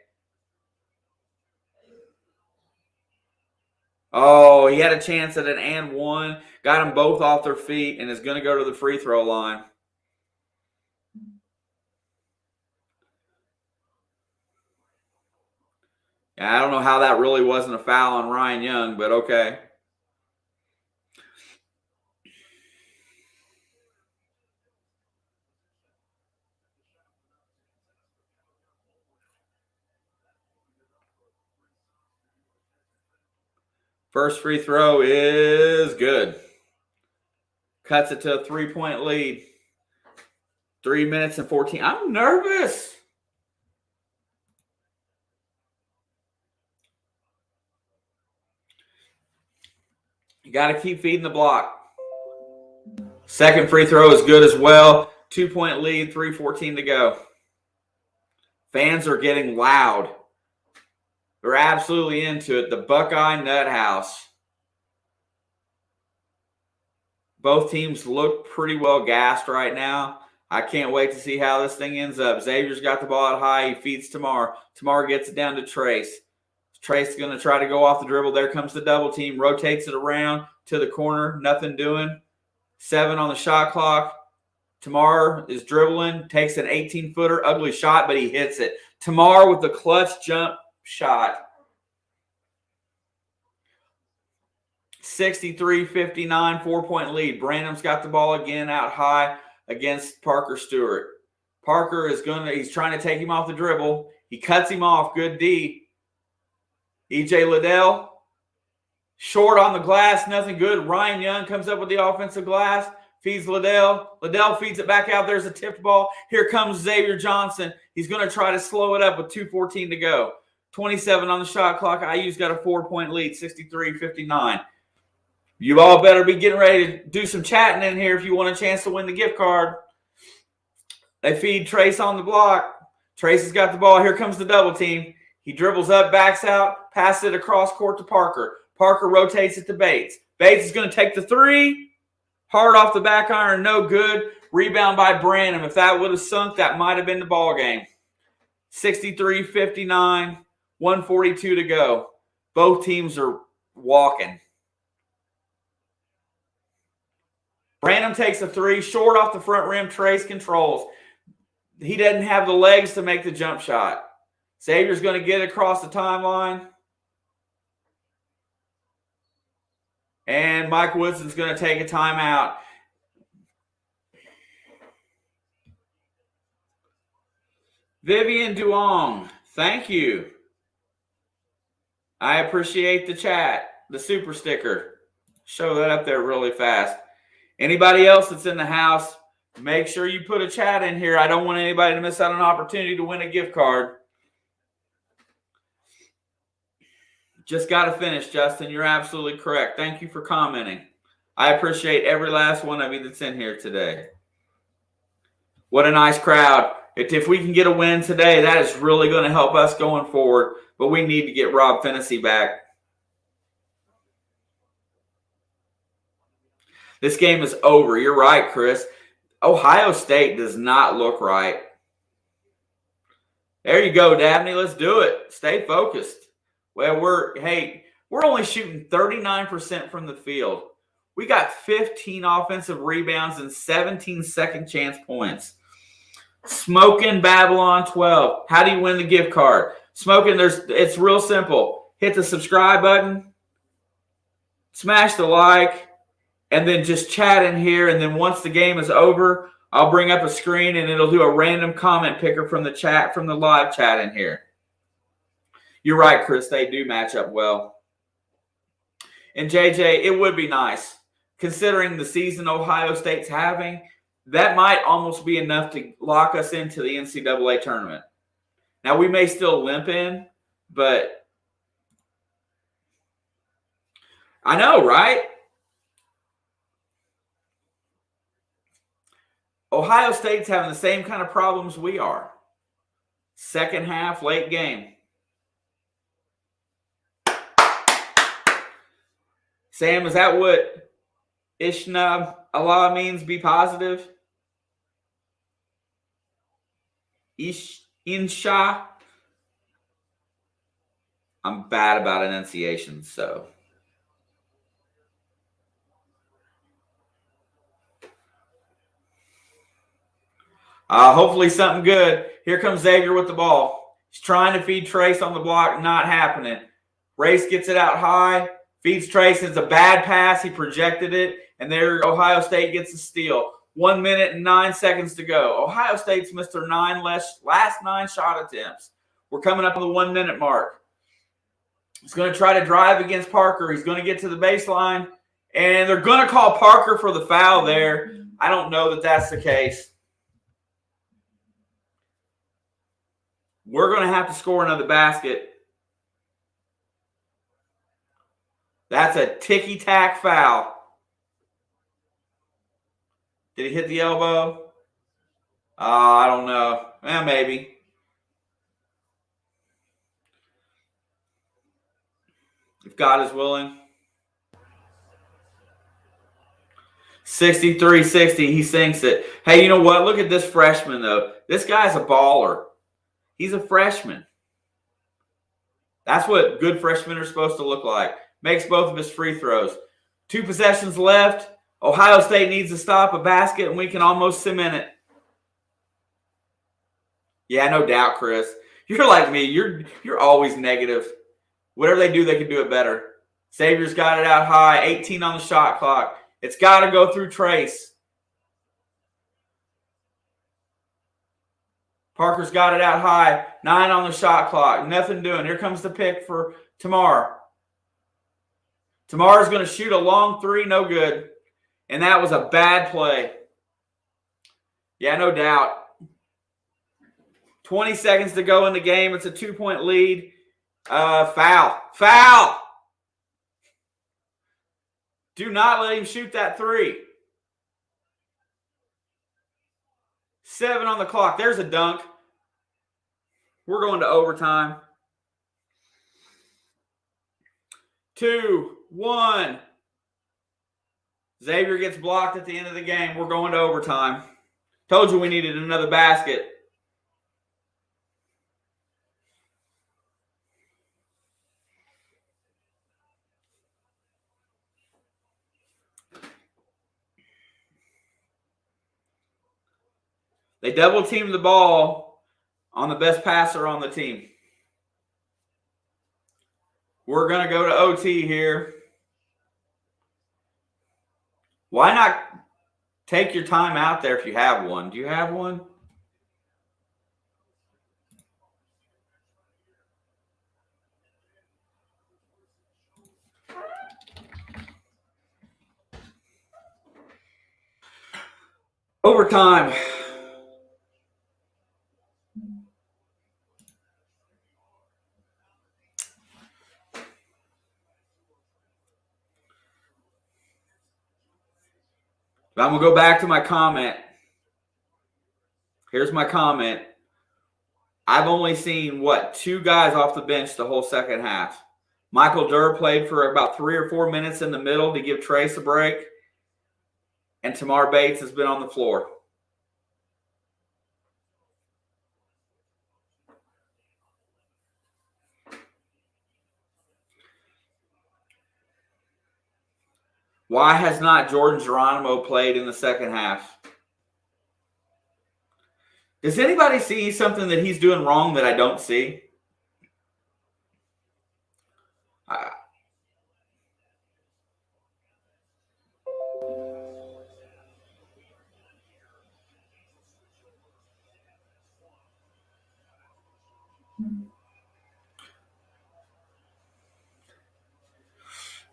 Oh, he had a chance at an and one. Got them both off their feet and is going to go to the free throw line. Yeah, I don't know how that really wasn't a foul on Ryan Young, but okay. First free throw is good. Cuts it to a 3-point lead. 3 minutes and 14. I'm nervous. You got to keep feeding the block. Second free throw is good as well. 2-point lead, 3:14 to go. Fans are getting loud. They're absolutely into it. The Buckeye Nut House. Both teams look pretty well gassed right now. I can't wait to see how this thing ends up. Xavier's got the ball at high. He feeds Tamar. Tamar gets it down to Trace. Trace is going to try to go off the dribble. There comes the double team. Rotates it around to the corner. Nothing doing. 7 on the shot clock. Tamar is dribbling. Takes an 18-footer. Ugly shot, but he hits it. Tamar with the clutch jump shot. 63-59, 4-point lead. Branham's got the ball again out high against Parker Stewart. Parker is he's trying to take him off the dribble. He cuts him off. Good D. E.J. Liddell. Short on the glass. Nothing good. Ryan Young comes up with the offensive glass. Feeds Liddell. Liddell feeds it back out. There's a tipped ball. Here comes Xavier Johnson. He's going to try to slow it up with 2:14 to go. 27 on the shot clock. IU's got a 4-point lead, 63-59. You all better be getting ready to do some chatting in here if you want a chance to win the gift card. They feed Trace on the block. Trace has got the ball. Here comes the double team. He dribbles up, backs out, passes it across court to Parker. Parker rotates it to Bates. Bates is going to take the 3. Hard off the back iron, no good. Rebound by Branham. If that would have sunk, that might have been the ball game. 63-59, 1:42 to go. Both teams are walking. Branham takes a 3, short off the front rim. Trace controls. He doesn't have the legs to make the jump shot. Xavier's going to get across the timeline. And Mike Woodson's going to take a timeout. Vivian Duong, thank you. I appreciate the chat, the super sticker. Show that up there really fast. Anybody else that's in the house, make sure you put a chat in here. I don't want anybody to miss out on an opportunity to win a gift card. Just got to finish, Justin. You're absolutely correct. Thank you for commenting. I appreciate every last one of you that's in here today. What a nice crowd. If we can get a win today, that is really going to help us going forward. But we need to get Rob Fennessy back. This game is over. You're right, Chris. Ohio State does not look right. There you go, Dabney. Let's do it. Stay focused. Well, we're only shooting 39% from the field. We got 15 offensive rebounds and 17 second chance points. Smoking Babylon 12. How do you win the gift card? Smoking, it's real simple. Hit the subscribe button, smash the like, and then just chat in here. And then once the game is over, I'll bring up a screen and it'll do a random comment picker from the chat, from the live chat in here. You're right, Chris. They do match up well. And JJ, it would be nice, considering the season Ohio State's having, that might almost be enough to lock us into the NCAA tournament. Now, we may still limp in, but I know, right? Ohio State's having the same kind of problems we are. Second half, late game. Sam, is that what Ishna Allah means, be positive? Insha. I'm bad about enunciation, so. Hopefully something good. Here comes Xavier with the ball. He's trying to feed Trace on the block. Not happening. Race gets it out high. Feeds Trace. It's a bad pass. He projected it. And there Ohio State gets a steal. 1 minute and 9 seconds to go. Ohio State's missed their last 9 shot attempts. We're coming up on the 1 minute mark. He's going to try to drive against Parker. He's going to get to the baseline. And they're going to call Parker for the foul there. I don't know that that's the case. We're going to have to score another basket. That's a ticky-tack foul. Did he hit the elbow? I don't know. Maybe. If God is willing. 63-60, he sinks it. Hey, you know what? Look at this freshman, though. This guy's a baller. He's a freshman. That's what good freshmen are supposed to look like. Makes both of his free throws. 2 possessions left. Ohio State needs to stop a basket, and we can almost cement it. Yeah, no doubt, Chris. You're like me. You're always negative. Whatever they do, they can do it better. Xavier's got it out high. 18 on the shot clock. It's got to go through Trace. Parker's got it out high. 9 on the shot clock. Nothing doing. Here comes the pick for Tamar. Tamar's going to shoot a long 3. No good. And that was a bad play. Yeah, no doubt. 20 seconds to go in the game. It's a 2-point lead. Foul. Foul! Do not let him shoot that 3. 7 on the clock. There's a dunk. We're going to overtime. 2, 1. Xavier gets blocked at the end of the game. We're going to overtime. Told you we needed another basket. They double teamed the ball on the best passer on the team. We're going to go to OT here. Why not take your time out there if you have one? Do you have one? Overtime. I'm going to go back to my comment. Here's my comment. I've only seen, 2 guys off the bench the whole second half. Michael Durr played for about 3 or 4 minutes in the middle to give Trace a break. And Tamar Bates has been on the floor. Why has not Jordan Geronimo played in the second half? Does anybody see something that he's doing wrong that I don't see?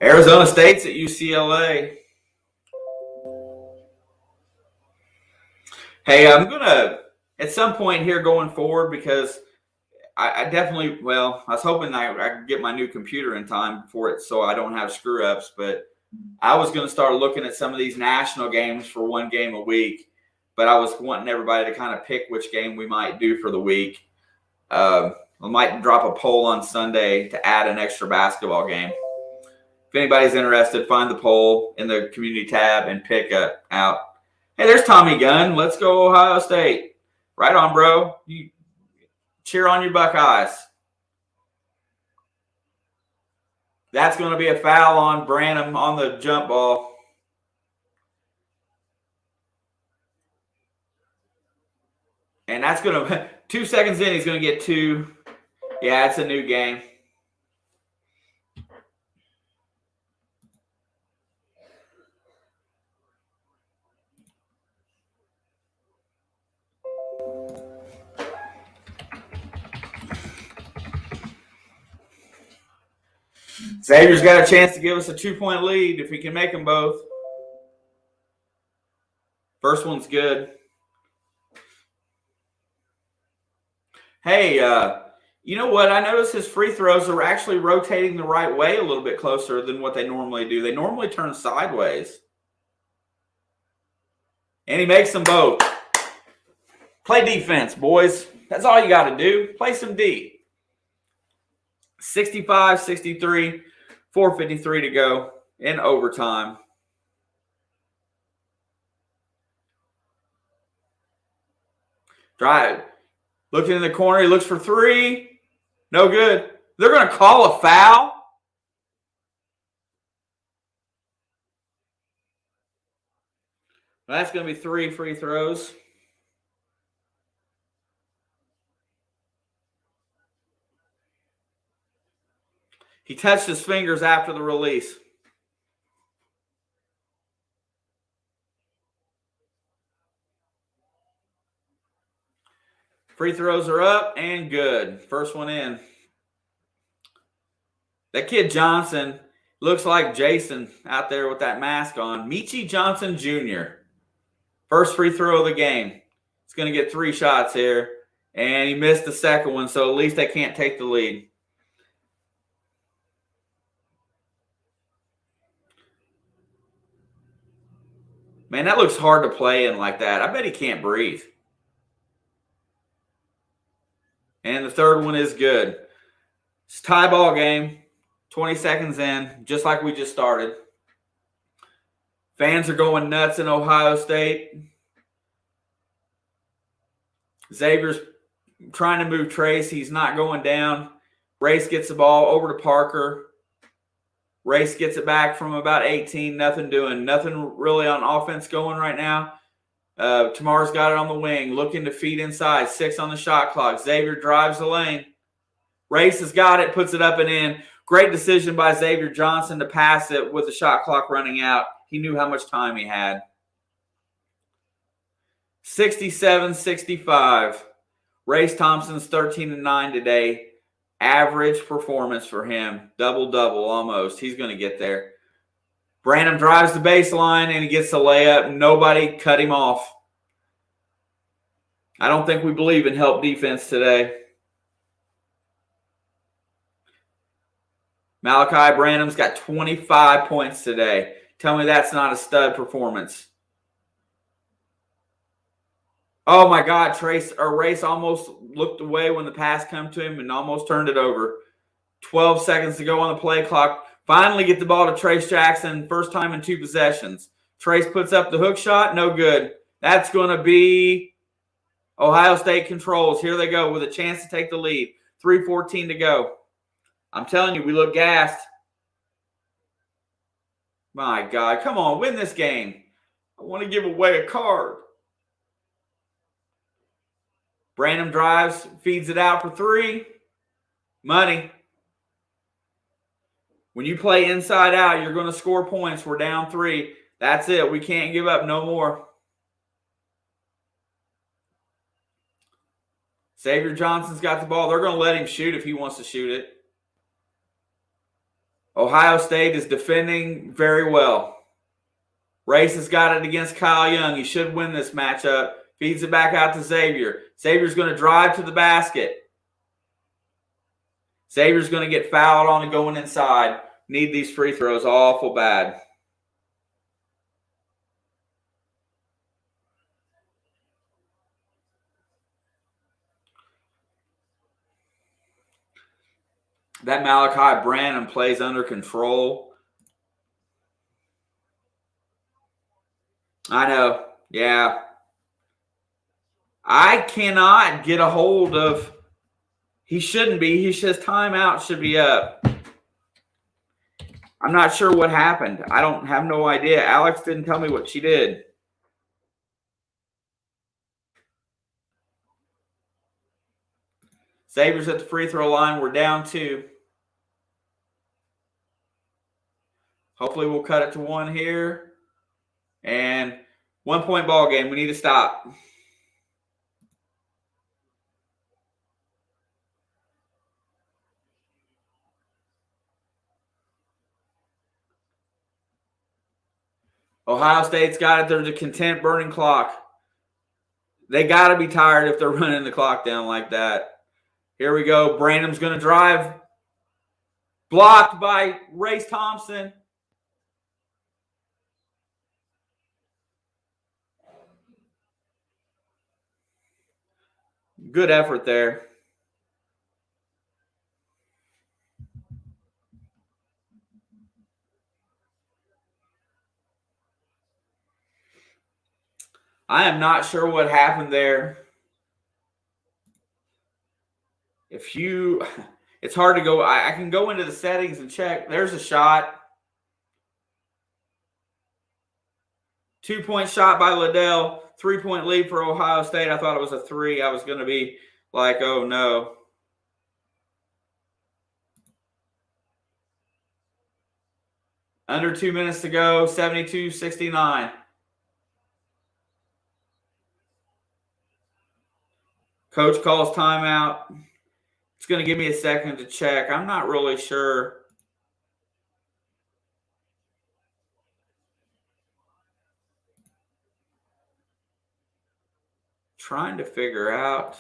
Arizona State's at UCLA. Hey, I'm going to, at some point here going forward, because I definitely, I was hoping I could get my new computer in time for it so I don't have screw-ups, but I was going to start looking at some of these national games for 1 game a week, but I was wanting everybody to kind of pick which game we might do for the week. I might drop a poll on Sunday to add an extra basketball game. If anybody's interested, find the poll in the community tab and pick out. Hey, there's Tommy Gunn. Let's go Ohio State. Right on, bro. You cheer on your Buckeyes. That's going to be a foul on Branham on the jump ball. And that's going to, 2 seconds in, he's going to get 2. Yeah, it's a new game. Xavier's got a chance to give us a 2-point lead if he can make them both. First one's good. Hey, you know what? I noticed his free throws are actually rotating the right way a little bit closer than what they normally do. They normally turn sideways. And he makes them both. Play defense, boys. That's all you got to do. Play some D. 65-63, 4:53 to go in overtime. Drive. Looking in the corner. He looks for three. No good. They're going to call a foul. That's going to be 3 free throws. He touched his fingers after the release. Free throws are up and good. First one in. That kid Johnson looks like Jason out there with that mask on. Michi Johnson Jr. First free throw of the game. He's going to get 3 shots here. And he missed the second one, so at least they can't take the lead. Man, that looks hard to play in like that. I bet he can't breathe. And the third one is good. It's a tie ball game. 20 seconds in, just like we just started. Fans are going nuts in Ohio State. Xavier's trying to move Trace. He's not going down. Race gets the ball over to Parker. Race gets it back from about 18. Nothing doing. Nothing really on offense going right now. Tamar's got it on the wing. Looking to feed inside. 6 on the shot clock. Xavier drives the lane. Race has got it. Puts it up and in. Great decision by Xavier Johnson to pass it with the shot clock running out. He knew how much time he had. 67-65. Race Thompson's 13-9 today. Average performance for him. Double-double almost. He's going to get there. Branham drives the baseline and he gets the layup. Nobody cut him off. I don't think we believe in help defense today. Malachi Branham's got 25 points today. Tell me that's not a stud performance. Oh my God, Race almost looked away when the pass came to him and almost turned it over. 12 seconds to go on the play clock. Finally get the ball to Trace Jackson. First time in 2 possessions. Trace puts up the hook shot. No good. That's going to be Ohio State controls. Here they go with a chance to take the lead. 3:14 to go. I'm telling you, we look gassed. My God, come on, win this game. I want to give away a card. Branham drives, feeds it out for 3. Money. When you play inside out, you're going to score points. We're down 3. That's it. We can't give up no more. Xavier Johnson's got the ball. They're going to let him shoot if he wants to shoot it. Ohio State is defending very well. Race has got it against Kyle Young. He should win this matchup. Feeds it back out to Xavier. Xavier's going to drive to the basket. Xavier's going to get fouled on and going inside. Need these free throws awful bad. That Malachi Branham plays under control. I know. Yeah. I cannot get a hold of. He shouldn't be. His timeout should be up. I'm not sure what happened. I don't have no idea. Alex didn't tell me what she did. Xavier's at the free throw line. We're down 2. Hopefully we'll cut it to 1 here. And 1-point ball game. We need to stop. Ohio State's got it. There's a content burning clock. They got to be tired if they're running the clock down like that. Here we go. Branham's going to drive. Blocked by Race Thompson. Good effort there. I am not sure what happened there. It's hard to go. I can go into the settings and check. There's a shot. 2-point shot by Liddell. 3-point lead for Ohio State. I thought it was a 3. I was going to be like, oh no. Under 2 minutes to go. 72-69. Coach calls timeout. It's going to give me a second to check. I'm not really sure. Trying to figure out.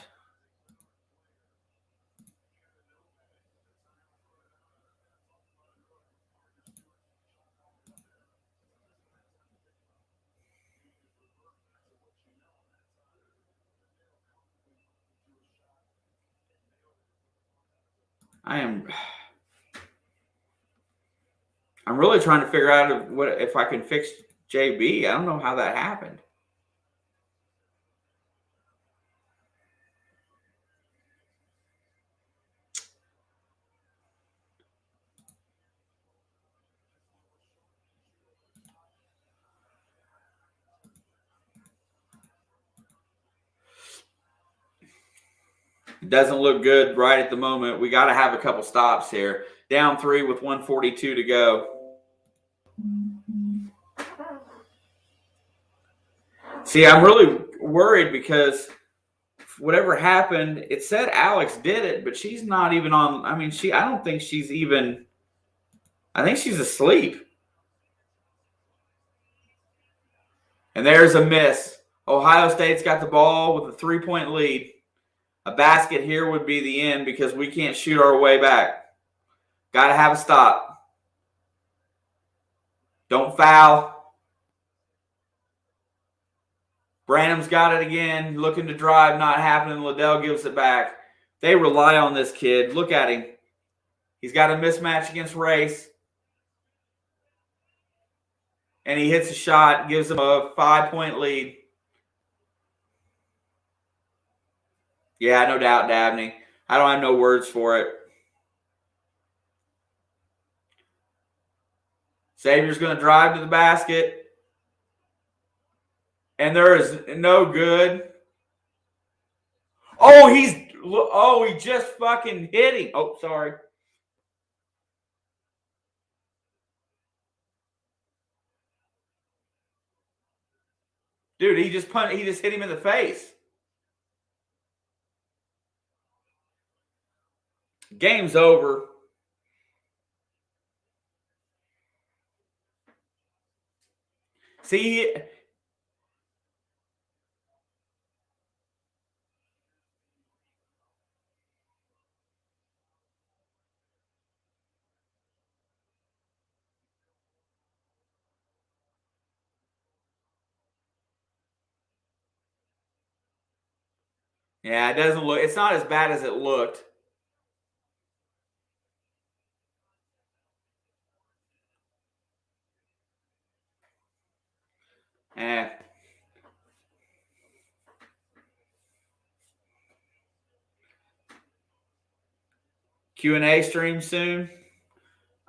I'm really trying to figure out if I can fix JB. I don't know how that happened. It doesn't look good right at the moment. We got to have a couple stops here. Down 3 with 1:42 to go. See, I'm really worried because whatever happened, it said Alex did it, but she's not even on. I mean, I don't think she's even. I think she's asleep. And there's a miss. Ohio State's got the ball with a 3-point lead. A basket here would be the end because we can't shoot our way back. Got to have a stop. Don't foul. Branham's got it again. Looking to drive, not happening. Liddell gives it back. They rely on this kid. Look at him. He's got a mismatch against Race. And he hits a shot, gives them a 5-point lead. Yeah, no doubt, Dabney. I don't have no words for it. Xavier's going to drive to the basket. And there is no good. Oh, he just fucking hit him. Oh, sorry. Dude, he just hit him in the face. Game's over. See, yeah, it doesn't look. It's not as bad as it looked. Q&A stream soon.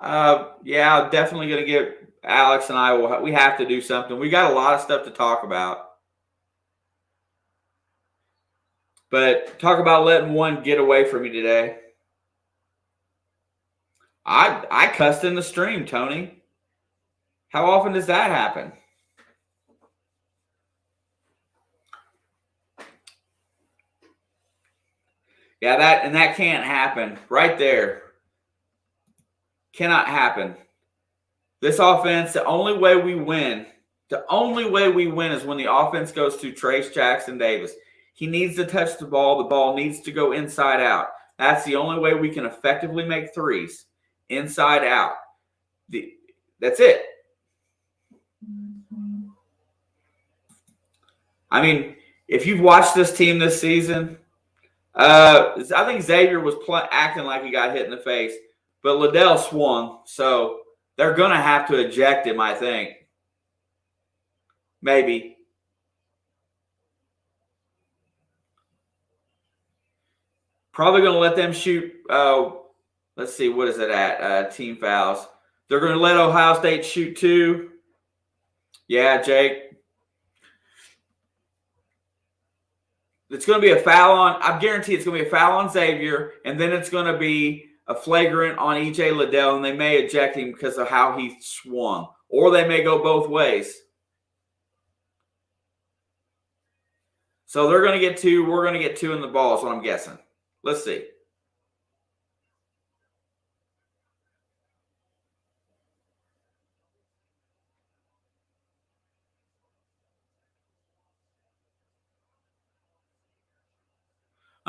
Yeah, definitely going to get Alex and I. We have to do something. We got a lot of stuff to talk about. But talk about letting one get away from me today. I cussed in the stream, Tony. How often does that happen? Yeah, that can't happen. Right there. Cannot happen. This offense, the only way we win The only way we win is when the offense goes to Trace Jackson Davis. He needs to touch the ball. The ball needs to go inside out. That's the only way we can effectively make threes. Inside out. That's it. I mean, if you've watched this team this season, I think Xavier was acting like he got hit in the face, but Liddell swung, so they're going to have to eject him, I think. Maybe. Probably going to let them shoot. Let's see, what is it at? Team fouls. They're going to let Ohio State shoot 2. Yeah, Jake. It's going to be a foul on, I guarantee it's going to be a foul on Xavier, and then it's going to be a flagrant on E.J. Liddell, and they may eject him because of how he swung. Or they may go both ways. So they're going to get 2. We're going to get 2 in the ball is what I'm guessing. Let's see.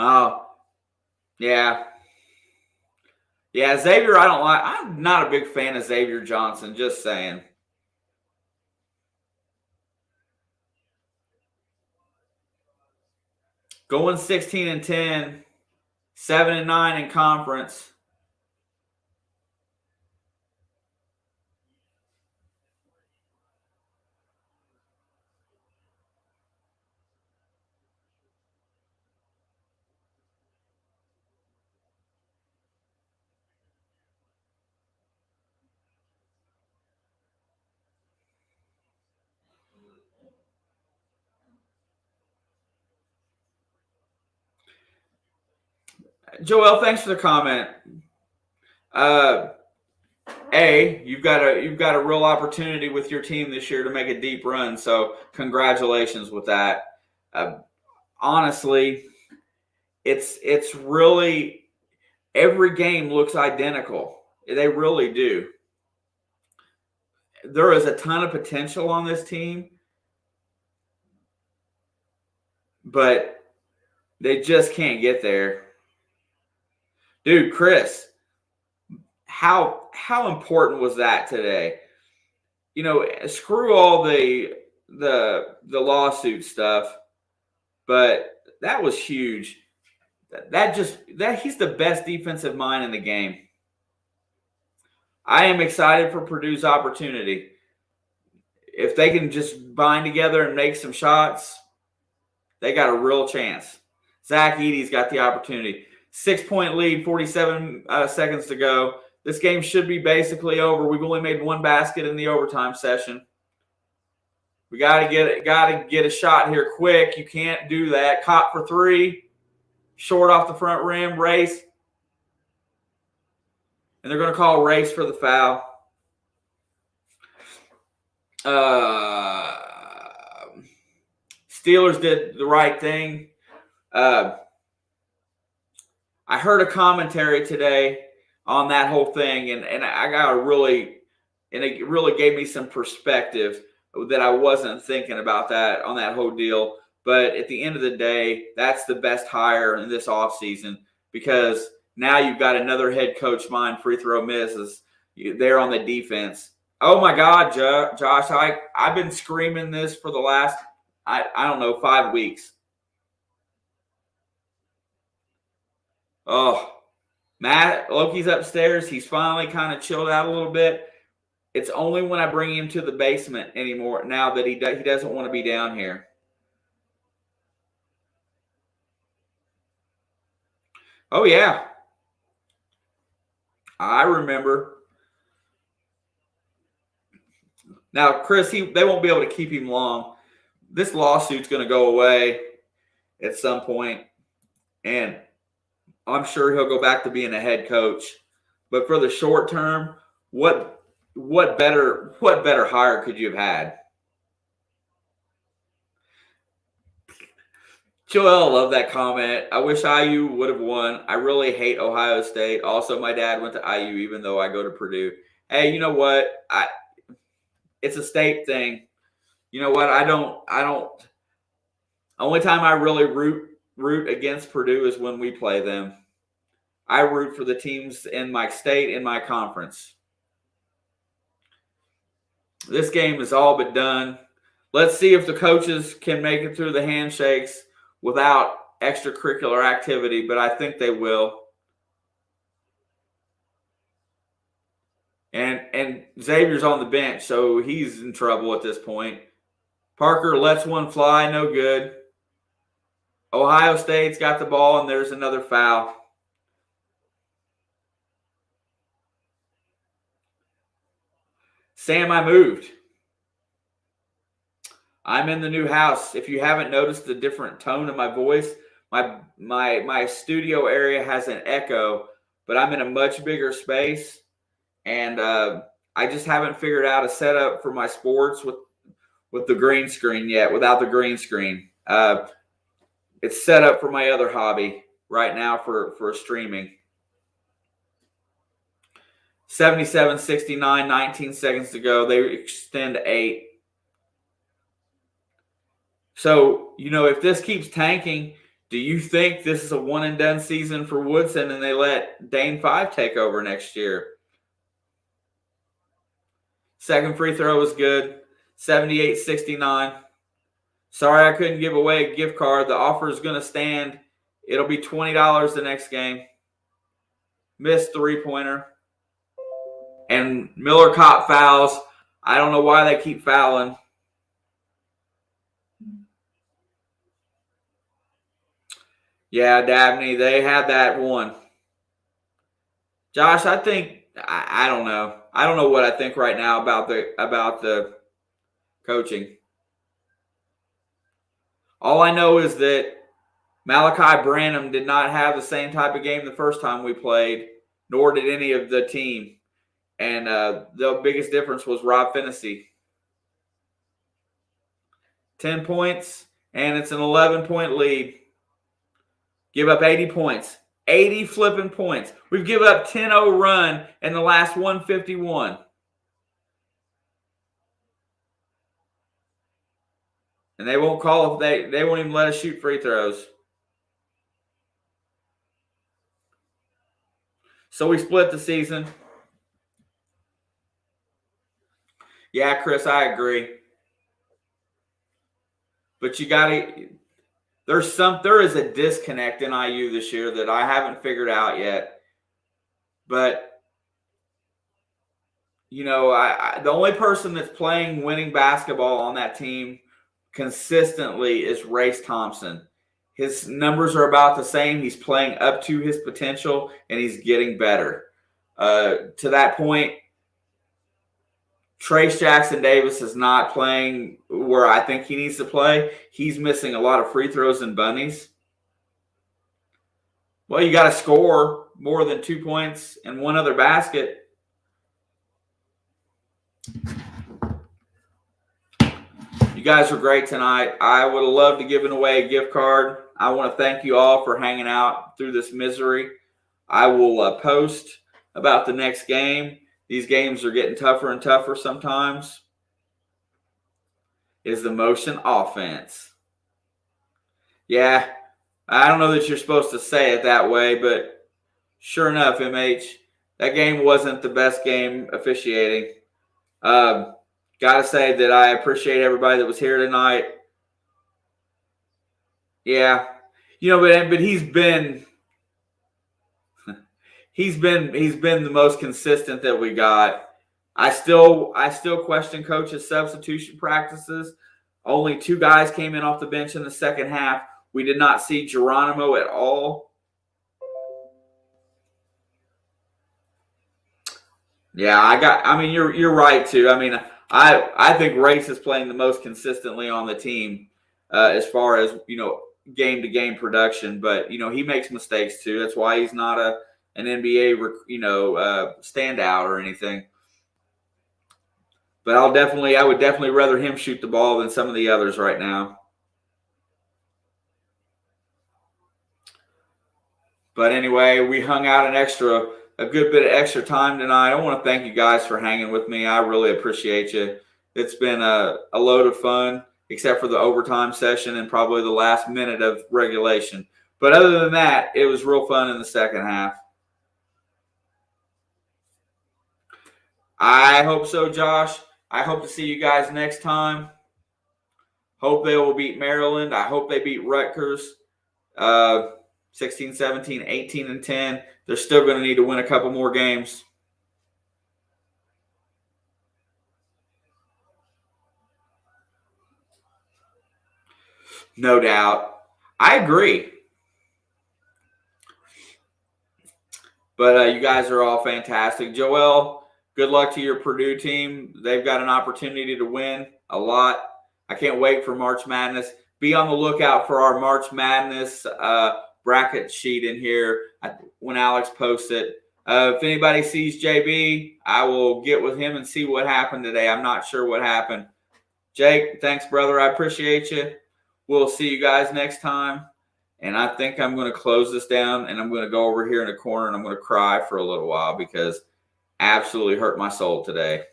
Oh, yeah. Yeah, Xavier, I don't like. I'm not a big fan of Xavier Johnson, just saying. Going 16-10, 7-9 in conference. Joel, thanks for the comment. You've got a real opportunity with your team this year to make a deep run. So congratulations with that. Honestly, it's really every game looks identical. They really do. There is a ton of potential on this team, but they just can't get there. Dude, Chris, how important was that today? You know, screw all the lawsuit stuff, but that was huge. That he's the best defensive mind in the game. I am excited for Purdue's opportunity. If they can just bind together and make some shots, they got a real chance. Zach Edey's got the opportunity. 6-point lead, 47 seconds to go. This game should be basically over. We've only made 1 basket in the overtime session. We got to get a shot here quick. You can't do that. Cop for 3. Short off the front rim. Race. And they're going to call race for the foul. Steelers did the right thing. I heard a commentary today on that whole thing, and it really gave me some perspective that I wasn't thinking about that on that whole deal. But at the end of the day, that's the best hire in this offseason, because now you've got another head coach mind, free throw misses there on the defense. Oh my God, Josh, I've been screaming this for the last, I don't know, 5 weeks. Oh, Matt Loki's upstairs. He's finally kind of chilled out a little bit. It's only when I bring him to the basement anymore now that he doesn't want to be down here. Oh, yeah. I remember. Now, Chris, they won't be able to keep him long. This lawsuit's going to go away at some point, and I'm sure he'll go back to being a head coach. But for the short term, what better hire could you have had? Joel, love that comment. I wish IU would have won. I really hate Ohio State. Also, my dad went to IU, even though I go to Purdue. Hey, you know what? It's a state thing. You know what? I don't. Only time I really root against Purdue is when we play them. I root for the teams in my state, in my conference. This game is all but done. Let's see if the coaches can make it through the handshakes without extracurricular activity, but I think they will. And Xavier's on the bench, so he's in trouble at this point. Parker lets one fly, no good. Ohio State's got the ball, and there's another foul. Sam, I moved. I'm in the new house. If you haven't noticed the different tone of my voice, my studio area has an echo, but I'm in a much bigger space, and I just haven't figured out a setup for my sports with the green screen yet. Without the green screen, it's set up for my other hobby right now for streaming. 77-69, 19 seconds to go. They extend 8. So, if this keeps tanking, do you think this is a one-and-done season for Woodson and they let Dane 5 take over next year? Second free throw was good. 78-69. Sorry I couldn't give away a gift card. The offer is going to stand. It'll be $20 the next game. Missed three-pointer. And Miller caught fouls. I don't know why they keep fouling. Yeah, Dabney, they had that one. Josh, I think I don't know. I don't know what I think right now about the coaching. All I know is that Malachi Branham did not have the same type of game the first time we played, nor did any of the team. And the biggest difference was Rob Finney. 10 points, and it's an 11-point lead. Give up 80 points. 80 flipping points. We've given up 10-0 run in the last 151. And they won't call if they won't even let us shoot free throws. So we split the season. Yeah, Chris, I agree. But there is a disconnect in IU this year that I haven't figured out yet. But the only person that's playing winning basketball on that team consistently is Race Thompson. His numbers are about the same. He's playing up to his potential, and he's getting better. To that point, Trace Jackson Davis is not playing where I think he needs to play. He's missing a lot of free throws and bunnies. Well, you got to score more than 2 points and one other basket. You guys were great tonight. I would have loved to give away a gift card. I want to thank you all for hanging out through this misery. I will post about the next game. These games are getting tougher and tougher sometimes. Is the motion offense. Yeah, I don't know that you're supposed to say it that way, but sure enough, MH, that game wasn't the best game officiating. Got to say that I appreciate everybody that was here tonight. Yeah, but he's been the most consistent that we got. I still question coach's substitution practices. Only 2 guys came in off the bench in the second half. We did not see Geronimo at all. Yeah, you're right too. I think Race is playing the most consistently on the team as far as, game to game production, but he makes mistakes too. That's why he's not an NBA standout or anything. But I would definitely rather him shoot the ball than some of the others right now. But anyway, we hung out a good bit of extra time tonight. I want to thank you guys for hanging with me. I really appreciate you. It's been a load of fun, except for the overtime session and probably the last minute of regulation. But other than that, it was real fun in the second half. I hope so, Josh. I hope to see you guys next time. Hope they will beat Maryland. I hope they beat Rutgers 16, 17, 18, and 10. They're still going to need to win a couple more games. No doubt. I agree. But you guys are all fantastic. Joel, good luck to your Purdue team. They've got an opportunity to win a lot. I can't wait for March Madness. Be on the lookout for our March Madness bracket sheet in here when Alex posts it. If anybody sees JB, I will get with him and see what happened today. I'm not sure what happened. Jake, thanks, brother. I appreciate you. We'll see you guys next time. And I think I'm going to close this down, and I'm going to go over here in a corner, and I'm going to cry for a little while because absolutely hurt my soul today.